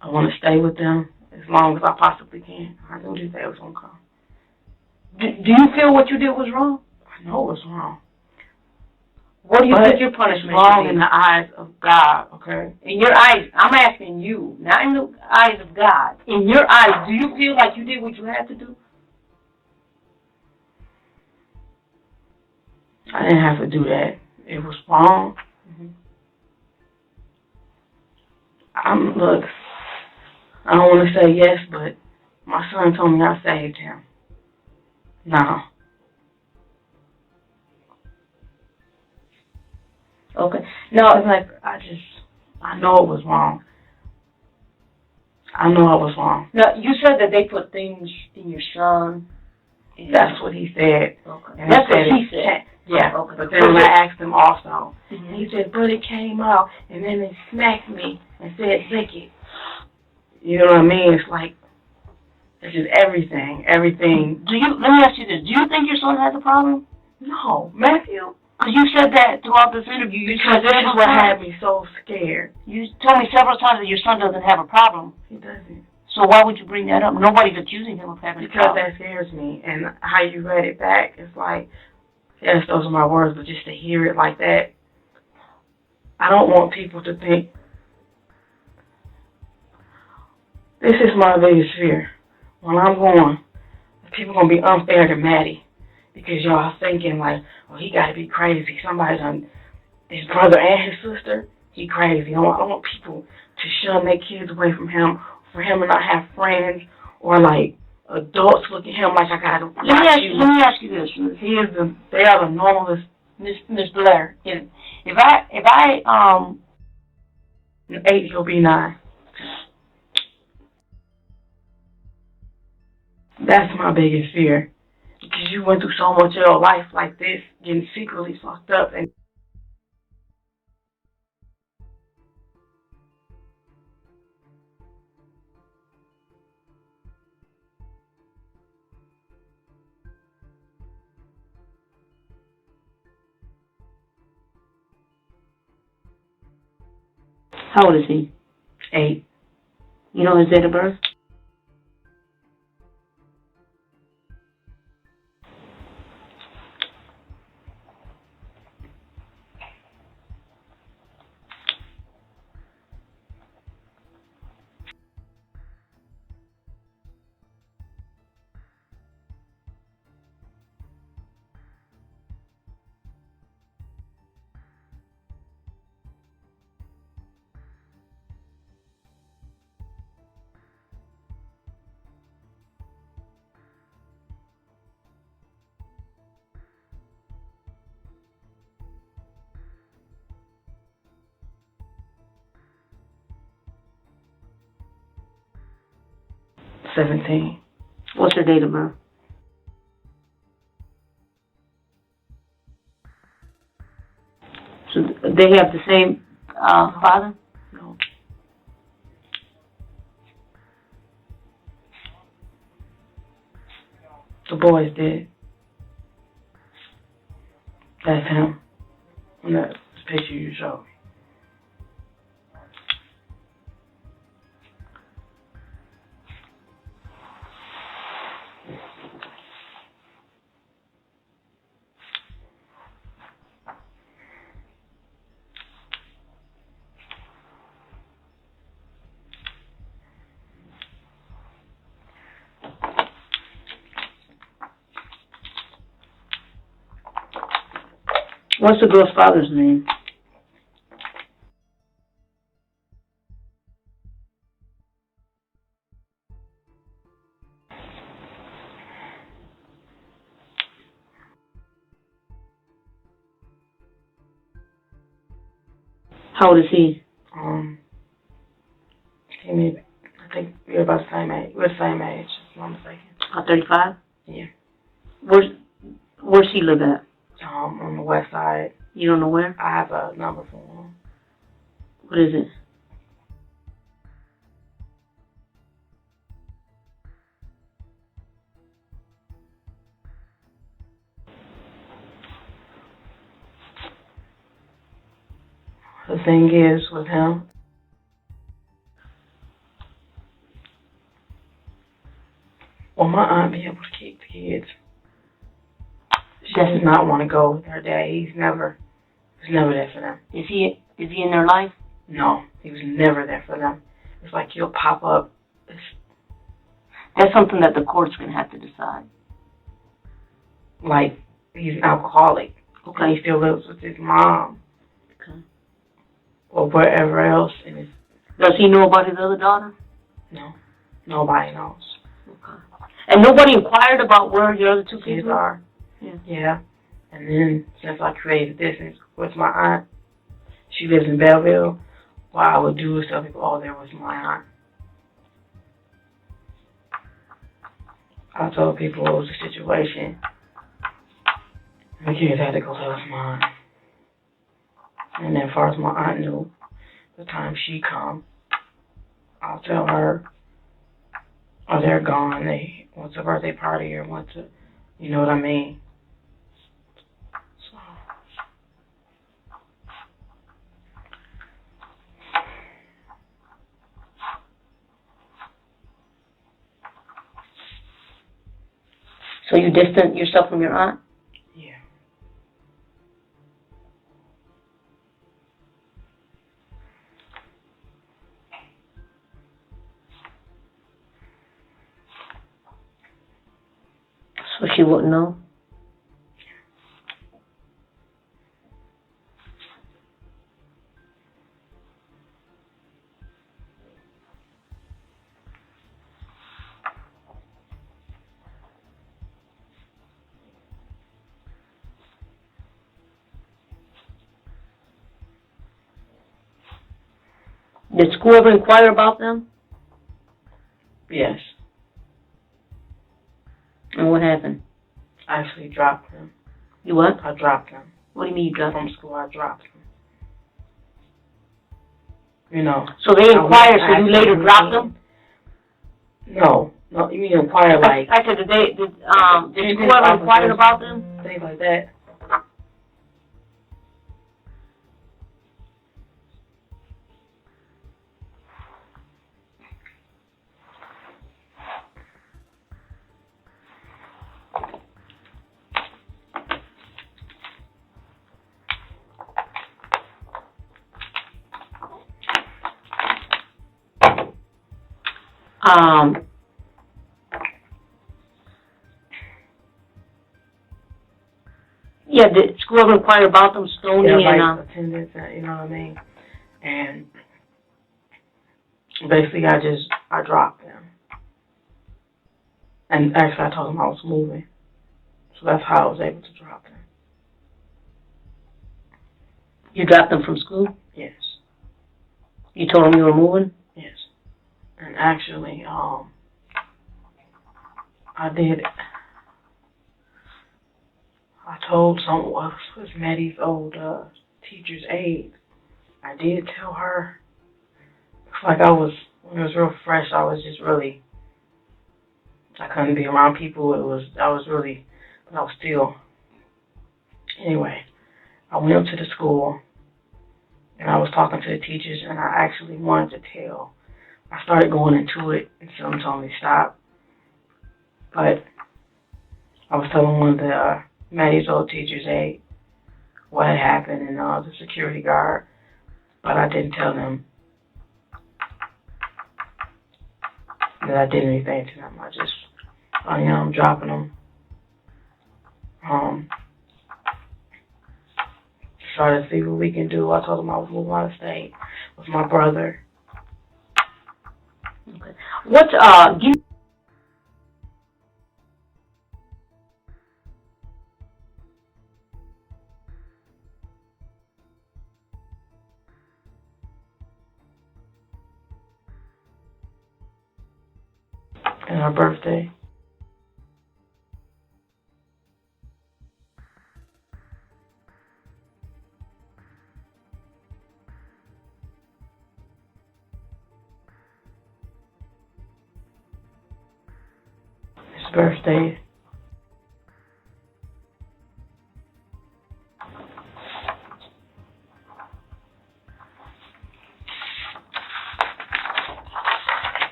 I want to stay with them as long as I possibly can. I knew this day was gonna come. Do you feel what you did was wrong? I know it was wrong. What do you But think your punishment it's wrong should in be? the eyes of God, okay? In your eyes, I'm asking you, not in the eyes of God. In your eyes, do you feel like you did what you had to do? I didn't have to do that. It was wrong. Look, I don't want to say yes, but my son told me I saved him. No. Okay. No, it's like, I know it was wrong. I know I was wrong. Now, you said that they put things in your son. That's what he said. Okay. And That's what he said. Yeah, Okay. but then when I asked him also, Mhm. he said, but it came out, and then they smacked me and said, lick it. You know what I mean? It's like, it's just everything. Let me ask you this. Do you think your son has a problem? No, Matthew. Because you said that throughout this interview. Because this is what had me so scared. You told me several times that your son doesn't have a problem. He doesn't. So why would you bring that up? Nobody's accusing him of having a Because problem. that scares me. And how you read it back, it's like, yes, those are my words, but just to hear it like that, I don't want people to think, this is my biggest fear. When I'm going, people going to be unfair to Maddie. Because y'all thinking like, oh, he got to be crazy. Somebody done, his brother and his sister, he crazy. I don't want people to shun their kids away from him, for him to not have friends, or like adults look at him like I got to watch you. Let me ask you this. They are the normalest. Miss Blair, if I 8, he'll be 9. That's my biggest fear. Because you went through so much of your life like this, getting secretly fucked up, and How old is he? 8. You know his date of birth? $17. What's her date of birth? So they have the same father? No. The boy's dead. That's him. And that's the picture you showed me. What's the girl's father's name? How old is he? I think we're about the same age. We're the same age, if I'm not mistaken. About 35? Yeah. Where's he live at? On the west side. You don't know where? I have a number for him. What is it? The thing is with him, will my aunt be able to keep the kids? She does not want to go with her dad. He's never there for them. Is he in their life? No, he was never there for them. It's like he'll pop up. That's something that the court's gonna have to decide. Like, he's an alcoholic. Okay. And he still lives with his mom. Okay. Or wherever else. Does he know about his other daughter? No, nobody knows. Okay. And nobody inquired about where your other two kids are? Yeah. And then, since I created this with my aunt, she lives in Belleville, what I would do is tell people, oh, there was my aunt. I told people it was a situation. The kids had to go tell us mine. And then as far as my aunt knew, the time she come, I'll tell her, oh, they're gone. They went to a birthday party or went to, you know what I mean? So you distant yourself from your aunt? Yeah. So she wouldn't know? Did school ever inquire about them? Yes. And what happened? I actually dropped them. You what? I dropped them. What do you mean you dropped From them? school, I dropped them. You know. So they inquired, so you later dropped them? No, you mean inquire like... I said, did school ever inquire about them? Things like that. Yeah, did school ever inquire about them, stoning and, attendance, you know what I mean? And basically I dropped them. And actually I told them I was moving. So that's how I was able to drop them. you dropped them from school? Yes. You told them you were moving? Yes. And actually, I did. I told someone, it was Maddie's old teacher's aide. I did tell her. It's like when it was real fresh, I was just really, I couldn't be around people. I was still. Anyway, I went up to the school, and I was talking to the teachers, and I actually wanted to tell. I started going into it, and someone told me to stop. But I was telling one of the Maddie's old teacher's aide what had happened, and the security guard, but I didn't tell them that I did anything to them. I just, I'm dropping them. Try to see what we can do. I told them I was moving out of state with my brother. Okay. What, do you... And her birthday. birthday.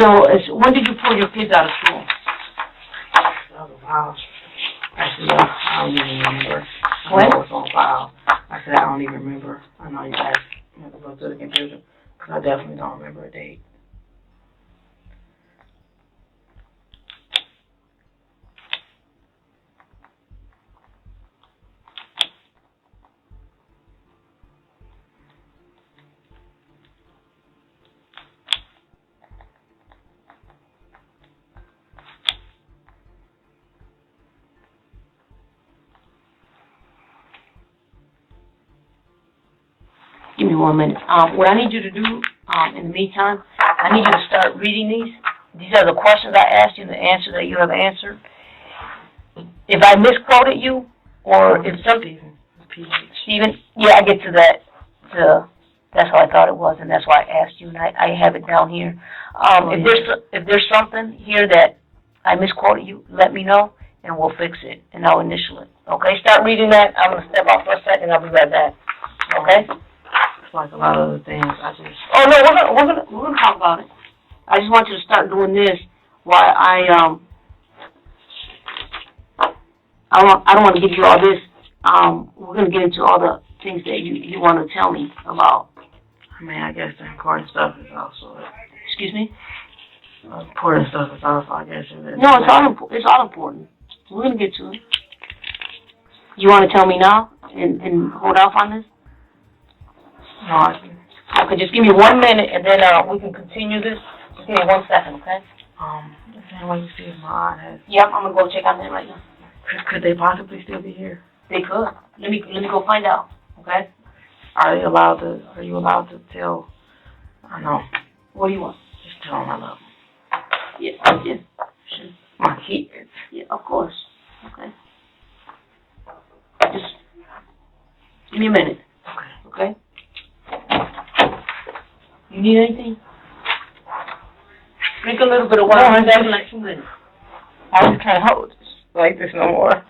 So, when did you pull your kids out of school? That was a while. Actually, I don't even remember. When? I know it's on file. I said I don't even remember. I know you guys have to go to the computer because I definitely don't remember a date. Give me 1 minute. What I need you to do, in the meantime, I need you to start reading these. These are the questions I asked you, the answer that you have answered. If I misquoted you, or if something, Stephen, yeah, I get to that. That's how I thought it was, and that's why I asked you, and I have it down here. If there's something here that I misquoted you, let me know, and we'll fix it, and I'll initial it. Okay, start reading that. I'm gonna step out for a second. I'll be right back. Okay. Like a lot of other things, I just. Oh no, we're gonna talk about it. I just want you to start doing this while I don't want to give you all this. We're gonna get into all the things that you want to tell me about. I mean, I guess the important stuff is also. Excuse me? Important stuff is also, I guess. No, it's all important. We're gonna get to it. You want to tell me now and hold off on this? No, I can. Okay, just give me 1 minute and then we can continue this. Just give me 1 second, okay? The same way you see if my aunt has. Yep, I'm gonna go check on them right now. Could they possibly still be here? They could. Let me go find out. Okay? Are you allowed to tell? I know. What do you want? Just tell them I love them. Yeah. Sure. My kids. Yeah, of course. Okay. Just give me a minute. Okay? You need anything? Drink a little bit of water. No, I'm back in like 2 minutes. I just can't hold this like this no more.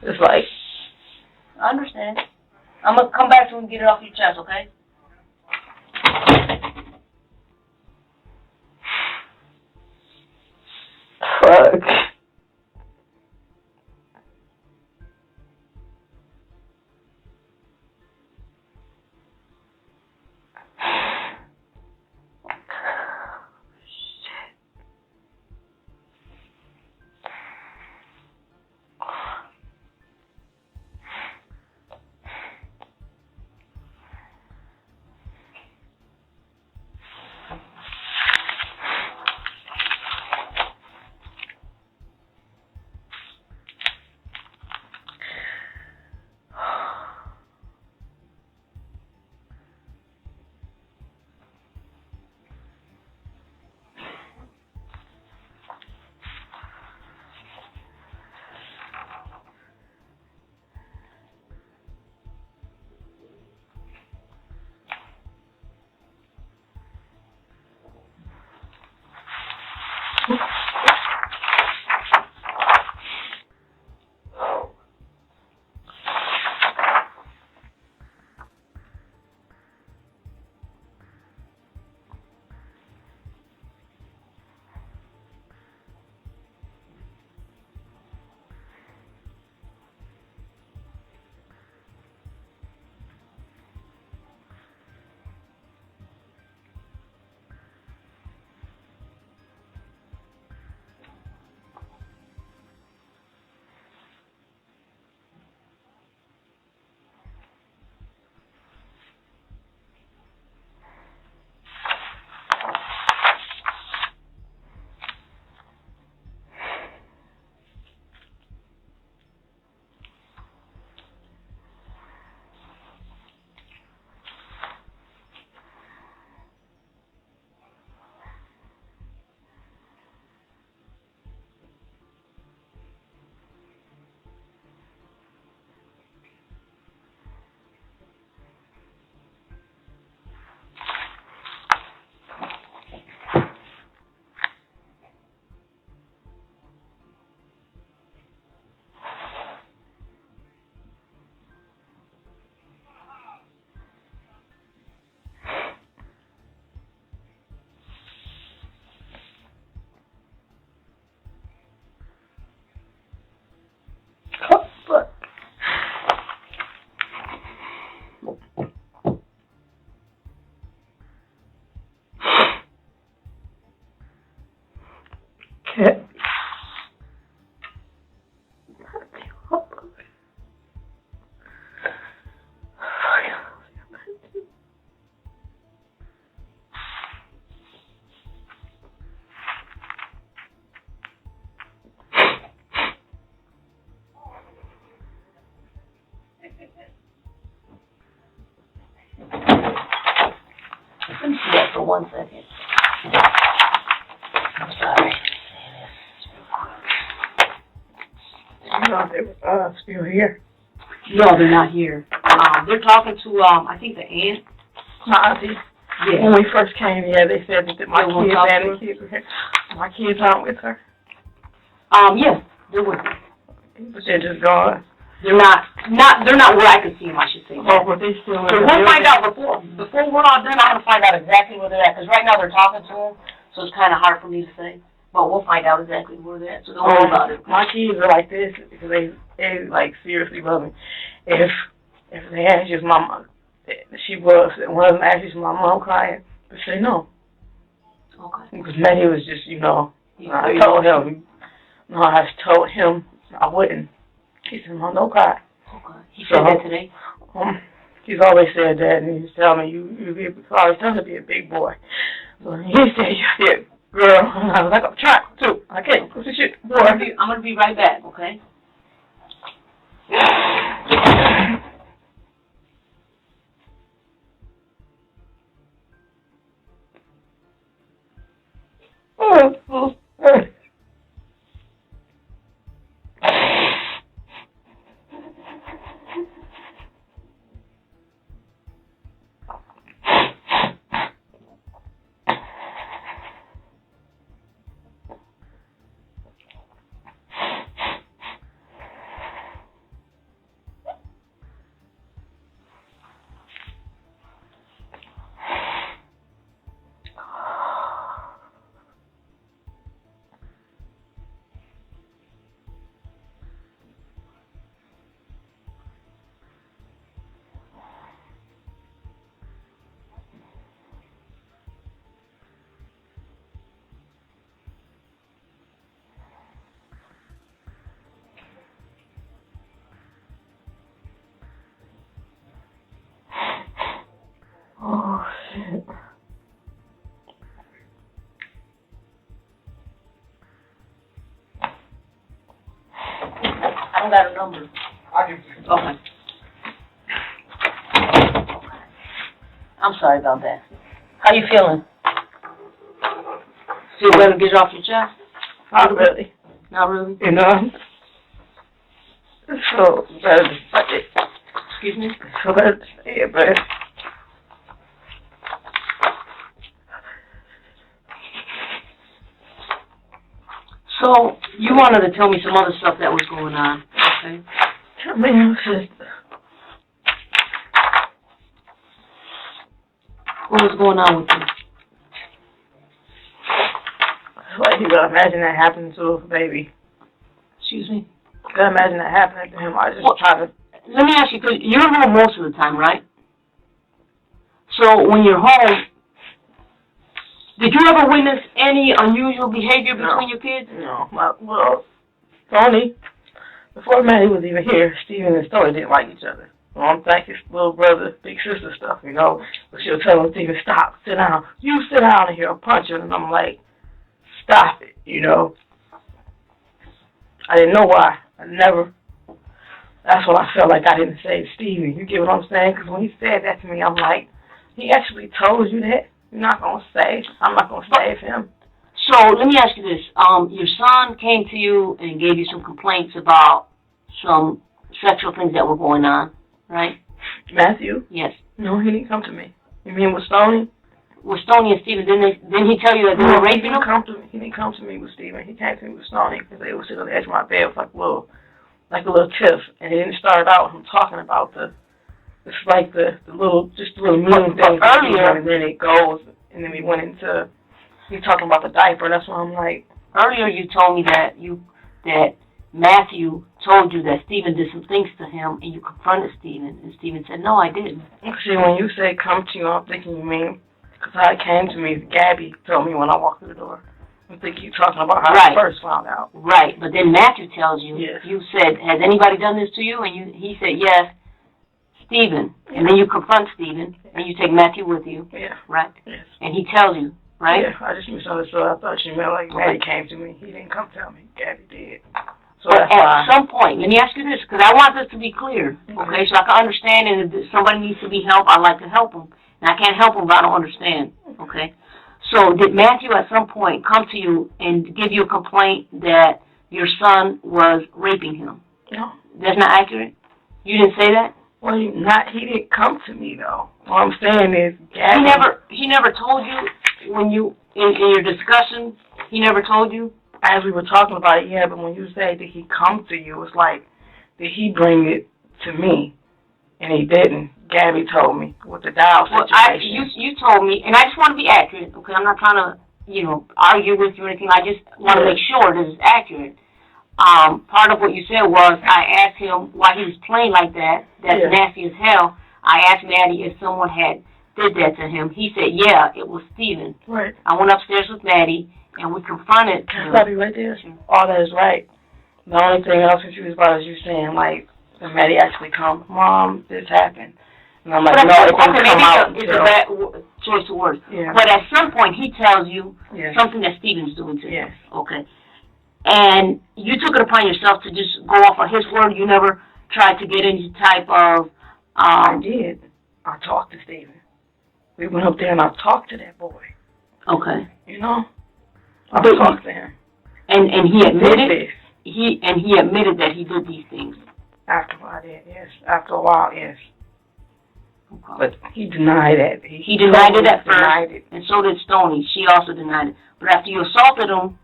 It's like. I understand. I'm gonna come back to you and get it off your chest, okay? Fuck. 1 second. I'm sorry. You know, they were still here. No, they're not here. They're talking to, I think the aunt. My auntie. Yeah. When we first came here, they said that my They won't kids talk and to the her? kids were here. My kids aren't with her. Yeah, they're with her. But they're just gone. They're not where I can see them, I should say. Or were they still in So the we'll find building? out before we're all done, I'm gonna find out exactly where they're at, because right now they're talking to them, so it's kinda hard for me to say. But we'll find out exactly where they're at, so don't worry about it. My kids are like this because they like seriously love me. If they ask you if my mom, she was, and one of them asked you if my mom crying, they say no. Okay. Because Matty was just, you know, I told him I wouldn't. He said, Mom, don't cry. Okay. He said that today? He's always said that, and he's telling me, you always trying to be a big boy. So he said, you're a girl. And I was like, I'm trying to. I can't. What's the shit, boy? I'm gonna be right back, okay? Oh, shit. I don't got a number. I can. Okay. I'm sorry about that. How you feeling? Feel better to get it off your chest? Not really. Not really? You know? It's so bad to say it. Excuse me? It's so bad to say it, but So, you wanted to tell me some other stuff that was going on, okay? tell me else is What was going on with you? it's like you gotta imagine that happening to a baby. Excuse me? You gotta imagine that happening to him. I just Well, try to. Let me ask you, because you're home most of the time, right? So, when you're home, did you ever witness any unusual behavior between your kids? No, well, Tony, before Maddie was even here, Steven and Tony didn't like each other. Well, I'm thinking little brother, big sister stuff, you know. But she'll tell him, Steven, stop, sit down. You sit down here, I'll punch her. And I'm like, stop it, you know. I didn't know why. That's what I felt like I didn't save Steven. You get what I'm saying? Because when he said that to me, I'm like, he actually told you that? I'm not going to save him. So, let me ask you this. Your son came to you and gave you some complaints about some sexual things that were going on, right? Matthew? Yes. No, he didn't come to me. You mean with Stoney? With Stoney and Steven, didn't he tell you that they were raping him? He didn't come to me with Steven. He came to me with Stoney because they were sitting on the edge of my bed with like a little tiff. And it didn't start out with him talking about it's like the little mean thing earlier, and then it goes, and then we went into, he's talking about the diaper. That's why I'm like. Earlier you told me that Matthew told you that Steven did some things to him, and you confronted Steven, and Steven said, no, I didn't. See, when you say come to you, I'm thinking you mean, because how it came to me, Gabby told me when I walked through the door. I'm thinking you talking about how I first found out. Right, but then Matthew tells you, yes. You said, has anybody done this to you? And he said, yes, Steven. Yeah. And then you confront Steven, and you take Matthew with you. Yeah. Right? Yes. And he tells you, right? Yeah, I just misunderstood. I thought you meant like Maddie came to me. He didn't come tell me. Gabby did. So But that's why. at some point, let me ask you this, because I want this to be clear, okay? So I can understand, and if somebody needs to be helped, I'd like to help them. And I can't help them if I don't understand, okay? So did Matthew at some point come to you and give you a complaint that your son was raping him? No. That's not accurate? You didn't say that? Well, he didn't come to me, though. What I'm saying is, Gabby, He never told you when you, in your discussion, he never told you? as we were talking about it, yeah, but when you say, did he come to you, it's like, did he bring it to me? And he didn't. Gabby told me with the dial situation. You told me, and I just want to be accurate, okay? I'm not trying to, argue with you or anything. I just want to make sure this is accurate. Part of what you said was, I asked him why he was playing like that. That's nasty as hell. I asked Maddie if someone had did that to him. He said, yeah, it was Steven. Right. I went upstairs with Maddie, and we confronted Can I him. stop you right there? All that is right. The only thing I was confused about is you saying, like, did Maddie actually come? Mom, this happened. And I'm like, no, it didn't come out it's a bad choice of words. Yeah. But at some point, he tells you something that Steven's doing to you. Yes. Okay. And you took it upon yourself to just go off on his word. You never tried to get any type of... I did. I talked to Steven. We went up there and I talked to that boy. Okay. I talked to him. And he admitted this. He admitted that he did these things. After a while, yes. After a while, yes. Okay. But he denied it. He denied it at first, denied it. and so did Stoney. She also denied it. But after you assaulted him,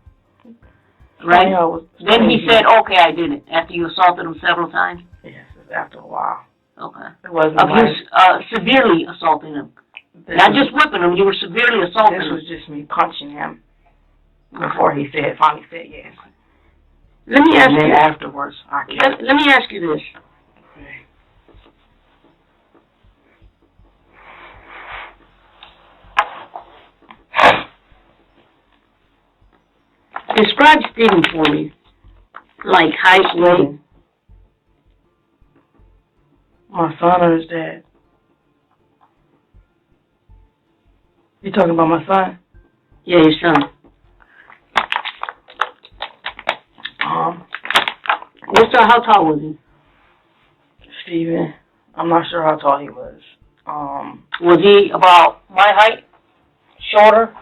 right? Then he said, okay, I did it. After you assaulted him several times? Yes, after a while. Okay. It wasn't severely assaulting him. Not just whipping him, you were severely assaulting him. This was just me punching him before he finally said yes. Let me ask you. Afterwards, let me ask you this. Describe Steven for me. Like height, weight. My son or his dad? You talking about my son? Yeah, your son. How tall was he? Steven, I'm not sure how tall he was. Was he about my height? Shorter?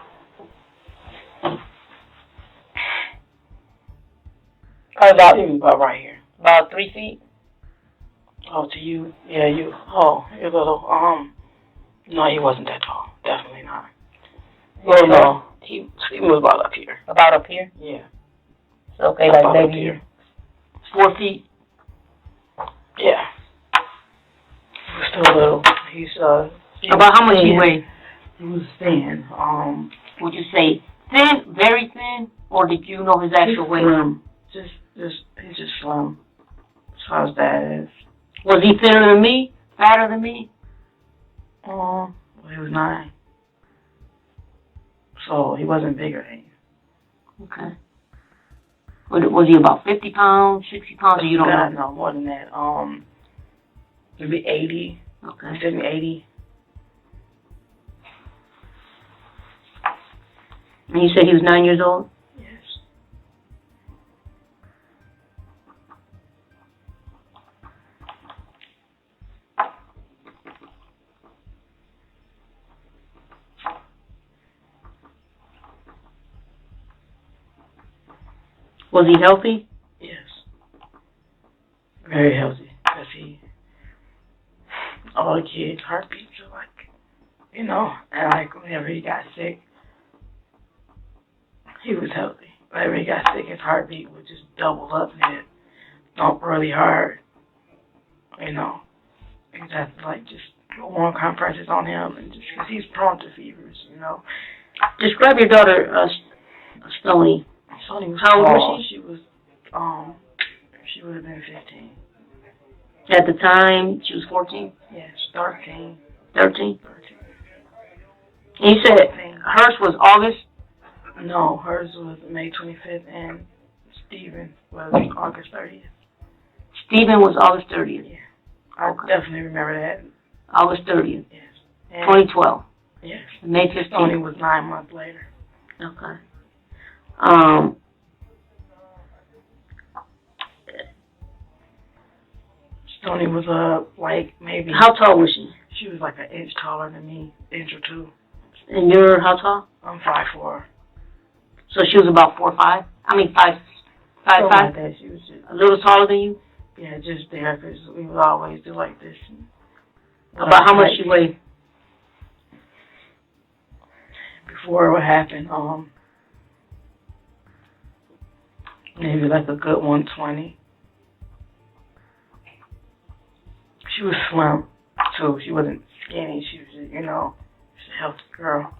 Probably about right here. About 3 feet? Oh, to you? Yeah, you. Oh, you're little. No, he wasn't that tall. Definitely not. Well, no. Steven was about up here. About up here? Yeah. So, okay, about like maybe here. 4 feet? Yeah. He's still little. He's, about how much he weighed? He was thin. Would you say thin, very thin, or did you know his actual weight? Slim. He's just slim. As far as that is. Was he thinner than me? Fatter than me? Well, he was 9. So he wasn't bigger than you. Okay. Was he about 50 pounds, 60 pounds, or you don't know? No, more than that. Maybe 80. Okay. He said me 80. And you said he was 9 years old? Yes. Was he healthy? Yes. Very healthy. Because all the kids' heartbeats are like, and like whenever he got sick, he was healthy. Whenever he got sick, his heartbeat would just double up and it thump really hard. He'd have to like just warm compresses on him and just because he's prone to fevers, Describe your daughter, Stoney. Stoney was How old tall. was she? She was, she would have been 15. At the time, she was 14? Yes, 13. 13? And you said hers was August? No, hers was May 25th and Steven was August 30th. Steven was August 30th? Yeah. I definitely remember that. August 30th? Yes. And 2012? Yes. May 15th? Stoney was 9 months later. Okay. Stoney was like maybe. How tall was she? She was like an inch taller than me, inch or two. And you're how tall? I'm 5'4". So she was about 4'5". I mean 5'5". Something like that. She was just, A little taller than you. yeah, just there, because we would always do like this. About how much she weighed? Before what happened, maybe like a good 120. She was slim too. She wasn't skinny. She was, just, she's a healthy girl.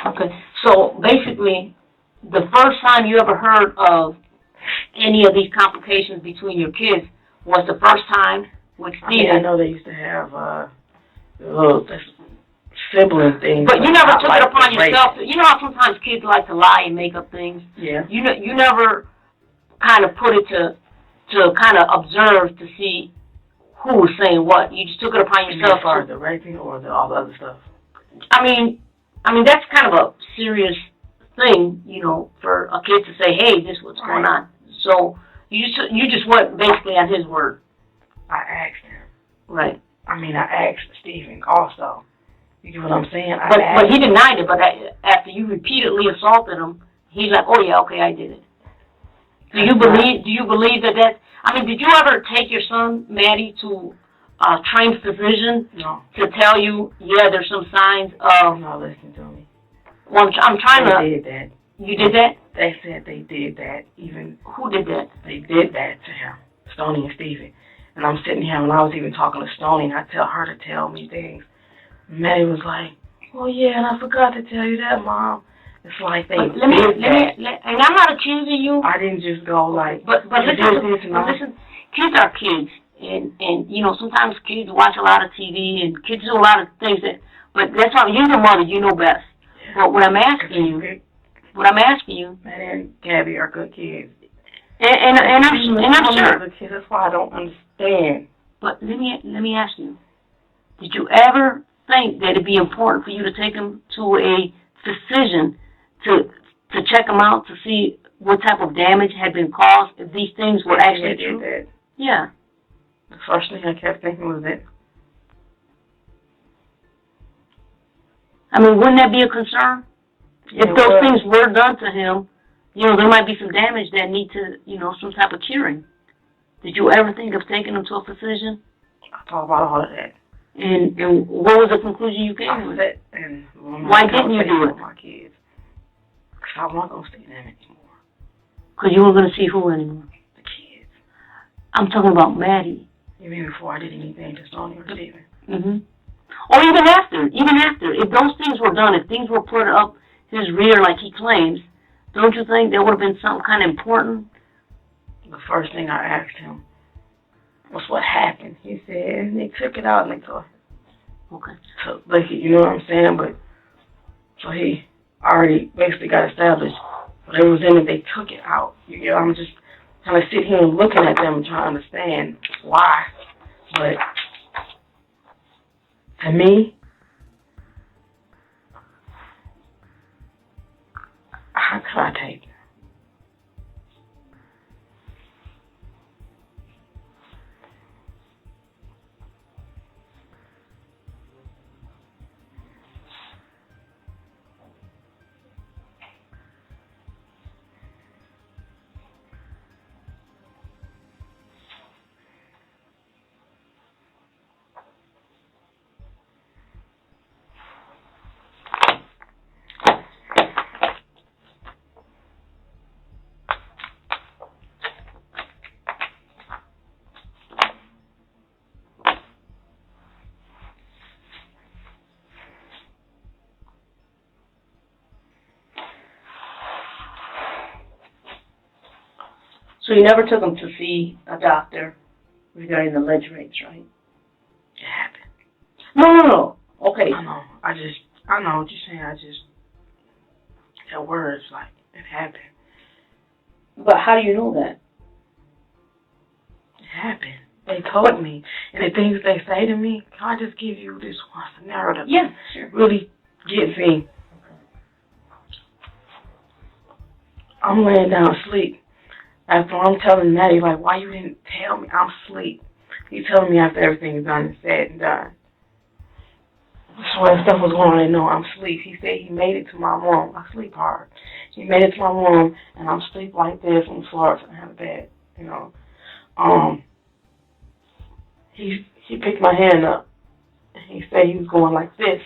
Okay, so basically, the first time you ever heard of any of these complications between your kids was the first time with Steven. I know they used to have little sibling things. But you never took it upon yourself. You know how sometimes kids like to lie and make up things? Yeah. You never kind of put it to kind of observe to see who was saying what. You just took it upon yourself. As far as the raping or all the other stuff? I mean, that's kind of a serious thing, for a kid to say, hey, this is what's going on. So you just went basically on his word. I asked him. Right. I asked Steven also. You get what I'm saying? But he denied it. But after you repeatedly assaulted him, he's like, oh yeah, okay, I did it. Do you believe that? Did you ever take your son, Maddie, to a trained physician to tell you, yeah, there's some signs of... No, listen to me. Well, I'm trying to... They did that. You did that? They said they did that. Even... Who did that? They did that to him, Stoney and Steven. And I'm sitting here, and I was even talking to Stoney, and I tell her to tell me things. Maddie was like, well, yeah, and I forgot to tell you that, Mom. It's like they let me, and I'm not accusing you. I didn't just go like... But listen, kids are kids. And sometimes kids watch a lot of TV and kids do a lot of things but that's why you're the mother, you know best. But what I'm asking you, Matt and Gabby are good kids. And I'm sure. That's why I don't understand. But let me ask you, did you ever think that it'd be important for you to take him to a physician to check him out to see what type of damage had been caused, if these things were actually true? That. Yeah. The first thing I kept thinking was that. Wouldn't that be a concern? If those things were done to him, there might be some damage that need to, some type of curing. Did you ever think of taking him to a physician? I thought about all of that. And what was the conclusion you came with? Why didn't you do it? With my kids. Because I wasn't going to see them anymore. Because you weren't going to see who anymore? The kids. I'm talking about Maddie. Even before I did anything to Stoney or Steven. Mm-hmm. Or even after. If those things were done, if things were put up his rear like he claims, don't you think there would have been something kind of important? The first thing I asked him was what happened. He said, they took it out and they told him. Okay. So, you know what I'm saying? But, so he already basically got established. Whatever was in it, they took it out. I'm just kind of sitting here and looking at them and trying to understand why. But to me, how could I take it? So you never took him to see a doctor regarding the alleged rapes, right? It happened. No. Okay. I know. I know what you're saying. That word's like, it happened. But how do you know that? It happened. They told me. And the things they say to me, can I just give you this one scenario that Yeah, sure. really gets me? I'm laying down asleep. After I'm telling Maddie, like, why you didn't tell me? I'm asleep. He's telling me after everything is done and said and done. So when stuff was going on, I know I'm asleep. He said he made it to my room. I sleep hard. He made it to my room, and I'm asleep like this on the floor. So I have a bed, you know. He picked my hand up, and he said he was going like this.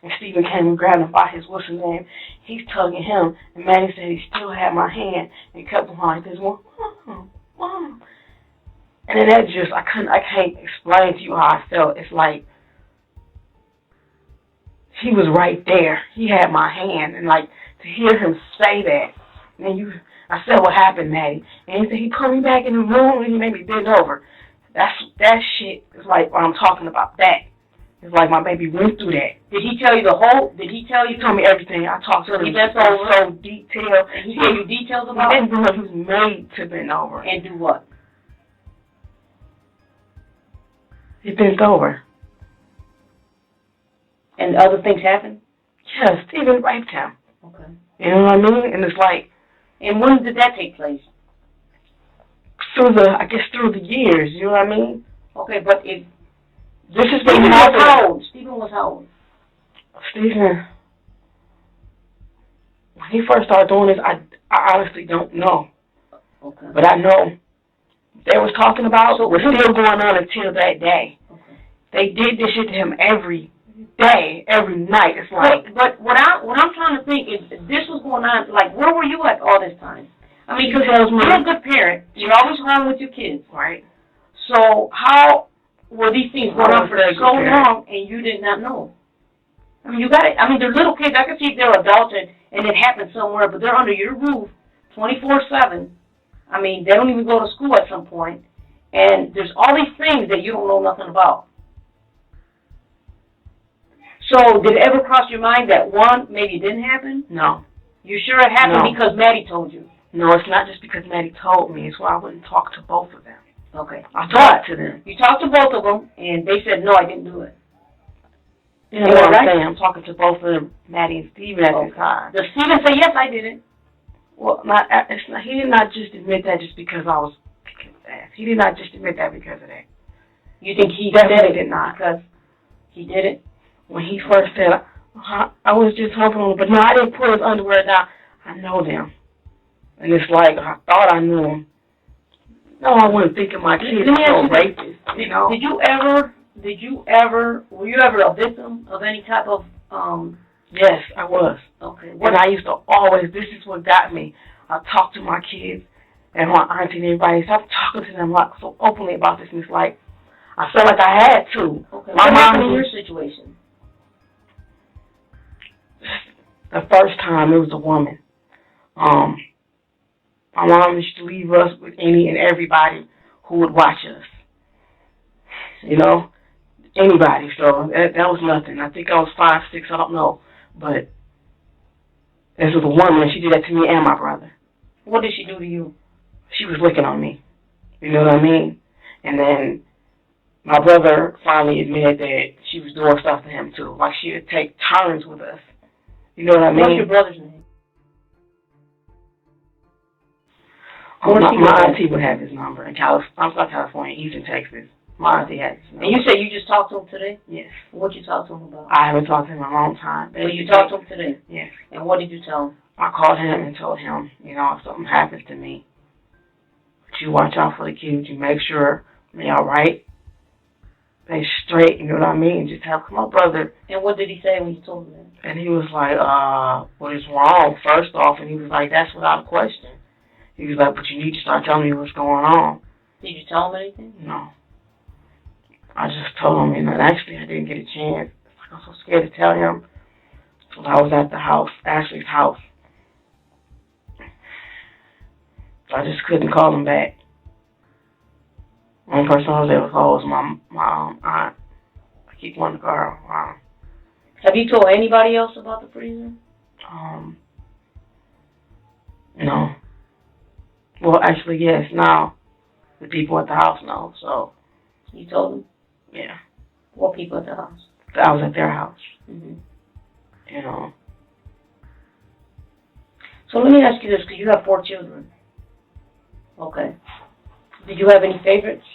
And Stephen came and grabbed him by his what's his name. He's tugging him, and Maddie said he still had my hand and kept him like this. Mom. And then that just, I can't explain to you how I felt. It's like he was right there. He had my hand, and like to hear him say that. And then I said, what happened, Maddie? And he said he put me back in the room and he made me bend over. That shit is like what I'm talking about. That. It's like my baby went through that. Did he tell you the whole? Did he tell you? He told me everything. I talked to him. That's all so detailed. And he gave you details He about didn't know he was made to bend over. and do what? He bent over. And other things happened? Yeah, Stephen raped him. Okay. You know what I mean? And it's like, And when did that take place? through the years, you know what I mean? Okay, but if This has been Stephen was happening. how old? Stephen was how old? Stephen, when he first started doing this, I honestly don't know. Okay. But I know they was talking about was still going on until that day. Okay. They did this shit to him every day, every night. It's like, But what I'm trying to think is, if this was going on, like, where were you at all this time? I mean, because you're a good parent. You're always home with your kids. right? So how were these things going on for Very so good parent. long and you did not know? I mean, you got it. I mean, they're little kids. I can see if they're adults and it happened somewhere, but they're under your roof 24/7. I mean, they don't even go to school at some point. And there's all these things that you don't know nothing about. So did it ever cross your mind that one, maybe it didn't happen? No. You sure it happened No. because Maddie told you? No, it's not just because Maddie told me. It's why I wouldn't talk to both of them. Okay. I talked to them. You talked to both of them, and they said, no, I didn't do it. You know what I'm Right. saying? I'm talking to both of them, Maddie and Steven at this time. Does Stephen say, yes, I did it? Well, he did not just admit that just because I was kicking his ass. He did not just admit that because of that. You think he Definitely said it did not. because he did it? When he first said, I was just humping on him, but no, I didn't pull his underwear down. I know them. And it's like, I thought I knew him. No, I wasn't thinking my kids Let me ask were you rapists, you know? Were you ever a victim of any type of, Yes, I was. okay, And I used to always, this is what got me. I talked to my kids and my auntie and everybody. So I'm talking to them like so openly about this, and it's like, I felt like I had to. okay. My What happened in mom, your situation? the first time, it was a woman. My mom used to leave us with any and everybody who would watch us. You know, anybody. So that was nothing. I think I was 5, 6, I don't know. But this was a woman, and she did that to me and my brother. What did she do to you? She was licking on me. You know what I mean? And then my brother finally admitted that she was doing stuff to him too. Like she would take turns with us. You know what I mean? What's your brother's name? My auntie would have his number in California. I'm from California. He's in Texas. My auntie had his number. And you said you just talked to him today? Yes. What'd you talk to him about? I haven't talked to him in a long time. So you talked to him today? Yes. And what did you tell him? I called him and told him, you know, if something happens to me, you watch out for the kids. You make sure they all right. They straight, you know what I mean? Just have, come on, brother. And what did he say when you told him that? And he was like, what is wrong, first off? And he was like, that's without a question. He was like, but you need to start telling me what's going on. Did you tell him anything? No. I just told him, and actually I didn't get a chance. I was so scared to tell him. So I was at the house, Ashley's house. So I just couldn't call them back. One person I was able to call was my aunt. I keep wanting to call her. Have you told anybody else about the freezer? No. Well, actually, yes. Now the people at the house know. So You told them? yeah, What people at the house? I was at their house. Mm-hmm. You know. So let me ask you this, because you have 4 children. Okay. Did you have any favorites?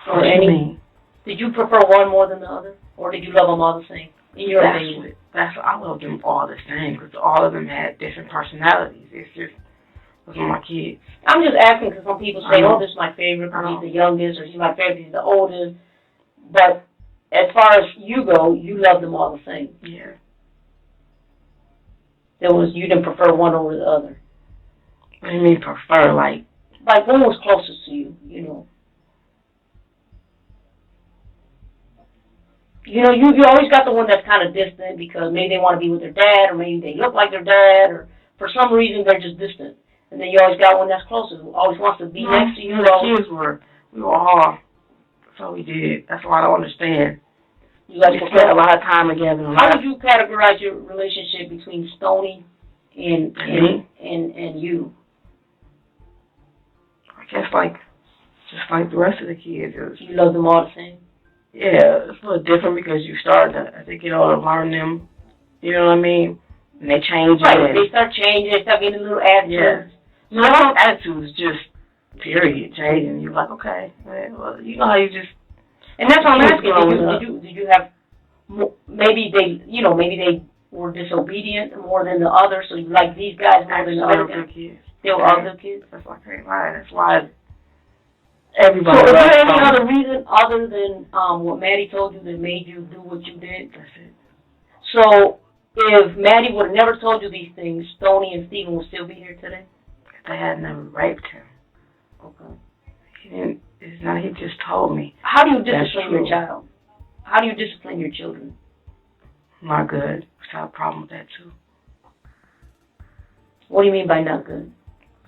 Or What do you any? mean? Did you prefer one more than the other? Or did you love them all the same? In your opinion? I love them all the same because all of them had different personalities. It's just, those are my kids. I'm just asking because some people say, I know. oh, this is my favorite because I know. he's the youngest, or he's my favorite because he's the oldest. But as far as you go, you love them all the same. Yeah. You didn't prefer one over the other. What do you mean prefer? Like One was closest to you, you know. You know, you always got the one that's kind of distant because maybe they want to be with their dad, or maybe they look like their dad, or for some reason they're just distant. And then you always got one that's closer, who always wants to be next to you. We were all, that's all we did. That's why I don't understand. You guys We spent a lot of time together. How would you categorize your relationship between Stoney and you? I guess just like the rest of the kids. You love them all the same? Yeah, it's a little different because you start to, I think, learn them. You know what I mean? And they change. Right, they start changing, they start getting a little attitude. Yeah. No, not attitudes, just period, changing. You're like, okay, well, you know how you just. And that's what I'm asking. Did you have, maybe they were disobedient more than the others, so you like these guys more than the other guys? Kids. They were all good kids? That's why I can't lie. That's why everybody. So is there any other reason other than what Maddie told you that made you do what you did? That's it. So if Maddie would have never told you these things, Stoney and Stephen would still be here today? If they had never raped him. Okay. He didn't. It's not. He just told me. How do you discipline your child? How do you discipline your children? Not good. I have a problem with that too. What do you mean by not good?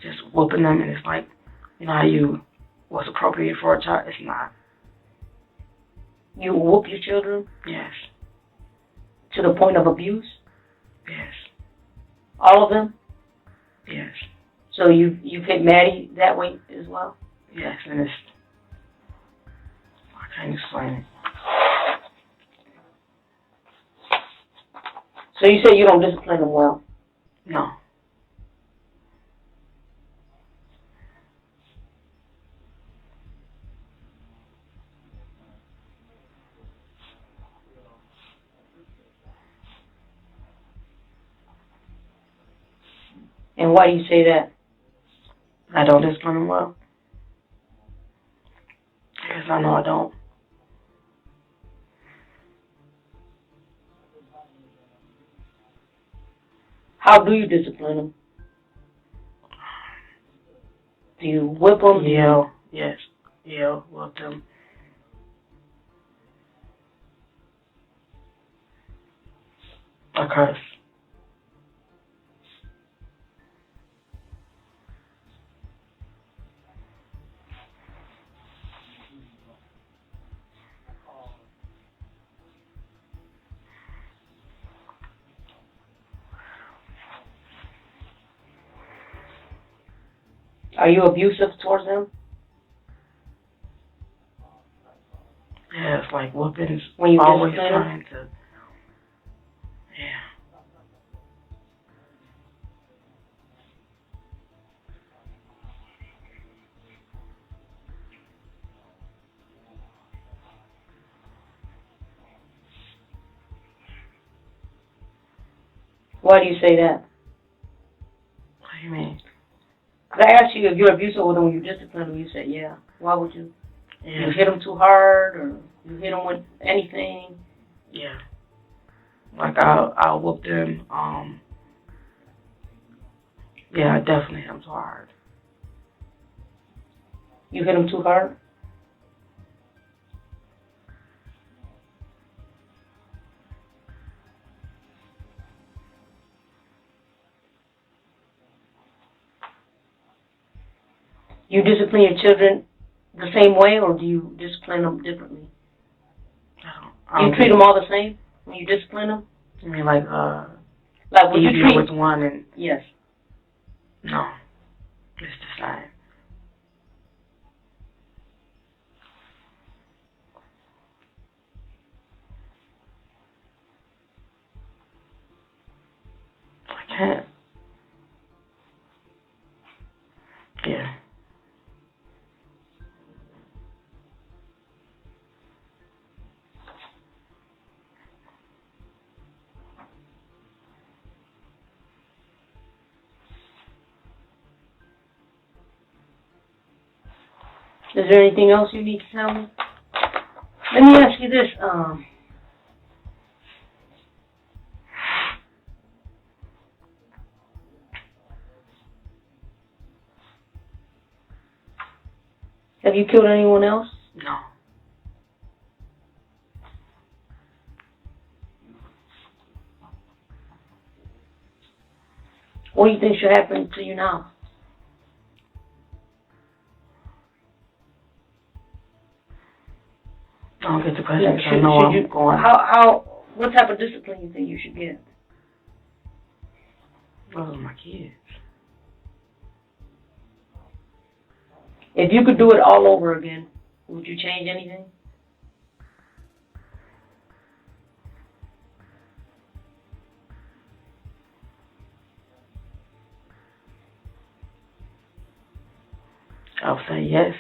Just whooping them, and it's like, you know how what's appropriate for a child. It's not. You whoop your children? Yes. To the point of abuse? Yes. All of them? Yes. So you've hit Maddie that way as well? Yes, and I can't explain it. So you say you don't discipline them well? No. And why do you say that? I don't discipline them well. Because I know I don't. How do you discipline them? Do you whip them? Yell. Yes. Yell. Whip them. I curse. Are you abusive towards them? Yeah, it's like whoopings. When you always discipline them? trying to. Yeah. Why do you say that? What do you mean? Because I asked you if you're abusive with them when you discipline them. You said, yeah. Why would you? Yeah. You hit them too hard, or you hit them with anything? Yeah. Like I'll whoop them. Yeah, I definitely hit them too hard. You hit them too hard? you discipline your children the same way, or do you discipline them differently? Do you treat them all the same when you discipline them? I mean, like would you easier treat with one and yes? no, it's the same. I can't. Yeah. Is there anything else you need to tell me? Let me ask you this. Have you killed anyone else? No. What do you think should happen to you now? I don't get the question because I know I'm going. What type of discipline you think you should get? Those are my kids. If you could do it all over again, would you change anything? I'll say yes.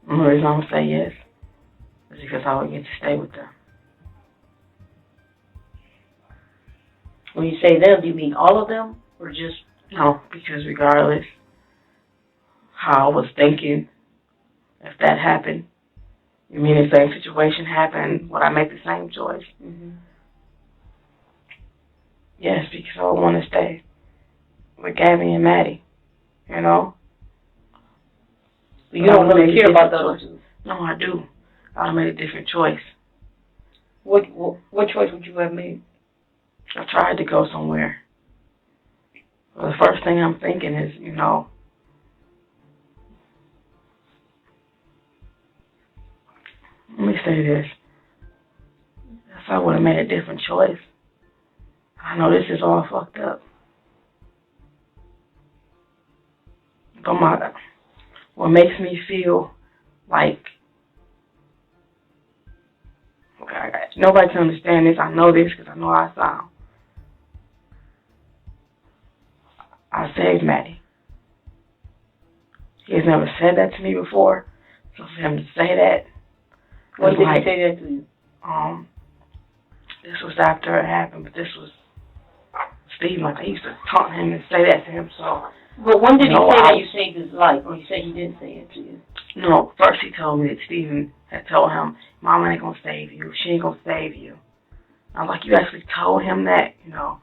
The reason I'm going to say yes is because I would get to stay with them. When you say them, do you mean all of them, or just? No, because regardless how I was thinking, if that happened, you mean the same situation happened, would I make the same choice? Mm-hmm. Yes, because I would want to stay with Gabby and Maddie, you know? But you don't really care about the other two. No, I do. I would have made a different choice. What choice would you have made? I tried to go somewhere. Well, the first thing I'm thinking is, you know, let me say this. If I would have made a different choice, I know this is all fucked up. But what makes me feel like nobody can understand this. I know this because I know how I sound. I saved Maddie. He has never said that to me before, so for him to say that. When did he say that to you? This was after it happened, but this was Steve. Like I used to taunt him and say that to him. So. But when did he say that you saved his life, or you said he didn't say it to you? No, first he told me that Steven had told him, Mama ain't gonna save you. She ain't gonna save you. I was like, you actually told him that, you know?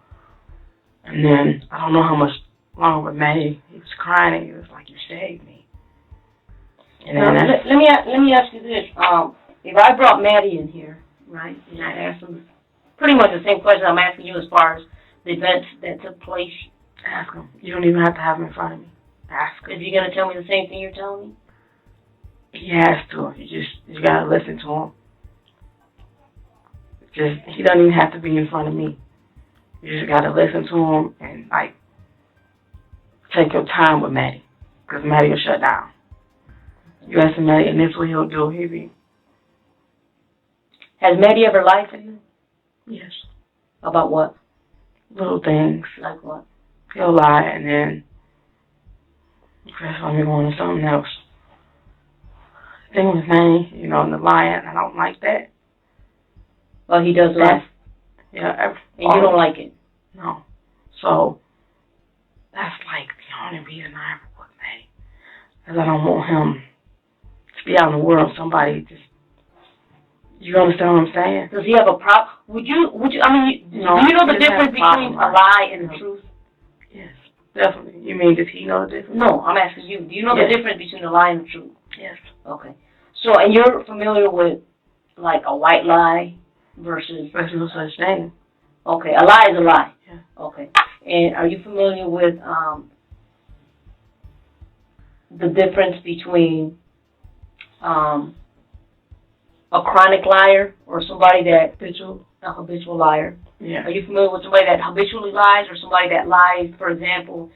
And then I don't know how much longer, but Maddie, he was crying and he was like, you saved me. And then let me ask you this. If I brought Maddie in here, right, and I asked him pretty much the same question I'm asking you as far as the events that took place. Ask him. You don't even have to have him in front of me. Ask him. Is he going to tell me the same thing you're telling me? He has to. You got to listen to him. He doesn't even have to be in front of me. You just got to listen to him and, like, take your time with Maddie. Because Maddie will shut down. You ask him Maddie, and this is what he'll do. Has Maddie ever lied to you? Yes. About what? Little things. Like what? He'll lie, and then let me go on to something else. The thing with Manny, you know, and the lying, I don't like that. Well, he does lie. Yeah. And you don't like it? No. So, that's like the only reason I ever put Manny. Because I don't want him to be out in the world, somebody just, you understand what I'm saying? Does he have a problem? Would you, no, do you know the difference between a lie and the truth? Yes, definitely. You mean, does he know the difference? No, I'm asking you. Do you know the difference between a lie and the truth? Yes. Okay. So, and you're familiar with, like, a white lie versus... There's no such thing. Okay, a lie is a lie. Yeah. Okay. And are you familiar with the difference between a chronic liar or somebody that a habitual liar? Yeah. Are you familiar with somebody that habitually lies or somebody that lies, for example,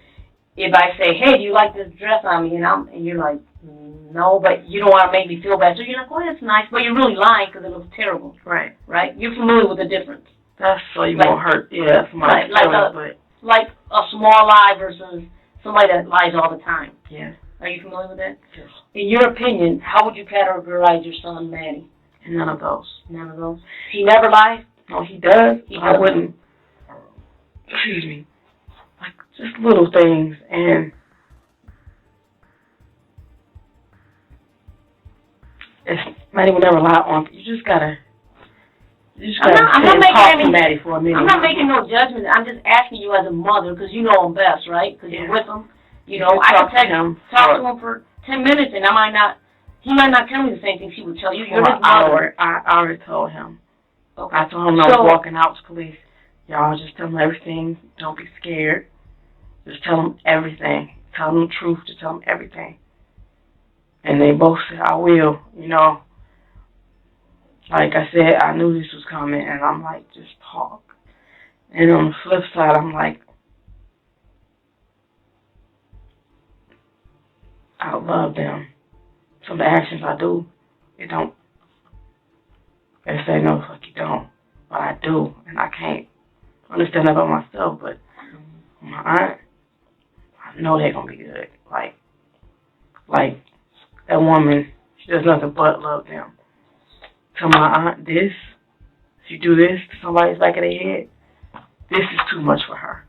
if I say, hey, do you like this dress on me? And you're like, no, but you don't want to make me feel bad. So you're like, oh, that's nice, but you're really lying because it looks terrible. Right. Right? You're familiar with the difference. That's so you won't hurt. Yeah, somebody's feelings, like a small lie versus somebody that lies all the time. Yeah. Are you familiar with that? Yes. In your opinion, how would you categorize your son, Manny? None of those. None of those. He never lies? No, he does. He I does. wouldn't. Excuse me. Like just little things, and Maddie will never lie on. You just gotta I'm not making talk any- to Maddie for a minute. I'm not making no judgment. I'm just asking you as a mother because you know him best, right? Because you're with him. You know, I can talk to him for 10 minutes, and he might not tell me the same things he would tell you. You're his mother. I already told him. Okay. I told him I was walking out to police. Y'all just tell him everything. Don't be scared. Just tell him everything. Tell him the truth. Just tell him everything. And they both said, I will. You know, like I said, I knew this was coming, and I'm like, just talk. And on the flip side, I'm like, I love them. Some of the actions I do, it don't. They say, no, fuck you don't. But I do, and I can't understand that about myself, but my aunt, I know they're going to be good. Like, that woman, she does nothing but love them. Tell my aunt this, if you do this to somebody's back of their head, this is too much for her.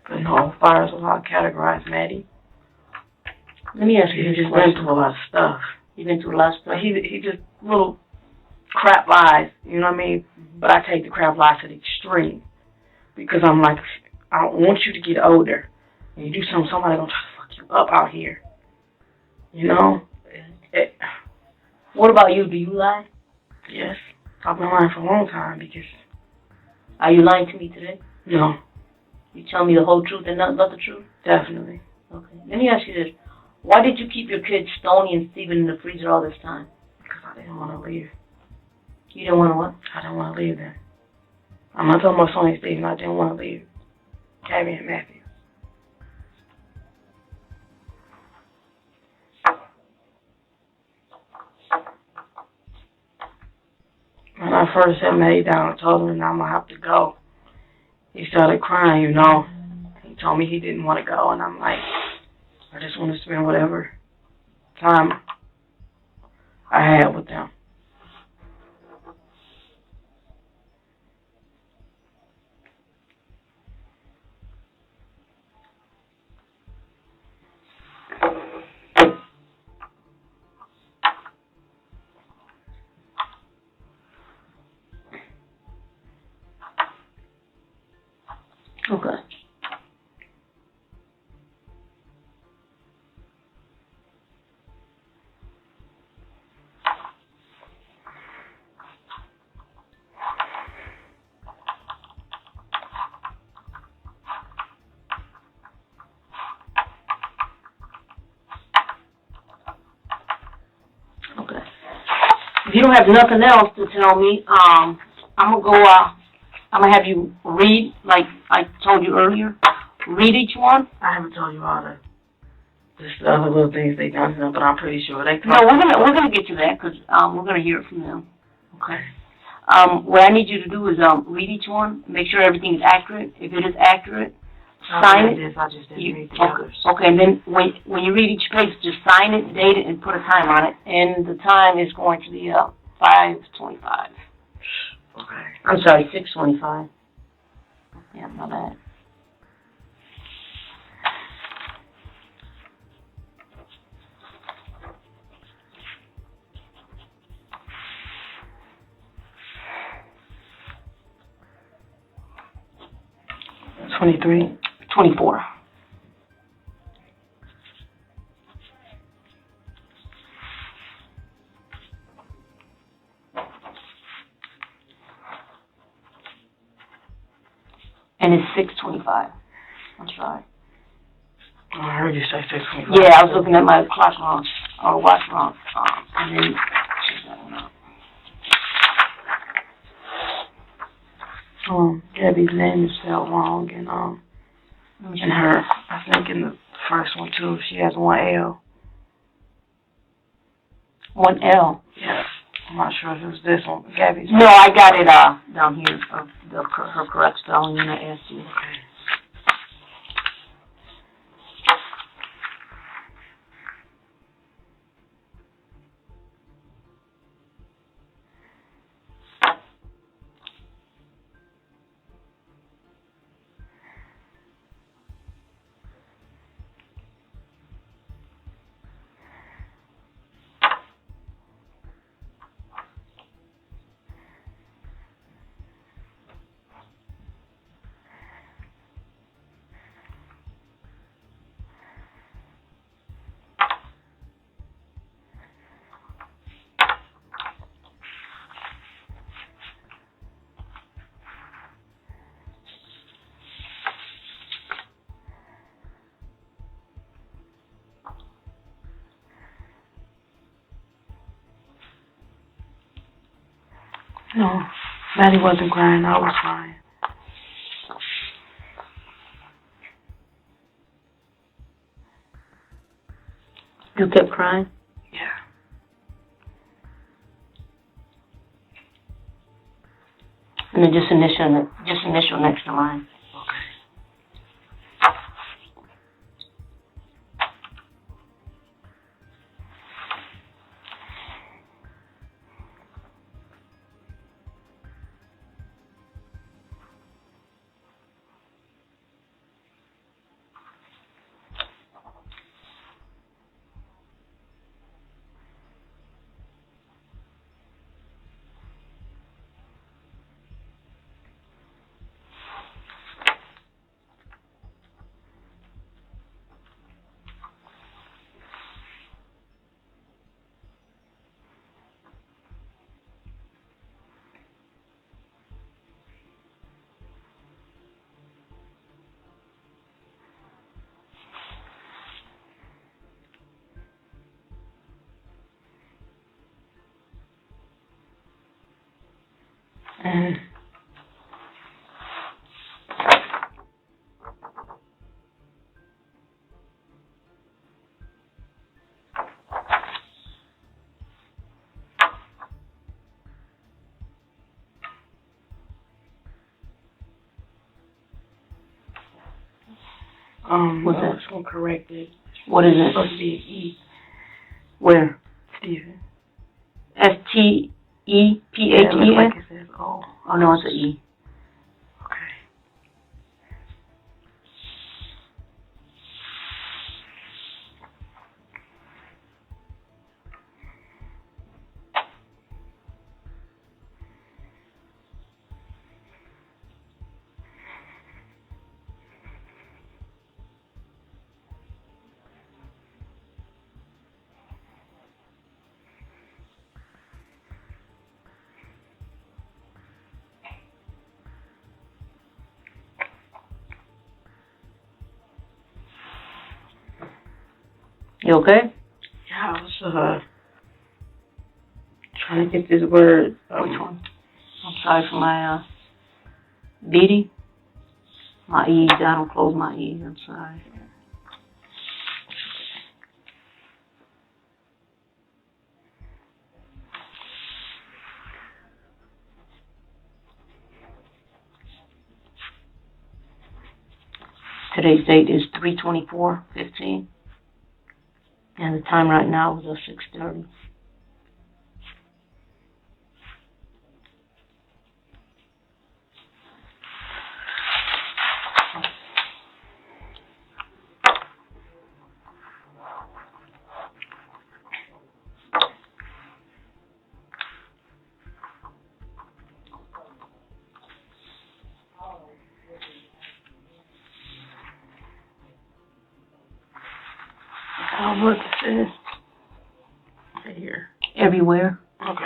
But no, as far as how to categorize Maddie, Let me ask you he this just went question. through a lot of stuff. You've been through a lot of stuff. But he just little crap lies, you know what I mean? But I take the crap lies to the extreme. Because I'm like, I don't want you to get older. And you do something, somebody gonna try to fuck you up out here. You know? What about you? Do you lie? Yes. I've been lying for a long time because... Are you lying to me today? No. You tell me the whole truth and nothing but the truth? Definitely. Okay. Let me ask you this. Why did you keep your kids Stoney and Steven in the freezer all this time? Because I didn't want to leave. You didn't want to what? I didn't want to leave them. I'm not talking about Sonny and Steven. I didn't want to leave Gabby and Matthew. When I first set Maddie down and told him that I'm going to have to go, he started crying, you know. He told me he didn't want to go, and I'm like, I just want to spend whatever time I had with them. Okay. Okay. If you don't have nothing else to tell me, I'm gonna go. I'm gonna have you read, like I told you earlier. Read each one. I haven't told you all the other little things they done to them, but I'm pretty sure they. No, we're gonna get to that because we're gonna hear it from them. Okay. What I need you to do is read each one, make sure everything is accurate. If it is accurate, sign it. I just didn't read the others. Okay, and then when you read each page, just sign it, date it, and put a time on it. And the time is going to be 5:25. Okay. I'm sorry, 6:25. Yeah, my bad. 23. 24. And it's 6:25. I'm sorry. Oh, I heard you say 6:25. Yeah, I was looking at my clock wrong, or watch wrong, and then check that one out. Gabby's name is spelled wrong, and her, I think in the first one too, she has one L. One L. Yeah. I'm not sure if it was this one, Gabby's. No, I got it down here, her correct spelling, and I asked you. Okay. No, Maddie wasn't crying. I was crying. You kept crying? Yeah. And then just initial next to mine. And What's I that? was gonna correct it. What is It's it? supposed to be an E. Where? Stephen. STEPHEN? Yeah, it looks like it says O. Oh, no, it's an E. Okay. You okay? Yeah, I was trying to get this word. Which one? I'm sorry for my beating. My E's, I don't close my E's, I'm sorry. Today's date is 3/24/15, and the time right now is 6:30. Look, it says right here. Everywhere. Okay.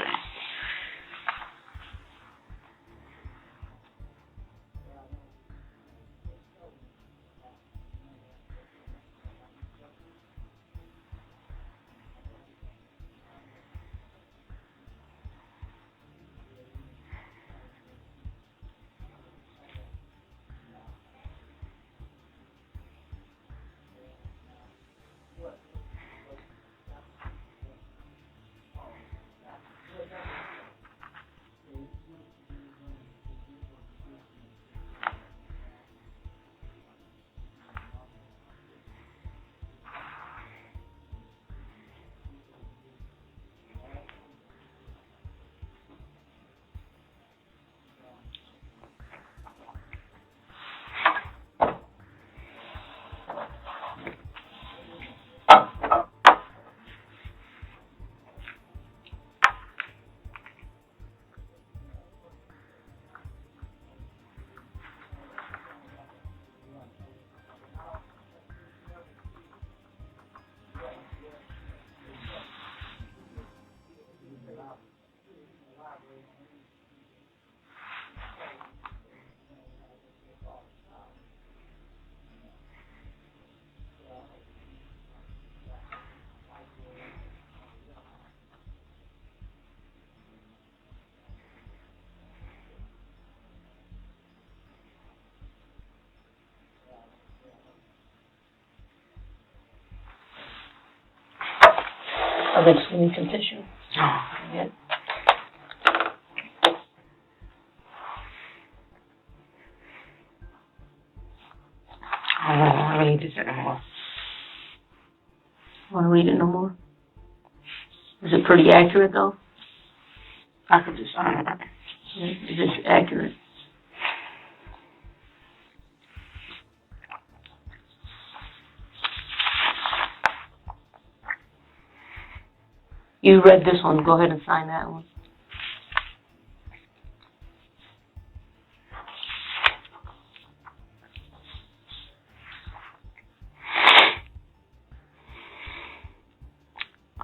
I bet you need some tissue. Oh. Yeah. I don't want to read this anymore. Want to read it no more? Is it pretty accurate though? I could just, Is it accurate? You read this one. Go ahead and sign that one.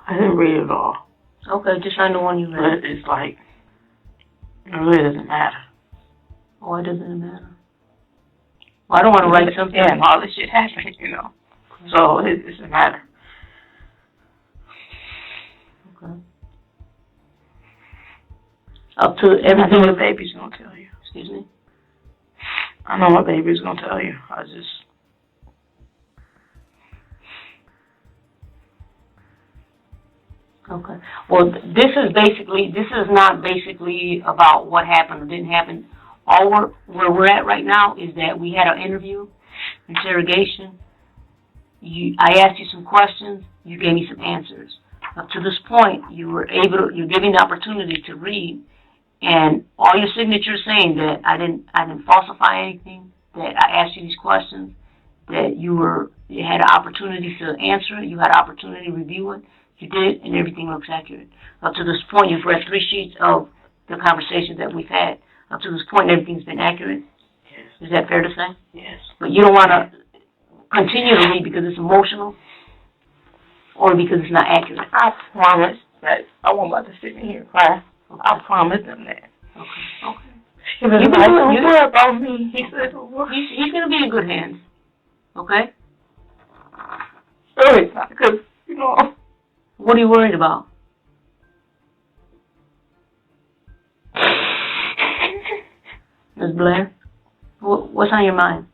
I didn't read it all. Okay, just sign the one you read. But it's like, it really doesn't matter. Why doesn't it matter? Well, I don't want to write something. Yeah, and all this shit happened, you know. So it doesn't matter. Okay. Up to I know everything. what baby's gonna tell you. Excuse me? I know what baby's gonna tell you. I just... Okay. Well, this is not basically about what happened or didn't happen. Where we're at right now is that we had an interview, interrogation. I asked you some questions. You gave me some answers. Up to this point, you're giving the opportunity to read, and all your signatures saying that I didn't falsify anything, that I asked you these questions, that you had an opportunity to answer it, you had an opportunity to review it. You did, and everything looks accurate. Up to this point, you've read 3 sheets of the conversations that we've had. Up to this point, everything's been accurate. Yes. Is that fair to say? Yes. But you don't want to continue to read because it's emotional or because it's not accurate. I promise that I won't about to sit in here and cry. Okay. I promise them that. Okay. If it's like, don't worry about me. He said, don't worry. He's going to be in good hands. Okay? No, it's not, because, you know... What are you worried about? Ms. Blair? What's on your mind?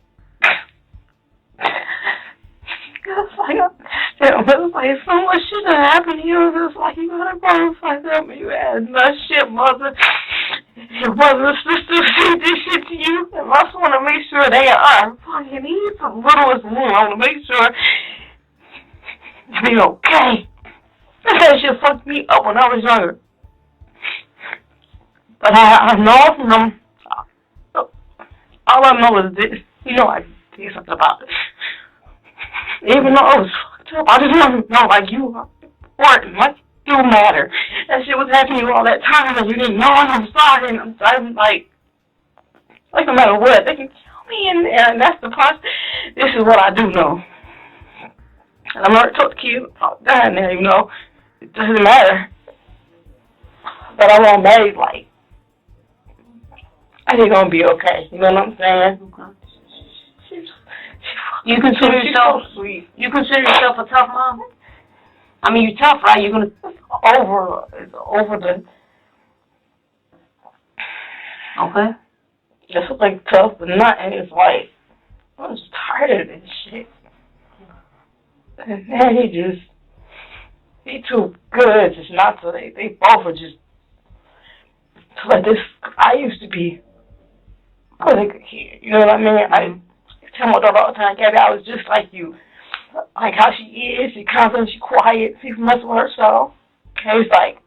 It's like so much shit that happened to you. It's like you gotta go and find out when you had enough shit, mother. Your brother and sister did this shit to you. And I just want to make sure they are fucking even the littlest one. I want to make sure they be okay. That shit fucked me up when I was younger. But I know from them, all I know is this. You know I can tell you something about it. Even though I was fucked up, I just want to know, like, you are important. Like, you matter. That shit was happening to you all that time, and you didn't know, and I'm sorry, and I'm like no matter what, they can kill me, and that's the part. This is what I do know. And I'm already told the kid, oh, down there, you know, it doesn't matter. But I want Maddie, like, I think gonna be okay. You know what I'm saying? Okay. You consider yourself so sweet. You consider yourself a tough mom? I mean, you're tough, right? You're gonna It's over the. Okay. It's like tough, but not. And it's like I'm just tired of this shit. And man, he too good just not to. They both are just like this. I used to be. I was like a kid. You know what I mean? I tell my daughter all the time, Gabby, I was just like you. Like how she is, she confident, she quiet, she mess with herself. Okay, it's like,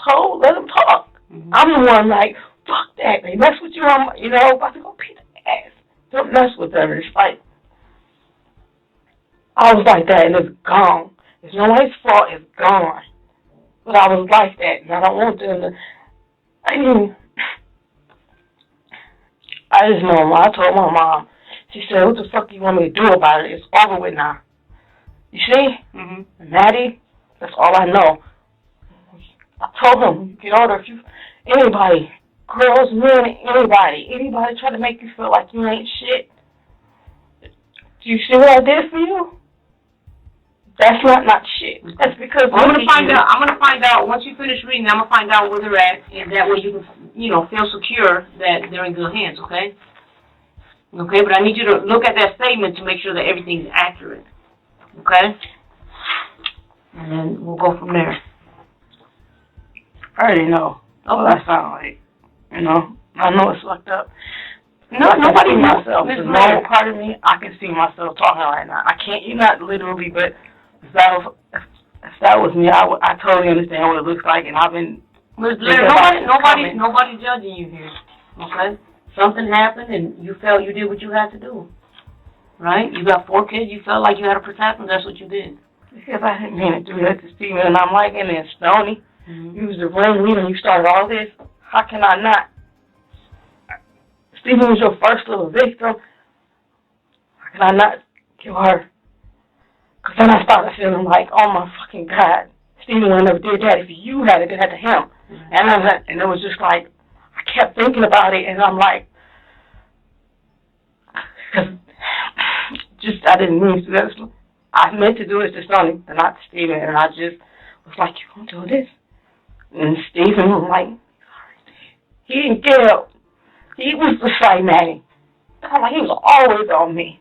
so let them talk. I'm the one like, fuck that. They mess with you, I'm, you know, about to go beat the ass. Don't mess with them. It's like, I was like that and it's gone. It's nobody's fault, it's gone. But I was like that and I don't want them to, I just know when I told my mom, she said, what the fuck do you want me to do about it? It's over with now. You see? Maddie, that's all I know. I told him, get older, if you, anybody, girls, men, anybody try to make you feel like you ain't shit. Do you see what I did for you? That's not shit. That's because I'm gonna find out once you finish reading. I'm gonna find out where they're at, and that way you can, you know, feel secure that they're in good hands. Okay. Okay, but I need you to look at that statement to make sure that everything's accurate. Okay. And then we'll go from there. I already know. Oh, that sound like, you know, I know it's fucked up. No, nobody knows. Myself. The normal part of me, I can see myself talking right now. I can't, you're not literally, but if that was me, I totally understand what it looks like, and I've been. Nobody's judging you here. Okay? Something happened, and you felt you did what you had to do. Right? You got 4 kids, you felt like you had to protect them, that's what you did. Because I didn't mean to do that to Steven, and I'm like, and then Stoney, you was the ringleader, and you started all this. How can I not? Steven was your first little victim. How can I not kill her? Because then I started feeling like, oh my fucking God, Steven would never did that. If you had it, it had to him. And it was just like, I kept thinking about it, and I'm like, because just, I didn't mean to do that. I meant to do it to Sonny, and not to Steven, and I just was like, you gonna do this? And Steven was like, he didn't get up. He was just like Maddie. I'm like, he was always on me.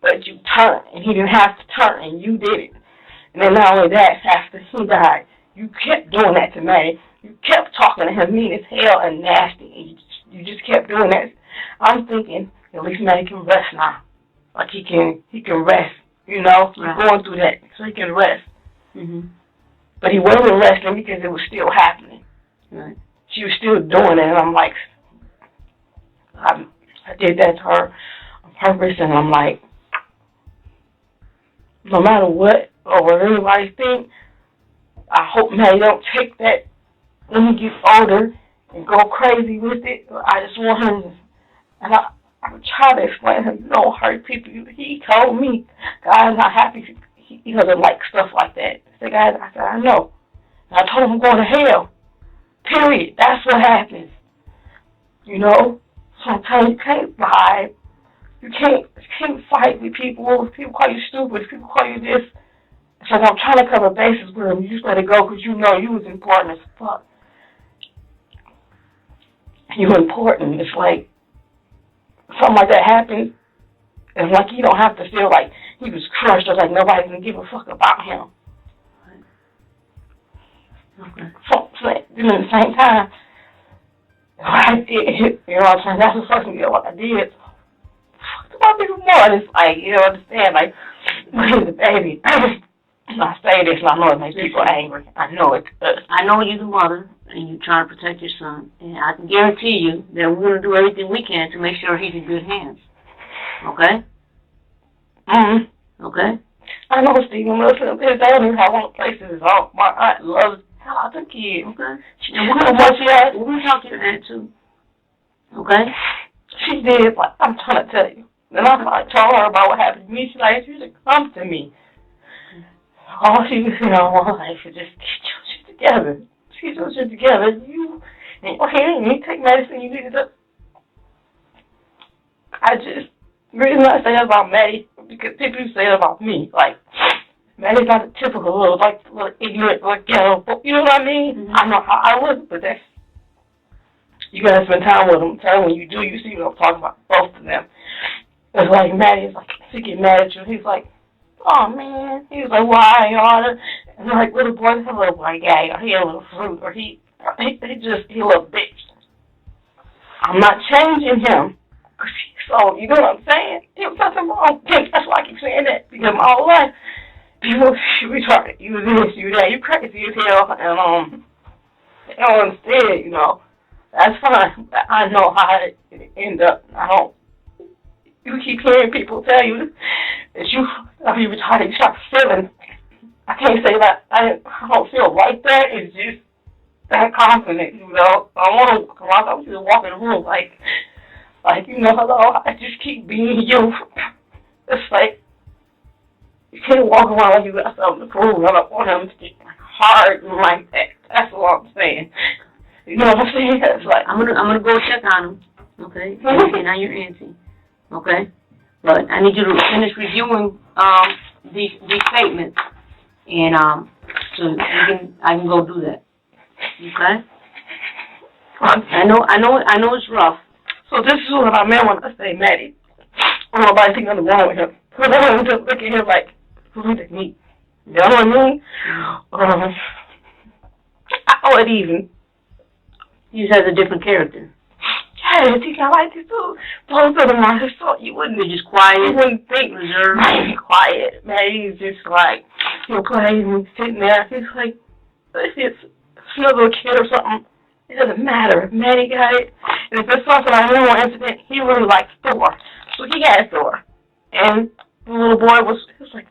But you turned, and he didn't have to turn, and you did it. And then not only that, after he died, you kept doing that to Maddie. You kept talking to him mean as hell and nasty, and you just kept doing that. I'm thinking, at least Maddie can rest now. Like he can rest, you know, right. Going through that, so he can rest. But he wasn't resting because it was still happening. Right. She was still doing it, and I'm like, I did that to her on purpose, and I'm like, no matter what or what anybody think, I hope Maddie don't take that when he gets older and go crazy with it. I just want him to, and I try to explain to him, you don't hurt people. He told me, God's not happy. He doesn't like stuff like that. I said, I know. And I told him I'm going to hell. Period. That's what happens. You know? Sometimes you can't lie. You can't fight with people. If people call you stupid, if people call you this. It's like I'm trying to cover bases with him. You just let it go because you know you was important as fuck. You important. It's like something like that happens. It's like you don't have to feel like he was crushed or like nobody can give a fuck about him. Okay. So at the same time, what I did, you know what I'm saying? That's the first thing what I did. Fuck about people more. It's like, you know, understand, like, the baby. I say this and I know it makes people angry. I know it does. I know you're the mother and you're trying to protect your son. And I can guarantee you that we're going to do everything we can to make sure he's in good hands. Okay? Okay? I know Steven listen. They don't even have one of the places. Oh, my aunt loves hell out the kid. Okay? And we're going to talk to your aunt too. Okay? She did, but I'm trying to tell you. Then I like told her about what happened to me. She's like, you should come to me. All she was, like, just get your shit together. Get your shit together. You need to take medicine. You need to. The reason I say that about Maddie, because people say that about me. Like, Maddie's not a typical little ignorant, you know what I mean? Mm-hmm. I know how I was, but that's, you gotta spend time with them. When you do, you see what I'm talking about, both of them. It's like Maddie's like, she get mad at you. He's like, oh man. He's like, why, y'all? And like, little boy, he's a little white guy, or he a little fruit, or he a little bitch. I'm not changing him. So, you know what I'm saying? There's nothing wrong with him. That's why I keep saying that. Because my whole life, people be trying to use this, you that. You crazy as hell. And, they don't understand, That's fine. I know how it end up. You keep hearing people tell you that you retarded, you start feeling. I can't say that I don't feel like that. It's just that confident, I want to walk around. I want you to walk in the room like, hello, I just keep being you. It's like, you can't walk around like you got something to prove. I don't want him to get hard and like that. That's what I'm saying. You know what I'm saying? It's like, I'm gonna go check on him, okay? And on your auntie, okay? But I need you to finish reviewing these statements, and so I can go do that, okay? I know it's rough. So this is what I meant when I say Maddie. I don't know if I think nothing wrong with him. Because I don't just look at him like, who's at me? You know what I mean? I would even. He just has a different character. Yes, he's not like this too. Both of them are just so you wouldn't be just quiet. You wouldn't think reserved. Quiet. Maddie's just like, he'll play and sitting there. He's like, if it's another kid or something, it doesn't matter. If Maddie got it, and if it's something I know incident, he really likes Thor. So he got Thor. And the little boy was like,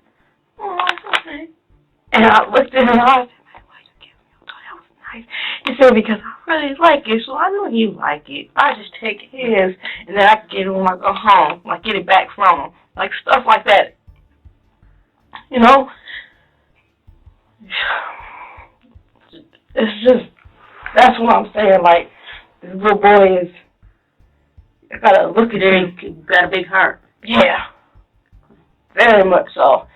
oh, that's okay. And I looked in his eyes, why you give me a toy? That was nice. He said, because I really like it, so I know you like it. I just take his, and then I can get it when I go home, like get it back from him. Like stuff like that. It's just, that's what I'm saying, like, this little boy is, I gotta look at him. He's got a big heart. Yeah. Very much so.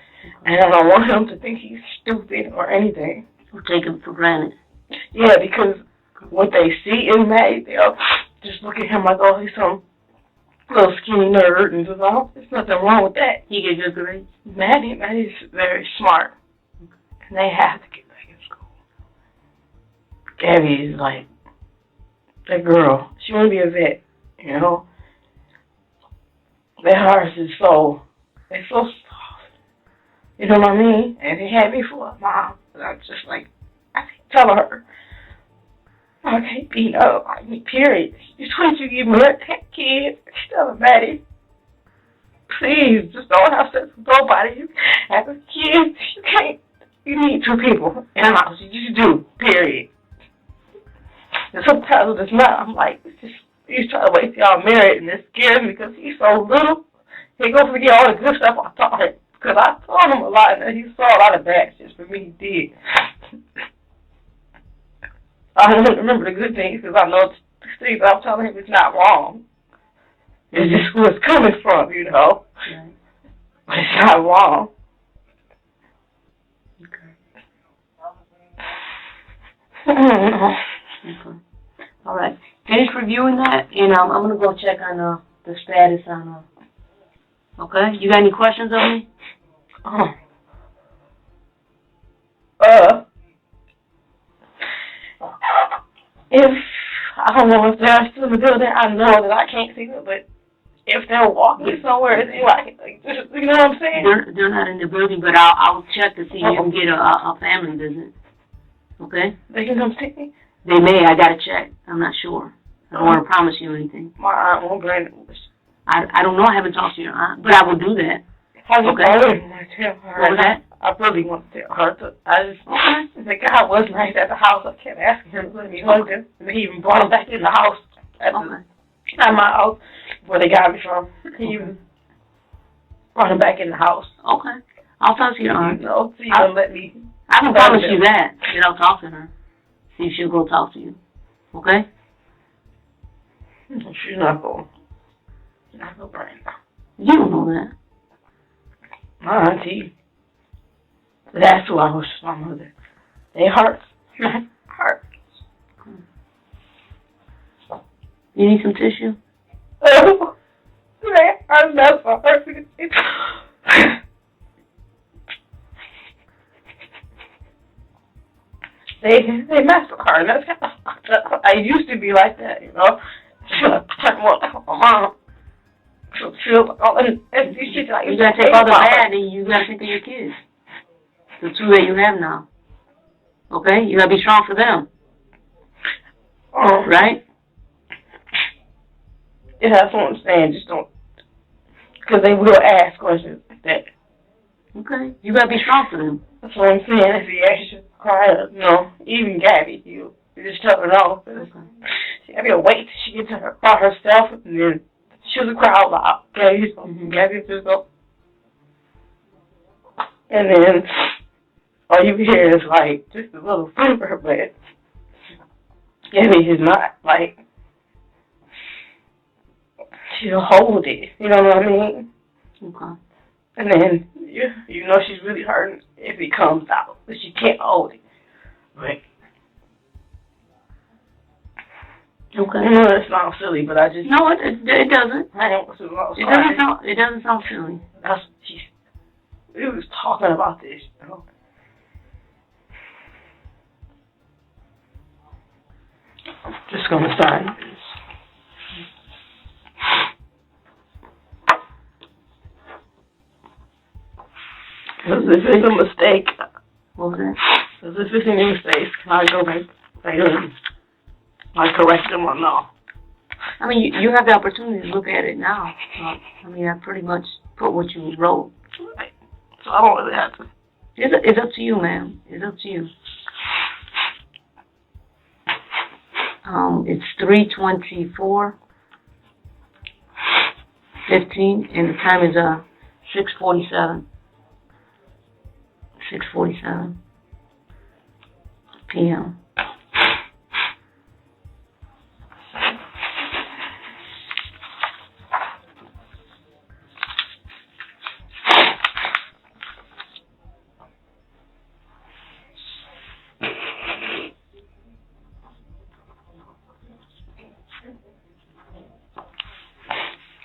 And I don't want him to think he's stupid or anything. Or take him for granted. Yeah, because what they see in Maddie, they'll just look at him like, oh, he's some little skinny nerd, and just, oh, there's nothing wrong with that. He get good grades? Maddie's very smart. And they have to get back in school. Gabby is like, that girl, she want to be a vet, Their hearts is they're so soft. You know what I mean? And they had me for a mom. And I'm just like, I keep telling her, I can't be no, period. You're trying to give me a kid. She's telling Maddie, please, just don't have sex with nobody. You have a kid, you can't. You need two people in the house. You just do, period. And sometimes it's not. I'm like, he's trying to wait till y'all married, and it scares me because he's so little. He gonna forget all the good stuff I taught him. Because I taught him a lot, and he saw a lot of bad shit. For me, he did. I don't remember the good things because I know the things I'm telling him is not wrong. It's just who it's coming from, Right. But it's not wrong. Okay. All right. Finish reviewing that, and I'm gonna go check on the status on. Okay. You got any questions of me? If I don't know if they're still in the building, I know that I can't see them, but if they're walking somewhere, is it like you know what I'm saying? They're not in the building, but I'll check to see if you can get a family visit. Okay? They can come see me? They may. I gotta check. I'm not sure. I don't want to promise you anything. My aunt won't bring it. I don't know. I haven't talked to your aunt, but I will do that. I really want to tell her. What was that? I really want to tell her. The guy was nice at the house. I kept asking him to let me hug him. And he even brought him back in the house. At my house, where they got me from. brought him back in the house. Okay. I'll talk to your aunt. No, so you gonna let me. I can promise you that I'll talk to her. See if she'll go talk to you. Okay? She's not going. She's not going to bring her. You don't know that. My auntie. That's who I was, my mother. They hurt. Hurt. You need some tissue? They hurt. That's so hurt. They messed with her, and that's kind of fucked up. I used to be like that, you know. Turn more like my mom. So feel like all and she's like, you gotta take all the bad and you gotta think of your kids. The two that you have now. Okay? You gotta be strong for them. Right? Yeah, that's what I'm saying. Just don't, because they will ask questions like that. Okay. You gotta be strong for them. That's what I'm saying. If he asks you to cry, even Gabby, you just tell her no. Okay. She gotta be a wait till she gets to her by herself, and then she'll cry out loud. Okay, Gabby just go, and then all you hear is like just a little whimper, but Gabby is not like she'll hold it. You know what I mean? Okay. And then you know she's really hurting if it comes out, but she can't hold it. But okay. I know that sounds silly, but I just no, it doesn't. I don't want to. It doesn't sound silly. That's we was talking about this, you know. I'm just gonna sign this. Because if it's a mistake, what was that? Because if it's any mistakes, can I go back later and correct them or no? I mean, you have the opportunity to look at it now. I mean, I pretty much put what you wrote. Right. So I don't really have to. It's up to you, ma'am. It's up to you. It's 3:24:15, and the time is 6:47. 6:47 p.m.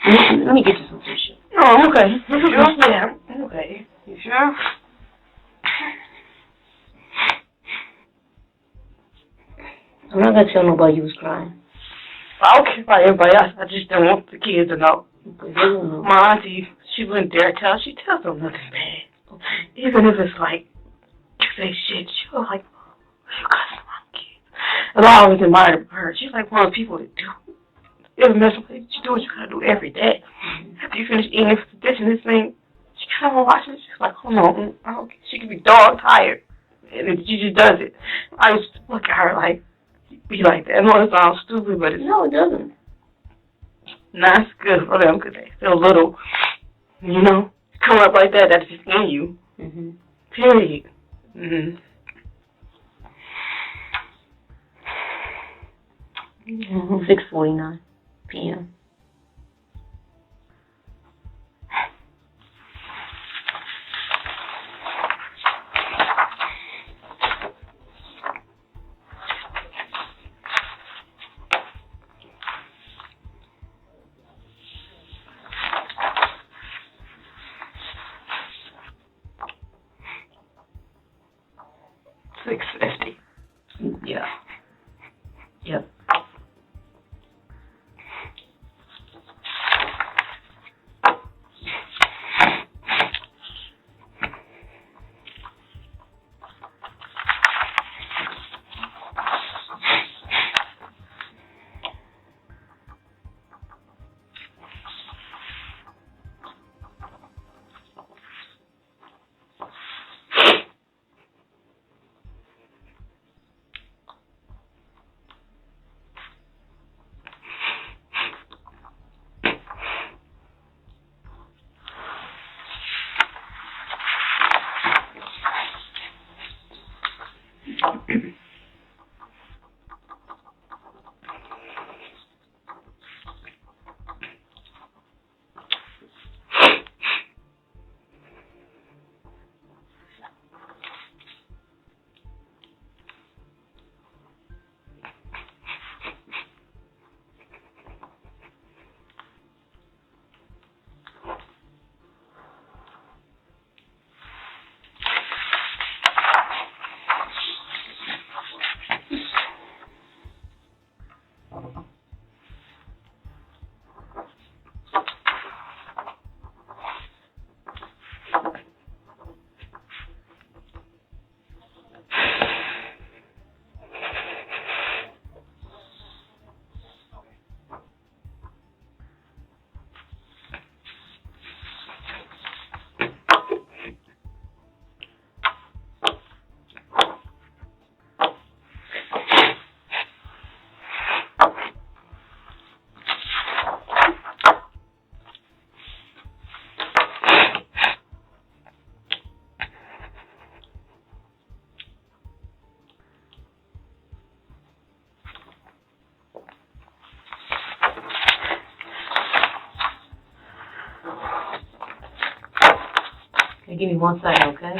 Let me get you some tissue. Oh, okay. You sure? Yeah. Okay. You sure? I'm not gonna tell nobody you was crying. I don't care about everybody else. I just don't want the kids to know. Okay, they don't know. My auntie, she wouldn't dare tell. She tells them nothing bad. Okay. Even if it's like, you say shit, she was like, you cussing my kids. And I always admired her. She's like one of the people that do. Every mess with you do what you gotta do every day. After you finish eating this and this thing, she kind of watches. She's like, hold on, I don't care. She could be dog tired, and then she just does it. I used to look at her like, be like that. I know it sounds stupid, but no, it doesn't. Nah, it's good for them because they feel little, you know, come up like that. That's just in you. Period. 6:49 p.m. $6.50. Yeah. Yep. give me 1 second, okay?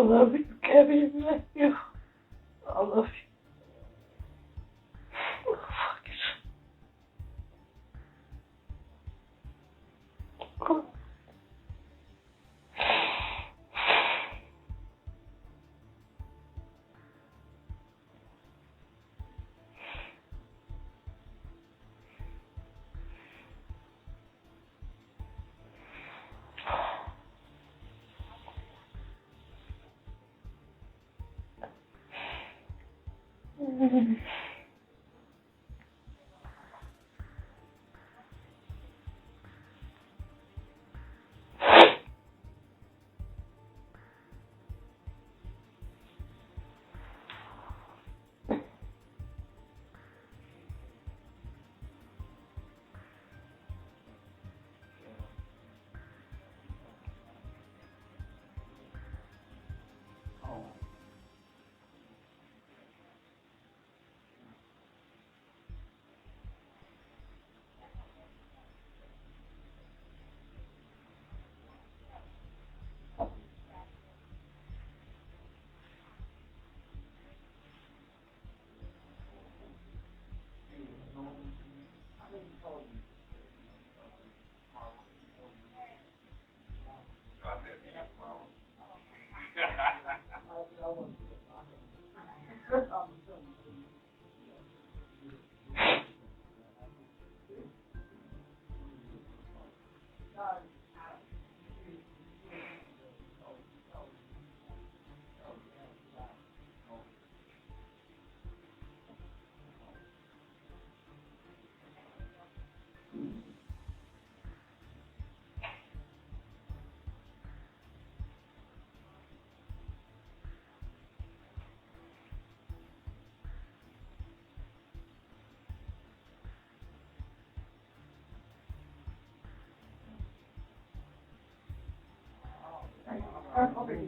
love you, Kevin. I love you. I love you. Oh, fuck it. Oh.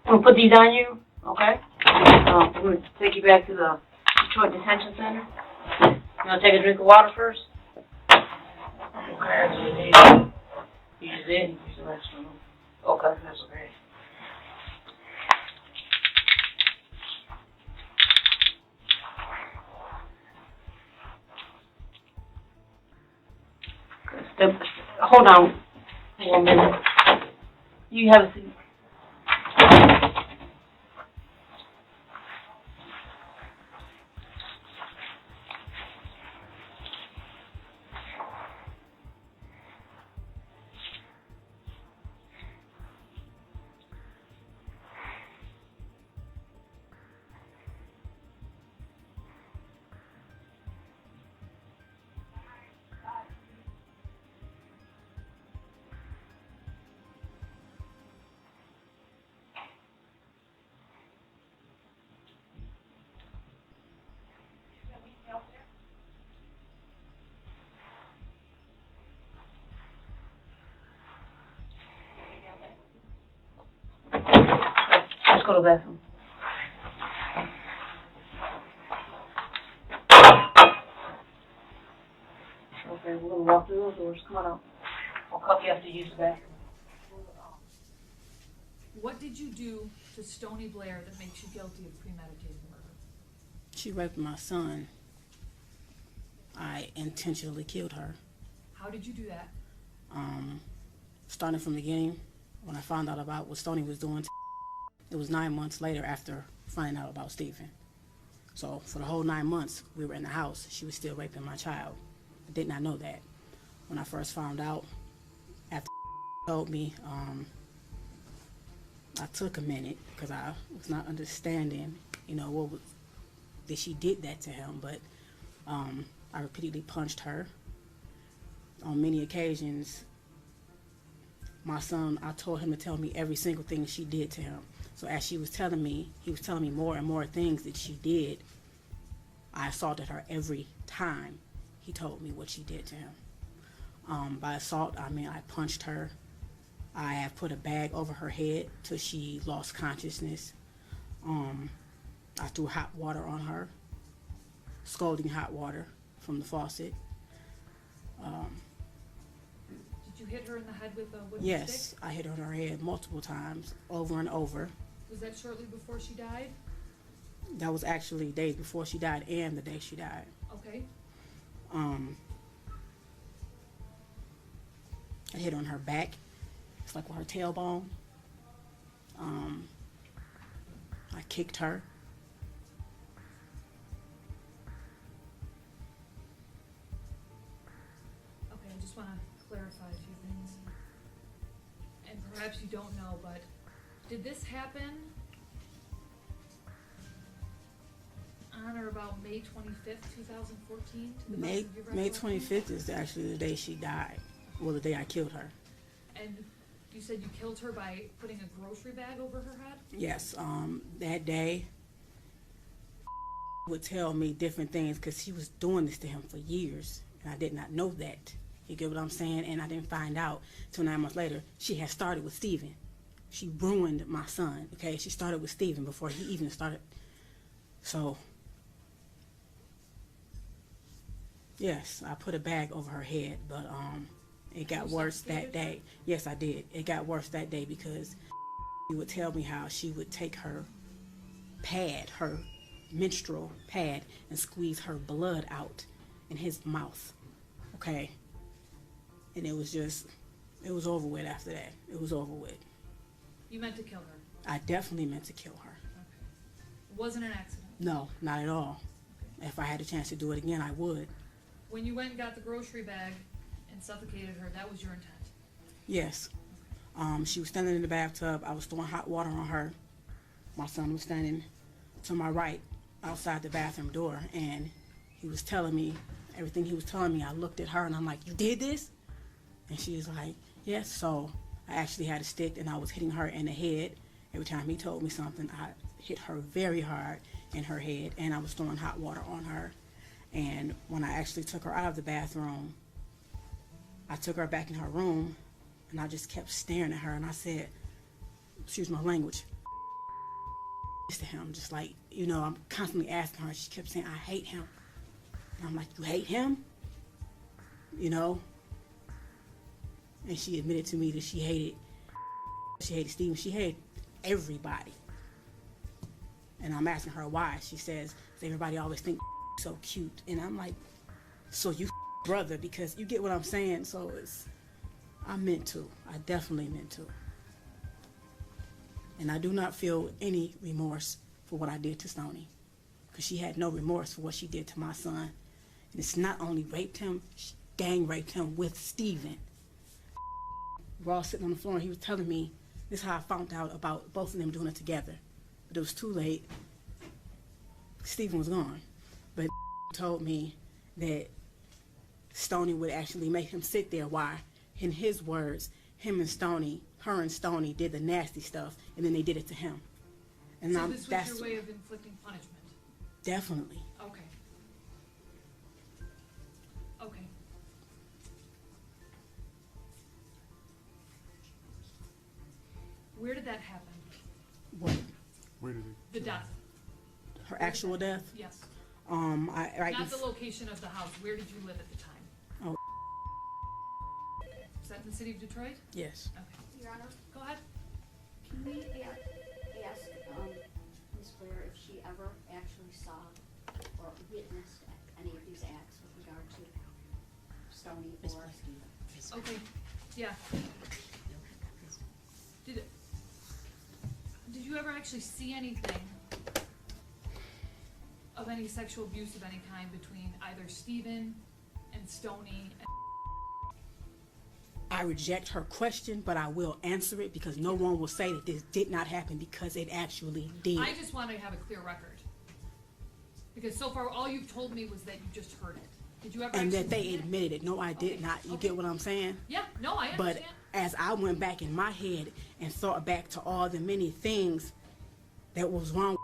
I'm gonna put these on you, okay? I'm gonna take you back to the Detroit Detention Center. You wanna take a drink of water first? Okay, you just did? Use the restroom. Okay, that's okay. Hold on 1 minute. You have a seat. Let's go to the bathroom. Okay, we're gonna walk through those doors. Come on out. I'll cuff you after you use the bathroom. What did you do to Stony Blair that makes you guilty of premeditated murder? She raped my son. I intentionally killed her. How did you do that? Starting from the beginning, when I found out about what Stony was doing, it was 9 months later after finding out about Stephen. So for the whole 9 months we were in the house, she was still raping my child. I did not know that. When I first found out, after told me, I took a minute because I was not understanding, what was, that she did that to him. But I repeatedly punched her. On many occasions, my son, I told him to tell me every single thing she did to him. So as he was telling me more and more things that she did. I assaulted her every time he told me what she did to him. By assault, I mean I punched her. I have put a bag over her head till she lost consciousness. I threw hot water on her, scalding hot water from the faucet. Did you hit her in the head with a wooden stick? Yes, I hit her on her head multiple times, over and over. Was that shortly before she died? That was actually days before she died and the day she died. Okay. I hit her on her back. It's like with her tailbone. I kicked her. Okay, I just want to clarify a few things. And perhaps you don't know, but did this happen on or about May 25th, 2014? To the best of your May recollection? 25th is actually the day she died. Well, the day I killed her. And you said you killed her by putting a grocery bag over her head? Yes, that day would tell me different things because he was doing this to him for years, and I did not know that. You get what I'm saying? And I didn't find out till 9 months later. She had started with Stephen. She ruined my son, okay? She started with Stephen before he even started. So, yes, I put a bag over her head, but it got worse that day. Yes, I did. It got worse that day because he would tell me how she would take her pad, her menstrual pad, and squeeze her blood out in his mouth, okay? And it was over with after that. It was over with. You meant to kill her? I definitely meant to kill her. Okay. It wasn't an accident? No, not at all. Okay. If I had a chance to do it again, I would. When you went and got the grocery bag and suffocated her, that was your intent? Yes. She was standing in the bathtub. I was throwing hot water on her. My son was standing to my right outside the bathroom door, and he was telling me everything he was telling me. I looked at her and I'm like, "You did this?" And she was like, "Yes." So I actually had a stick and I was hitting her in the head. Every time he told me something, I hit her very hard in her head, and I was throwing hot water on her. And when I actually took her out of the bathroom, I took her back in her room, and I just kept staring at her, and I said, excuse my language, to him, just like, I'm constantly asking her. She kept saying, I hate him. And I'm like, you hate him? And she admitted to me that she hated Steven. She hated everybody. And I'm asking her why. She says, everybody always think so cute. And I'm like, so you brother, because you get what I'm saying. So I definitely meant to. And I do not feel any remorse for what I did to Stoney, because she had no remorse for what she did to my son. And it's not only raped him, she gang raped him with Steven. We're all sitting on the floor and he was telling me, this is how I found out about both of them doing it together. But it was too late. Steven was gone. But told me that Stoney would actually make him sit there while, in his words, her and Stoney did the nasty stuff, and then they did it to him. And so this was your way of inflicting punishment? Definitely. Okay. Okay. Where did that happen? What? Where did it? The death. Her actual death? Yes. Not the location of the house. Where did you live at the time? Oh. Is that in the city of Detroit? Yes. Okay. Your Honor, Go ahead. can we ask Ms. Blair if she ever actually saw or witnessed any of these acts with regard to Stoney or Steven? Okay. Yeah. Did you ever actually see anything of any sexual abuse of any kind between either Steven and Stoney? I reject her question, but I will answer it, because no one will say that this did not happen, because it actually did. I just want to have a clear record. Because so far, all you've told me was that you just heard it. Did you ever And actually that they see it? admitted it. No, I did not. You get what I'm saying? Yeah, no, I But understand. as I went back in my head and thought back to all the many things that was wrong with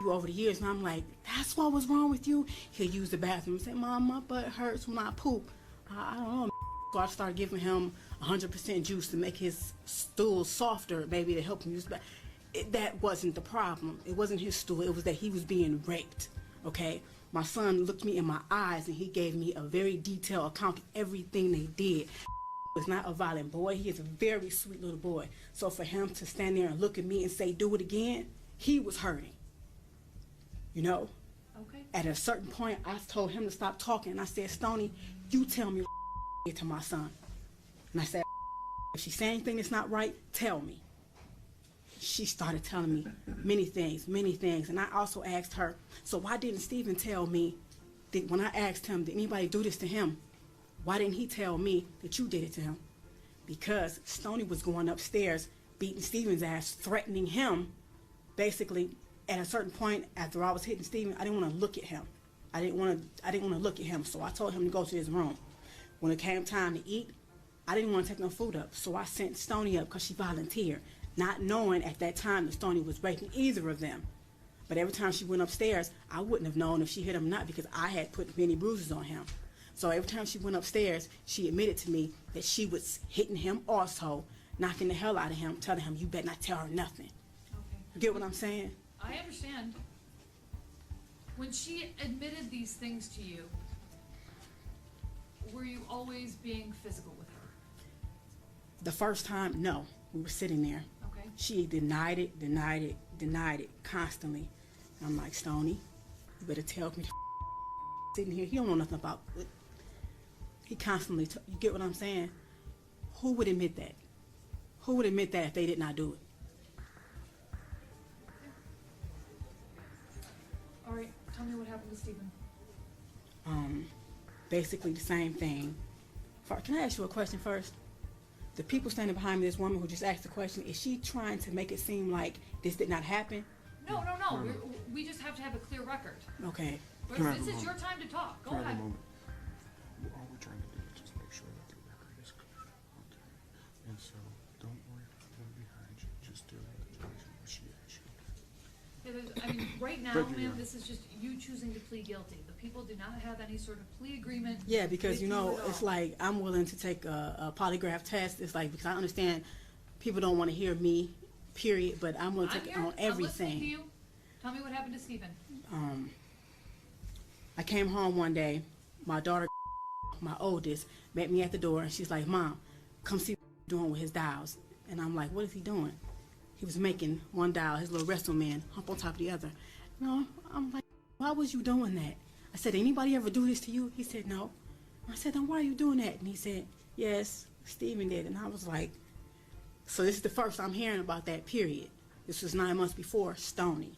you over the years, and I'm like, that's what was wrong with you? He'll use the bathroom and say, Mom, my butt hurts when I poop. I don't know. So I started giving him 100% juice to make his stool softer, maybe to help him use the bathroom. That wasn't the problem. It wasn't his stool. It was that he was being raped. Okay? My son looked me in my eyes and he gave me a very detailed account of everything they did. Was not a violent boy. He is a very sweet little boy. So for him to stand there and look at me and say, do it again, he was hurting. Okay. At a certain point, I told him to stop talking. And I said, Stoney, you tell me what did to my son. And I said, if she say anything that's not right, tell me. She started telling me many things. And I also asked her, so why didn't Steven tell me that when I asked him, did anybody do this to him? Why didn't he tell me that you did it to him? Because Stoney was going upstairs, beating Steven's ass, threatening him. Basically, at a certain point, after I was hitting Steven, I didn't want to look at him. I didn't want to look at him, so I told him to go to his room. When it came time to eat, I didn't want to take no food up, so I sent Stoney up because she volunteered, not knowing at that time that Stoney was raping either of them. But every time she went upstairs, I wouldn't have known if she hit him or not, because I had put many bruises on him. So every time she went upstairs, she admitted to me that she was hitting him also, knocking the hell out of him, telling him, you better not tell her nothing. Okay. You get what I'm saying? I understand. When she admitted these things to you, were you always being physical with her? The first time, no. We were sitting there. Okay. She denied it constantly. And I'm like, Stoney, you better tell me sitting here. He don't know nothing about it. He constantly, you get what I'm saying? Who would admit that? Who would admit that if they did not do it? All right, tell me what happened to Steven. Basically the same thing. Can I ask you a question first? The people standing behind me, this woman who just asked the question, is she trying to make it seem like this did not happen? No. We just have to have a clear record. Okay. This is your time to talk. Go ahead. All we're trying to do is just make sure that the record is clear. Okay. And so, don't worry about them behind you. Just do what the judge what she asked you. Right now, ma'am, this is just you choosing to plead guilty. The people do not have any sort of plea agreement. Yeah, because with you at it's all. like I'm willing to take a polygraph test. It's like, because I understand people don't want to hear me, period, but I'm willing to take it on I'm listening to everything. you. Tell me what happened to Stephen. I came home one day. My daughter, my oldest, met me at the door, and she's like, "Mom, come see what he's doing with his dials." And I'm like, "What is he doing?" He was making one dial, his little wrestle man, hump on top of the other. No, I'm like, "Why was you doing that?" I said, "Anybody ever do this to you?" He said, "No." I said, "Then why are you doing that?" And he said, "Yes, Stephen did." And I was like, so this is the first I'm hearing about that, period. This was 9 months before Stoney.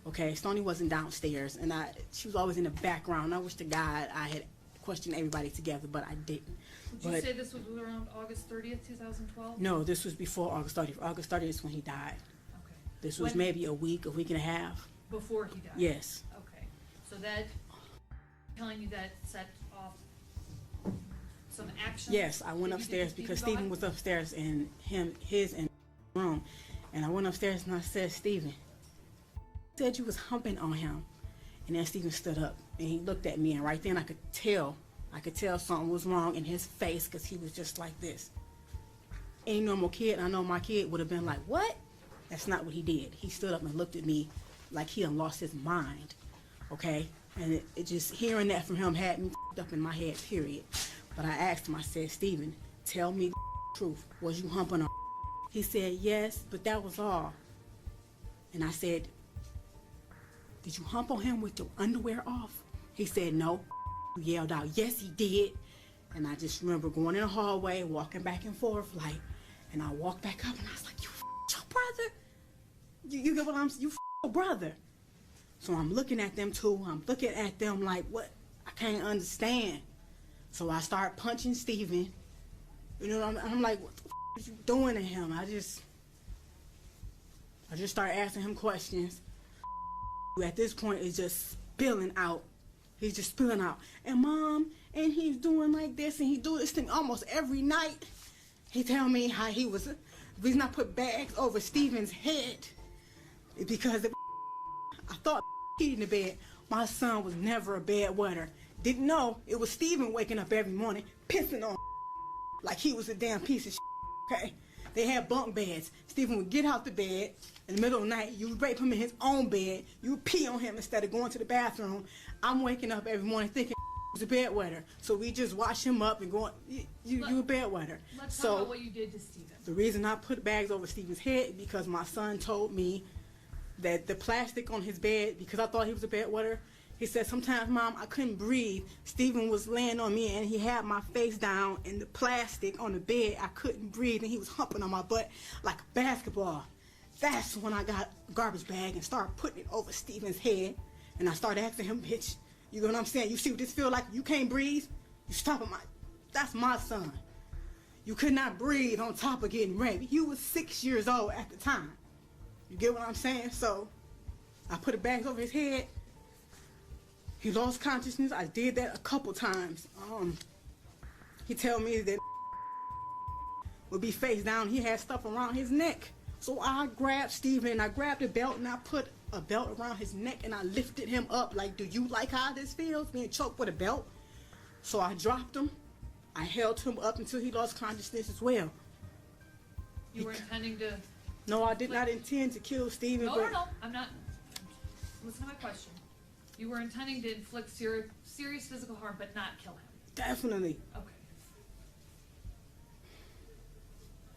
Okay, Stoney wasn't downstairs, and she was always in the background. I wish to God I had questioned everybody together, but I didn't. Would you say this was around August 30th, 2012? No, this was before August 30th. August 30th is when he died. Okay. This was maybe a week and a half. Before he died? Yes. Okay. So that, telling you that set off some action? Yes, I went upstairs because Stephen was upstairs in his room. And I went upstairs and I said, "Stephen, you said you was humping on him." And then Stephen stood up and he looked at me, and right then I could tell something was wrong in his face, because he was just like this. Any normal kid, I know my kid would have been like, "What?" That's not what he did. He stood up and looked at me like he done lost his mind. Okay? And it just, hearing that from him had me up in my head, period. But I asked him, I said, "Stephen, tell me the truth. Was you humping on?" He said, "Yes, but that was all." And I said, "Did you hump on him with your underwear off?" He said, "No." You yelled out, "Yes, he did." And I just remember going in the hallway, walking back and forth, like, and I walked back up and I was like, "You your brother? You get what I'm saying? You your brother." So I'm looking at them too. I'm looking at them like, what? I can't understand. So I start punching Stephen. You know, I'm like, "What the are you doing to him?" I just start asking him questions. At this point, it's just spilling out. He's just spilling out. "And Mom, and he's doing like this, and he do this thing almost every night." He tell me how he was, the reason I put bags over Stephen's head is because I thought he in the bed. My son was never a bedwetter. Didn't know it was Stephen waking up every morning pissing on like he was a damn piece of shit. Okay? They had bunk beds. Stephen would get out the bed in the middle of the night. You would rape him in his own bed. You would pee on him instead of going to the bathroom. I'm waking up every morning thinking he was a bedwetter. So we just wash him up and going, you a bedwetter. Let's talk about what you did to Stephen. The reason I put bags over Stephen's head is because my son told me that the plastic on his bed, because I thought he was a bedwetter, he said, "Sometimes, Mom, I couldn't breathe. Stephen was laying on me and he had my face down in the plastic on the bed. I couldn't breathe and he was humping on my butt like a basketball." That's when I got a garbage bag and started putting it over Stephen's head. And I started asking him, "Bitch, you know what I'm saying? You see what this feel like? You can't breathe? You stop at that's my son. You could not breathe on top of getting raped. You was 6 years old at the time. You get what I'm saying?" So I put a bag over his head. He lost consciousness. I did that a couple times. He tell me that would be face down. He had stuff around his neck. So I grabbed Stephen and I grabbed a belt and I put a belt around his neck and I lifted him up like, "Do you like how this feels, being choked with a belt?" So I dropped him. I held him up until he lost consciousness as well. You were intending to... No, I did not intend to kill Stephen. No, I'm not... Listen to my question. You were intending to inflict serious physical harm, but not kill him. Definitely. Okay.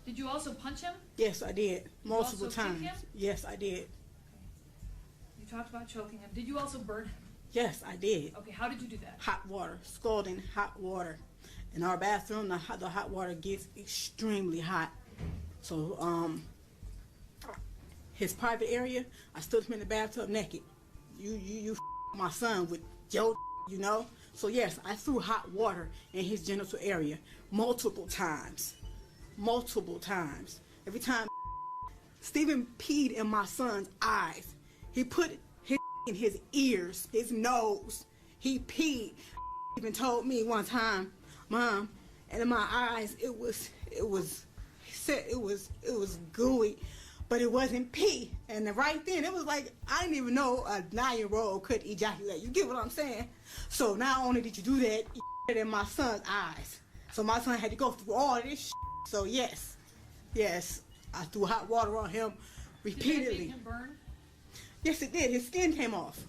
Did you also punch him? Yes, I did. Multiple also kick times. him? Yes, I did. Okay. You talked about choking him. Did you also burn him? Yes, I did. Okay, how did you do that? Hot water, scalding hot water. In our bathroom, the hot water gets extremely hot. So, his private area, I stood him in the bathtub naked. You my son with your, you know? So yes, I threw hot water in his genital area multiple times. Every time Stephen peed in my son's eyes. He put his in his ears, his nose. He peed. Even told me one time, "Mom," and in my eyes he said it was gooey, but it wasn't pee. And right then it was like, I didn't even know a 9-year-old could ejaculate. You get what I'm saying? So not only did you do that, you did it in my son's eyes. So my son had to go through all of this shit. So yes, I threw hot water on him repeatedly. Did that make him burn? Yes, it did. His skin came off.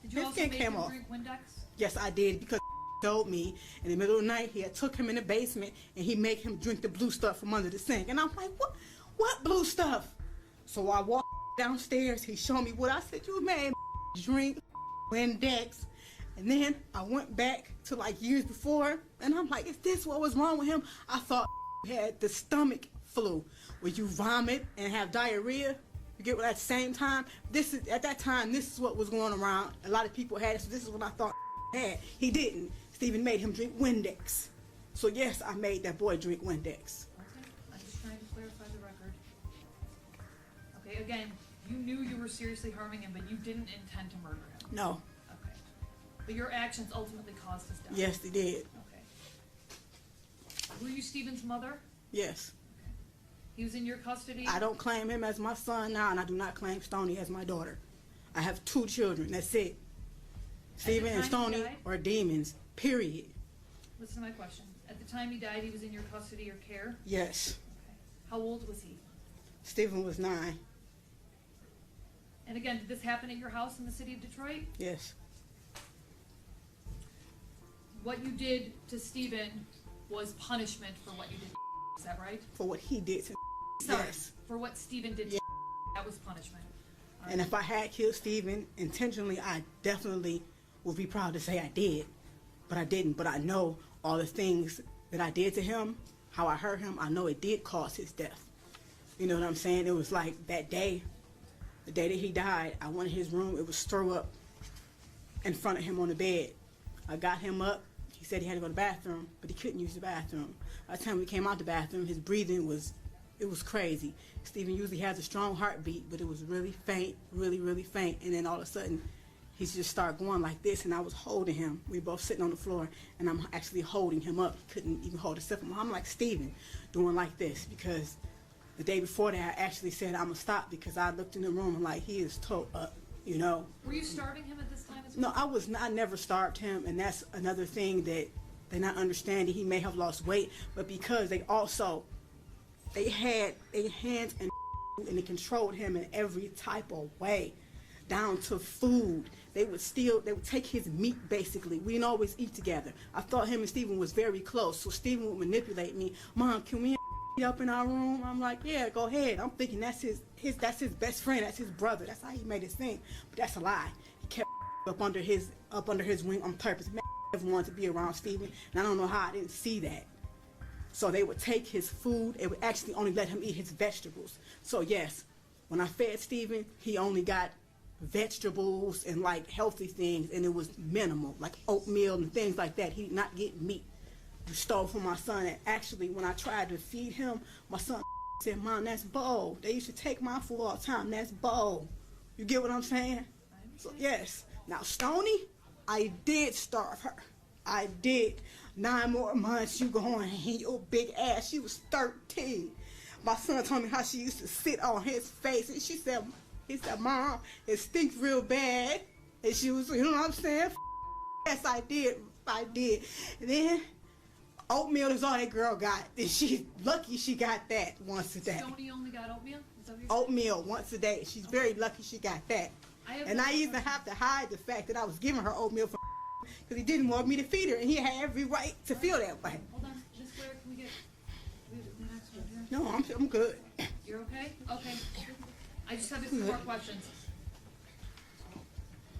Did you His also skin make came him off. drink Windex? Yes, I did, because told me in the middle of the night he had took him in the basement and he make him drink the blue stuff from under the sink. And I'm like, what blue stuff? So I walked downstairs. He showed me what I said. You made drink Windex. And then I went back to like years before, and I'm like, is this what was wrong with him? I thought he had the stomach flu, where you vomit and have diarrhea. You get what at the same time? At that time, this is what was going around. A lot of people had it, so this is what I thought had. He didn't. Stephen made him drink Windex. So yes, I made that boy drink Windex. Okay, I'm just trying to clarify the record. Okay, again, you knew you were seriously harming him, but you didn't intend to murder him. No. Okay. But your actions ultimately caused his death. Yes, they did. Okay. Were you Stephen's mother? Yes. Okay. He was in your custody? I don't claim him as my son now, and I do not claim Stoney as my daughter. I have 2 children. That's it. Stephen and Stoney are demons. Period. Listen to my question. At the time he died, he was in your custody or care? Yes. Okay. How old was he? Stephen was 9. And again, did this happen at your house in the city of Detroit? Yes. What you did to Stephen was punishment for what you did to is that right? For what he did to Sorry, yes. for what Stephen did to that was punishment. All And right. if I had killed Stephen intentionally, I definitely would be proud to say I did. But I didn't. But I know all the things that I did to him, how I hurt him, I know it did cause his death. You know what I'm saying? It was like that day, the day that he died, I went in his room, it was throw up in front of him on the bed. I got him up. He said he had to go to the bathroom, but he couldn't use the bathroom. By the time we came out the bathroom, his breathing was crazy. Stephen usually has a strong heartbeat, but it was really faint, really faint. And then all of a sudden, he just started going like this, and I was holding him. We were both sitting on the floor, and I'm actually holding him up. He couldn't even hold himself. I'm like Stephen, doing like this, because the day before that, I actually said I'm gonna stop, because I looked in the room and like, he is toe up, you know. Were you starving him at this time as No, well? I was not. I never starved him, and that's another thing that they're not understanding. He may have lost weight, but because they had their hands and they controlled him in every type of way, down to food. They would take his meat basically. We didn't always eat together. I thought him and Stephen was very close, so Stephen would manipulate me. Mom, can we eat up in our room? I'm like, yeah, go ahead. I'm thinking that's his best friend, that's his brother. That's how he made it seem, but that's a lie. He kept up under his wing on purpose. Man, never wanted to be around Stephen, and I don't know how I didn't see that. So they would take his food. It would actually only let him eat his vegetables. So yes, when I fed Stephen, he only got vegetables and like healthy things, and it was minimal, like oatmeal and things like that. He did not get meat. You stole from my son, and actually when I tried to feed him, my son said, Mom, that's bold. They used to take my food all the time. That's bold. You get what I'm saying? So yes. Now Stoney, I did starve her. I did. 9 more months you going, and your big ass. She was 13. My son told me how she used to sit on his face, and he said, Mom, it stinks real bad. And she was, you know what I'm saying? Yes, I did. And then oatmeal is all that girl got. And she's lucky she got that once a day. Stoney only got oatmeal? Is that what you're saying? Oatmeal once a day. She's very lucky she got that. And I even have to hide the fact that I was giving her oatmeal for because he didn't want me to feed her, and he had every right to feel that way. Hold on, Miss Blair, can we get the next one here? No, I'm good. You're okay? Okay. I just have a few more questions.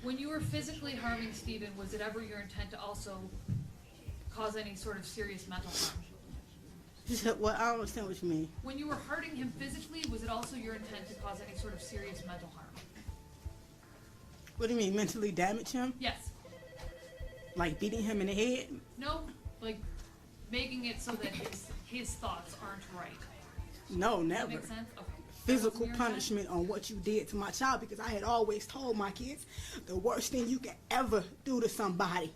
When you were physically harming Stephen, was it ever your intent to also cause any sort of serious mental harm? She said, well, I don't understand what you mean. When you were hurting him physically, was it also your intent to cause any sort of serious mental harm? What do you mean, mentally damage him? Yes. Like beating him in the head? No, like making it so that his thoughts aren't right. No, Does never. that make sense? Okay. Physical punishment on what you did to my child, because I had always told my kids the worst thing you can ever do to somebody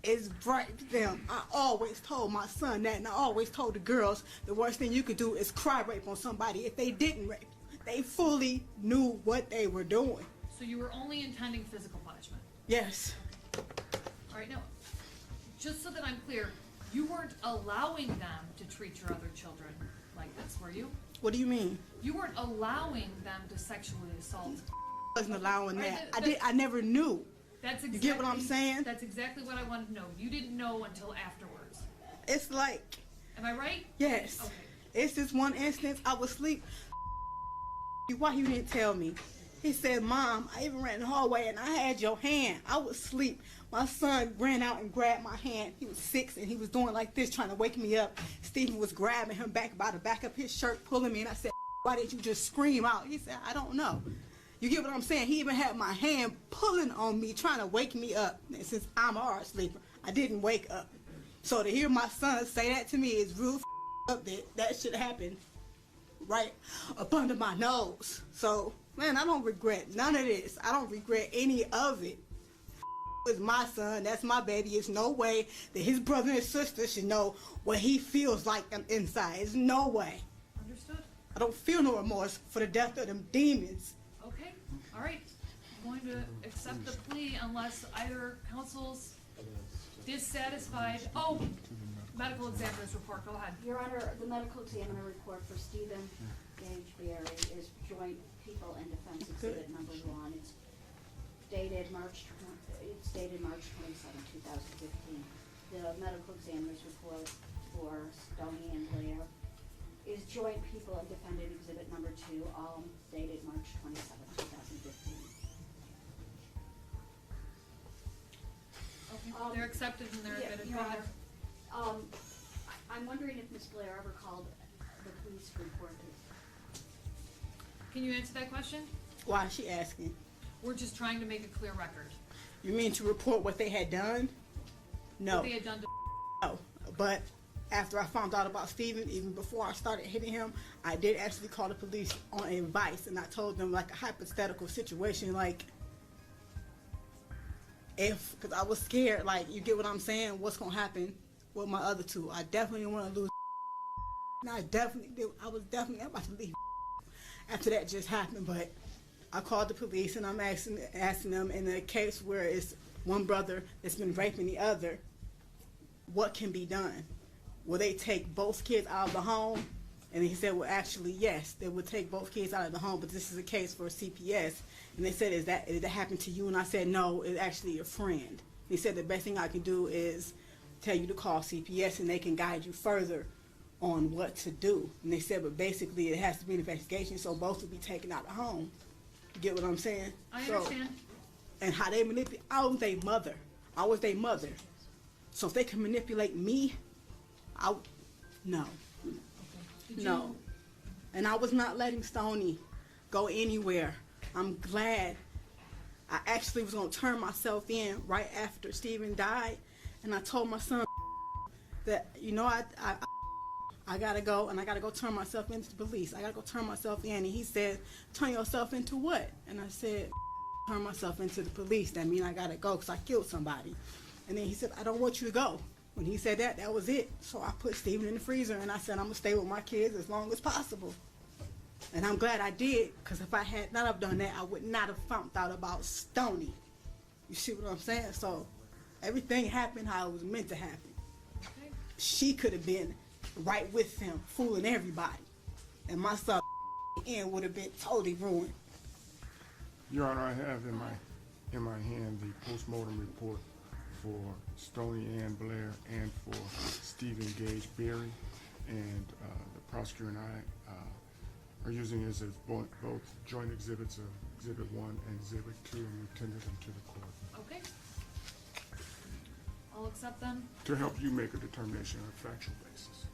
is break them. I always told my son that, and I always told the girls the worst thing you could do is cry rape on somebody if they didn't rape you. They fully knew what they were doing. So you were only intending physical punishment? Yes. All right, now, just so that I'm clear, you weren't allowing them to treat your other children like this, were you? What do you mean? You weren't allowing them to sexually assault. wasn't allowing All right, that. I never knew. That's exactly, You get what I'm saying? That's exactly what I wanted to know. You didn't know until afterwards. It's like, Am I right? yes. Okay. It's this one instance, I was asleep. Why you didn't tell me? He said, Mom, I even ran in the hallway and I had your hand. I was asleep. My son ran out and grabbed my hand. He was 6 and he was doing like this, trying to wake me up. Stephen was grabbing him back by the back of his shirt, pulling me. And I said, why didn't you just scream out? He said, I don't know. You get what I'm saying? He even had my hand pulling on me, trying to wake me up. And since I'm a hard sleeper, I didn't wake up. So to hear my son say that to me is real up that should happen right up under my nose. So, man, I don't regret none of this. I don't regret any of it. It's my son. That's my baby. There's no way that his brother and sister should know what he feels like inside. There's no way. Understood. I don't feel no remorse for the death of them demons. Okay. All right. I'm going to accept the plea unless either counsel's dissatisfied. Oh, medical examiner's report. Go ahead. Your Honor, the medical examiner report for Stephen Gage Berry is Joint People and Defense Exhibit number 1. It's dated March 27, 2015. The medical examiner's report for Stoney and Blair is Joint People and Defendant Exhibit number 2, all dated March 27, 2015. Okay. They're accepted and they're admitted. Your Go ahead. Honor, I'm wondering if Ms. Blair ever called the police to report this. Can you answer that question? Why is she asking? We're just trying to make a clear record. You mean to report what they had done? No. What they had done to No. But after I found out about Stephen, even before I started hitting him, I did actually call the police on advice, and I told them like a hypothetical situation, like because I was scared, like, you get what I'm saying, what's gonna happen with my other two. I definitely didn't want to lose. And I was definitely about to leave after that just happened, but I called the police and I'm asking them, in a case where it's one brother that's been raping the other, what can be done? Will they take both kids out of the home? And he said, well, actually, yes, they would take both kids out of the home, but this is a case for CPS. And they said, did that happen to you? And I said, no, it's actually a friend. He said, the best thing I can do is tell you to call CPS and they can guide you further on what to do. And they said, but basically it has to be an investigation, so both will be taken out of the home. You get what I'm saying? I understand. And how they manipulate, I was their mother. So if they can manipulate me, no. No. And I was not letting Stoney go anywhere. I'm glad. I actually was going to turn myself in right after Stephen died. And I told my son that, I got to go, and I got to go turn myself into the police. I got to go turn myself in. And he said, turn yourself into what? And I said, turn myself into the police. That means I got to go because I killed somebody. And then he said, I don't want you to go. When he said that, that was it. So I put Stephen in the freezer and I said, I'm going to stay with my kids as long as possible. And I'm glad I did, because if I had not have done that, I would not have found out about Stoney. You see what I'm saying? So everything happened how it was meant to happen. Okay. She could have been right with him, fooling everybody. And my son end would have been totally ruined. Your Honor, I have in my hand the postmortem report for Stoney Ann Blair and for Stephen Gage Berry, and the prosecutor and I are using this as both joint exhibits of Exhibit 1 and Exhibit 2, and we tendered them to the court. Okay. I'll accept them. To help you make a determination on a factual basis.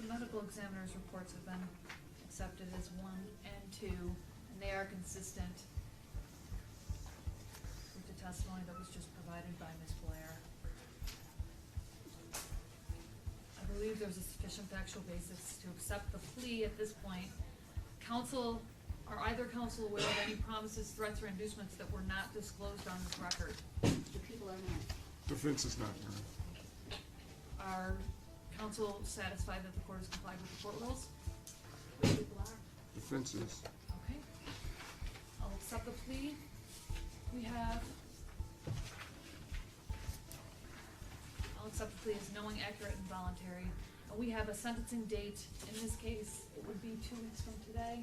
The medical examiner's reports have been accepted as 1 and 2, and they are consistent with the testimony that was just provided by Ms. Blair. I believe there's a sufficient factual basis to accept the plea at this point. Counsel, are either counsel aware of any promises, threats, or inducements that were not disclosed on this record? The people are not. Defense is not, Your Honor. Are counsel satisfied that the court has complied with the court rules? The people are. Defense is. Okay. I'll accept the plea. We have, I'll accept the plea as knowing, accurate, and voluntary. We have a sentencing date. In this case, it would be 2 weeks from today,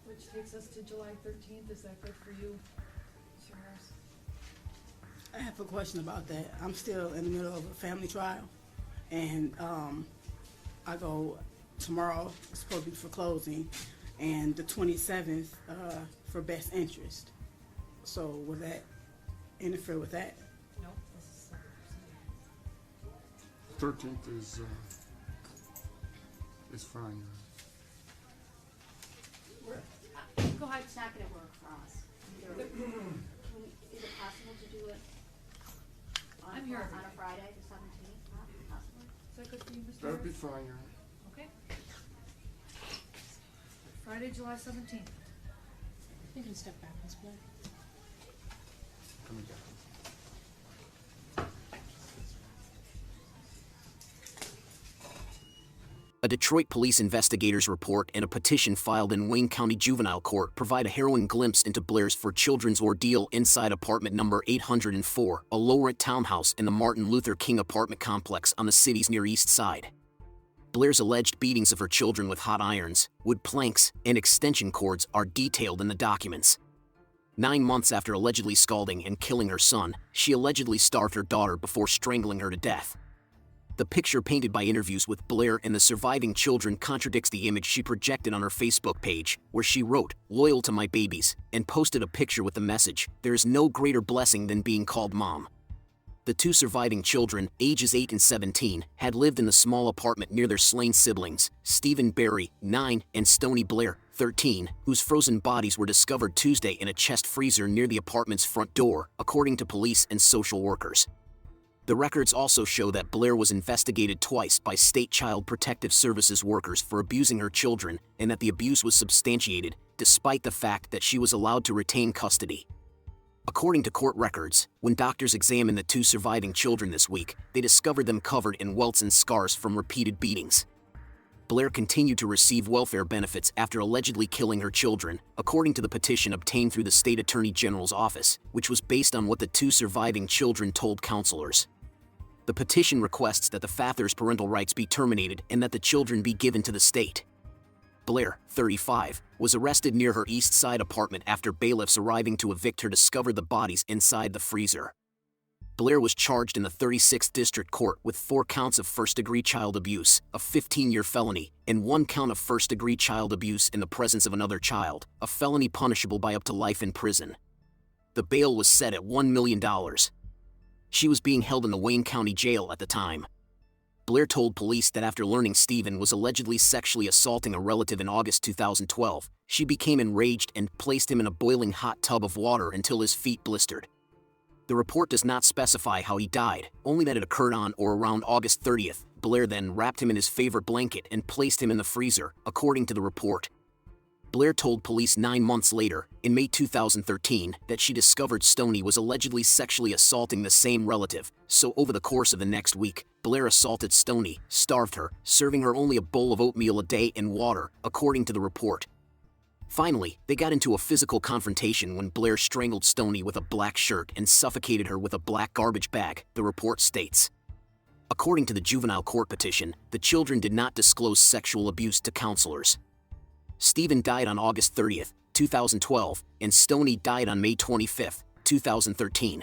which takes us to July 13th. Is that good for you, Mr. Harris? I have a question about that. I'm still in the middle of a family trial, and I go tomorrow, it's supposed to be for closing, and the 27th for best interest. So will that interfere with that? No, this is separate proceeding. 13th is fine, Your Honor. Go ahead. It's not gonna work for us. Is it possible to do it I'm here every on a day. Friday, the 17th, possibly? Is that good for you, Mr. That'd be Harris? fine, Your Honor. Okay. Friday, July 17th. You can step back, Ms. Blair. Coming back. A Detroit police investigator's report and a petition filed in Wayne County Juvenile Court provide a harrowing glimpse into Blair's for children's ordeal inside apartment number 804, a low-rent townhouse in the Martin Luther King apartment complex on the city's Near East Side. Blair's alleged beatings of her children with hot irons, wood planks, and extension cords are detailed in the documents. 9 months after allegedly scalding and killing her son, she allegedly starved her daughter before strangling her to death. The picture painted by interviews with Blair and the surviving children contradicts the image she projected on her Facebook page, where she wrote, "Loyal to my babies," and posted a picture with the message, "There is no greater blessing than being called mom." The 2 surviving children, ages 8 and 17, had lived in the small apartment near their slain siblings, Stephen Barry, 9, and Stoney Blair, 13, whose frozen bodies were discovered Tuesday in a chest freezer near the apartment's front door, according to police and social workers. The records also show that Blair was investigated twice by state child protective services workers for abusing her children, and that the abuse was substantiated, despite the fact that she was allowed to retain custody. According to court records, when doctors examined the 2 surviving children this week, they discovered them covered in welts and scars from repeated beatings. Blair continued to receive welfare benefits after allegedly killing her children, according to the petition obtained through the state attorney general's office, which was based on what the 2 surviving children told counselors. The petition requests that the father's parental rights be terminated and that the children be given to the state. Blair, 35, was arrested near her East Side apartment after bailiffs arriving to evict her discovered the bodies inside the freezer. Blair was charged in the 36th District Court with 4 counts of first-degree child abuse, a 15-year felony, and 1 count of first-degree child abuse in the presence of another child, a felony punishable by up to life in prison. The bail was set at $1 million. She was being held in the Wayne County Jail at the time. Blair told police that after learning Stephen was allegedly sexually assaulting a relative in August 2012, she became enraged and placed him in a boiling hot tub of water until his feet blistered. The report does not specify how he died, only that it occurred on or around August 30th. Blair then wrapped him in his favorite blanket and placed him in the freezer, according to the report. Blair told police 9 months later, in May 2013, that she discovered Stoney was allegedly sexually assaulting the same relative, so over the course of the next week, Blair assaulted Stoney, starved her, serving her only a bowl of oatmeal a day and water, according to the report. Finally, they got into a physical confrontation when Blair strangled Stoney with a black shirt and suffocated her with a black garbage bag, the report states. According to the juvenile court petition, the children did not disclose sexual abuse to counselors. Stephen died on August 30th, 2012, and Stoney died on May 25th, 2013.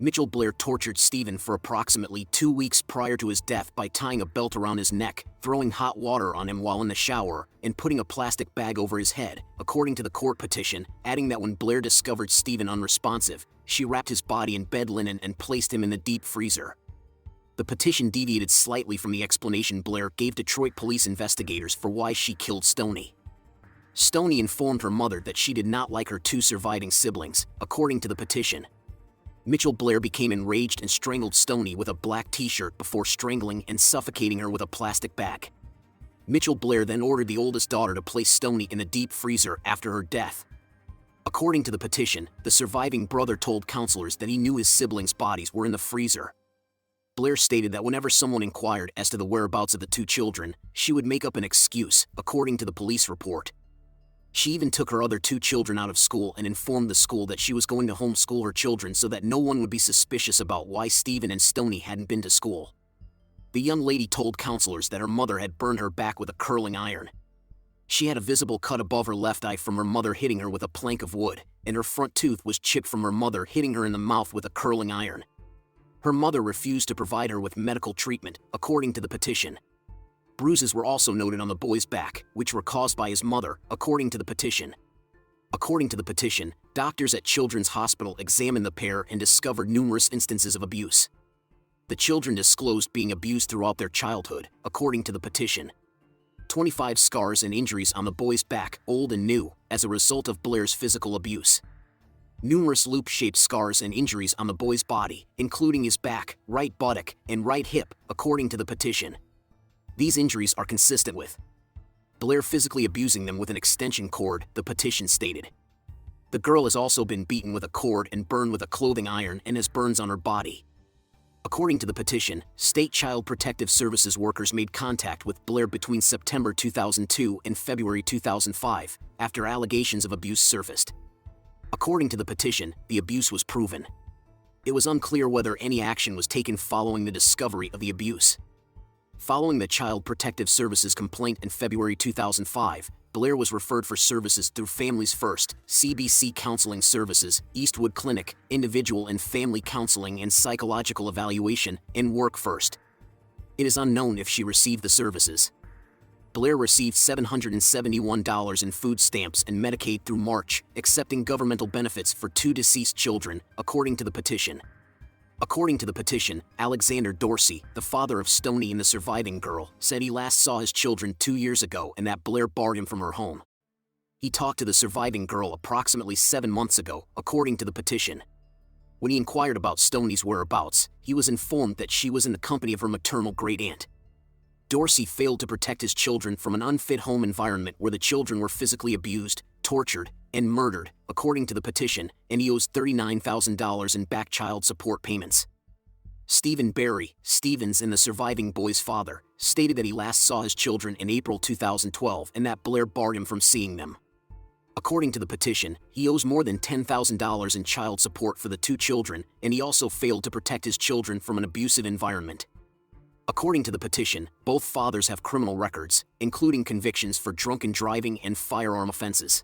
Mitchelle Blair tortured Stephen for approximately 2 weeks prior to his death by tying a belt around his neck, throwing hot water on him while in the shower, and putting a plastic bag over his head, according to the court petition, adding that when Blair discovered Stephen unresponsive, she wrapped his body in bed linen and placed him in the deep freezer. The petition deviated slightly from the explanation Blair gave Detroit police investigators for why she killed Stoney. Stoney informed her mother that she did not like her 2 surviving siblings, according to the petition. Mitchelle Blair became enraged and strangled Stoney with a black t-shirt before strangling and suffocating her with a plastic bag. Mitchelle Blair then ordered the oldest daughter to place Stoney in the deep freezer after her death. According to the petition, the surviving brother told counselors that he knew his siblings' bodies were in the freezer. Blair stated that whenever someone inquired as to the whereabouts of the 2 children, she would make up an excuse, according to the police report. She even took her other 2 children out of school and informed the school that she was going to homeschool her children so that no one would be suspicious about why Stephen and Stoney hadn't been to school. The young lady told counselors that her mother had burned her back with a curling iron. She had a visible cut above her left eye from her mother hitting her with a plank of wood, and her front tooth was chipped from her mother hitting her in the mouth with a curling iron. Her mother refused to provide her with medical treatment, according to the petition. Bruises were also noted on the boy's back, which were caused by his mother, according to the petition. According to the petition, doctors at Children's Hospital examined the pair and discovered numerous instances of abuse. The children disclosed being abused throughout their childhood, according to the petition. 25 scars and injuries on the boy's back, old and new, as a result of Blair's physical abuse. Numerous loop-shaped scars and injuries on the boy's body, including his back, right buttock, and right hip, according to the petition. These injuries are consistent with Blair physically abusing them with an extension cord, the petition stated. The girl has also been beaten with a cord and burned with a clothing iron and has burns on her body. According to the petition, State Child Protective Services workers made contact with Blair between September 2002 and February 2005, after allegations of abuse surfaced. According to the petition, the abuse was proven. It was unclear whether any action was taken following the discovery of the abuse. Following the Child Protective Services complaint in February 2005, Blair was referred for services through Families First, CBC Counseling Services, Eastwood Clinic, Individual and Family Counseling and Psychological Evaluation, and Work First. It is unknown if she received the services. Blair received $771 in food stamps and Medicaid through March, accepting governmental benefits for 2 deceased children, according to the petition. According to the petition, Alexander Dorsey, the father of Stoney and the surviving girl, said he last saw his children 2 years ago and that Blair barred him from her home. He talked to the surviving girl approximately 7 months ago, according to the petition. When he inquired about Stoney's whereabouts, he was informed that she was in the company of her maternal great-aunt. Dorsey failed to protect his children from an unfit home environment where the children were physically abused, tortured, and murdered, according to the petition, and he owes $39,000 in back child support payments. Stephen Barry, Stevens and the surviving boy's father, stated that he last saw his children in April 2012 and that Blair barred him from seeing them. According to the petition, he owes more than $10,000 in child support for the 2 children, and he also failed to protect his children from an abusive environment. According to the petition, both fathers have criminal records, including convictions for drunken driving and firearm offenses.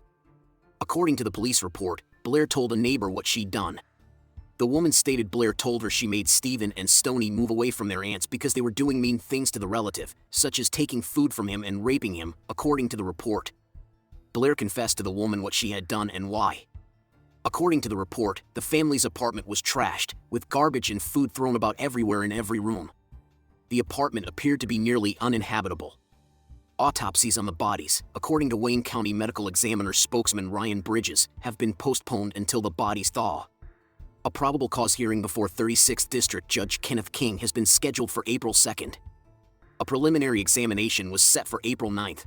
According to the police report, Blair told a neighbor what she'd done. The woman stated Blair told her she made Stephen and Stoney move away from their aunts because they were doing mean things to the relative, such as taking food from him and raping him, according to the report. Blair confessed to the woman what she had done and why. According to the report, the family's apartment was trashed, with garbage and food thrown about everywhere in every room. The apartment appeared to be nearly uninhabitable. Autopsies on the bodies, according to Wayne County Medical Examiner spokesman Ryan Bridges, have been postponed until the bodies thaw. A probable cause hearing before 36th District Judge Kenneth King has been scheduled for April 2nd. A preliminary examination was set for April 9th.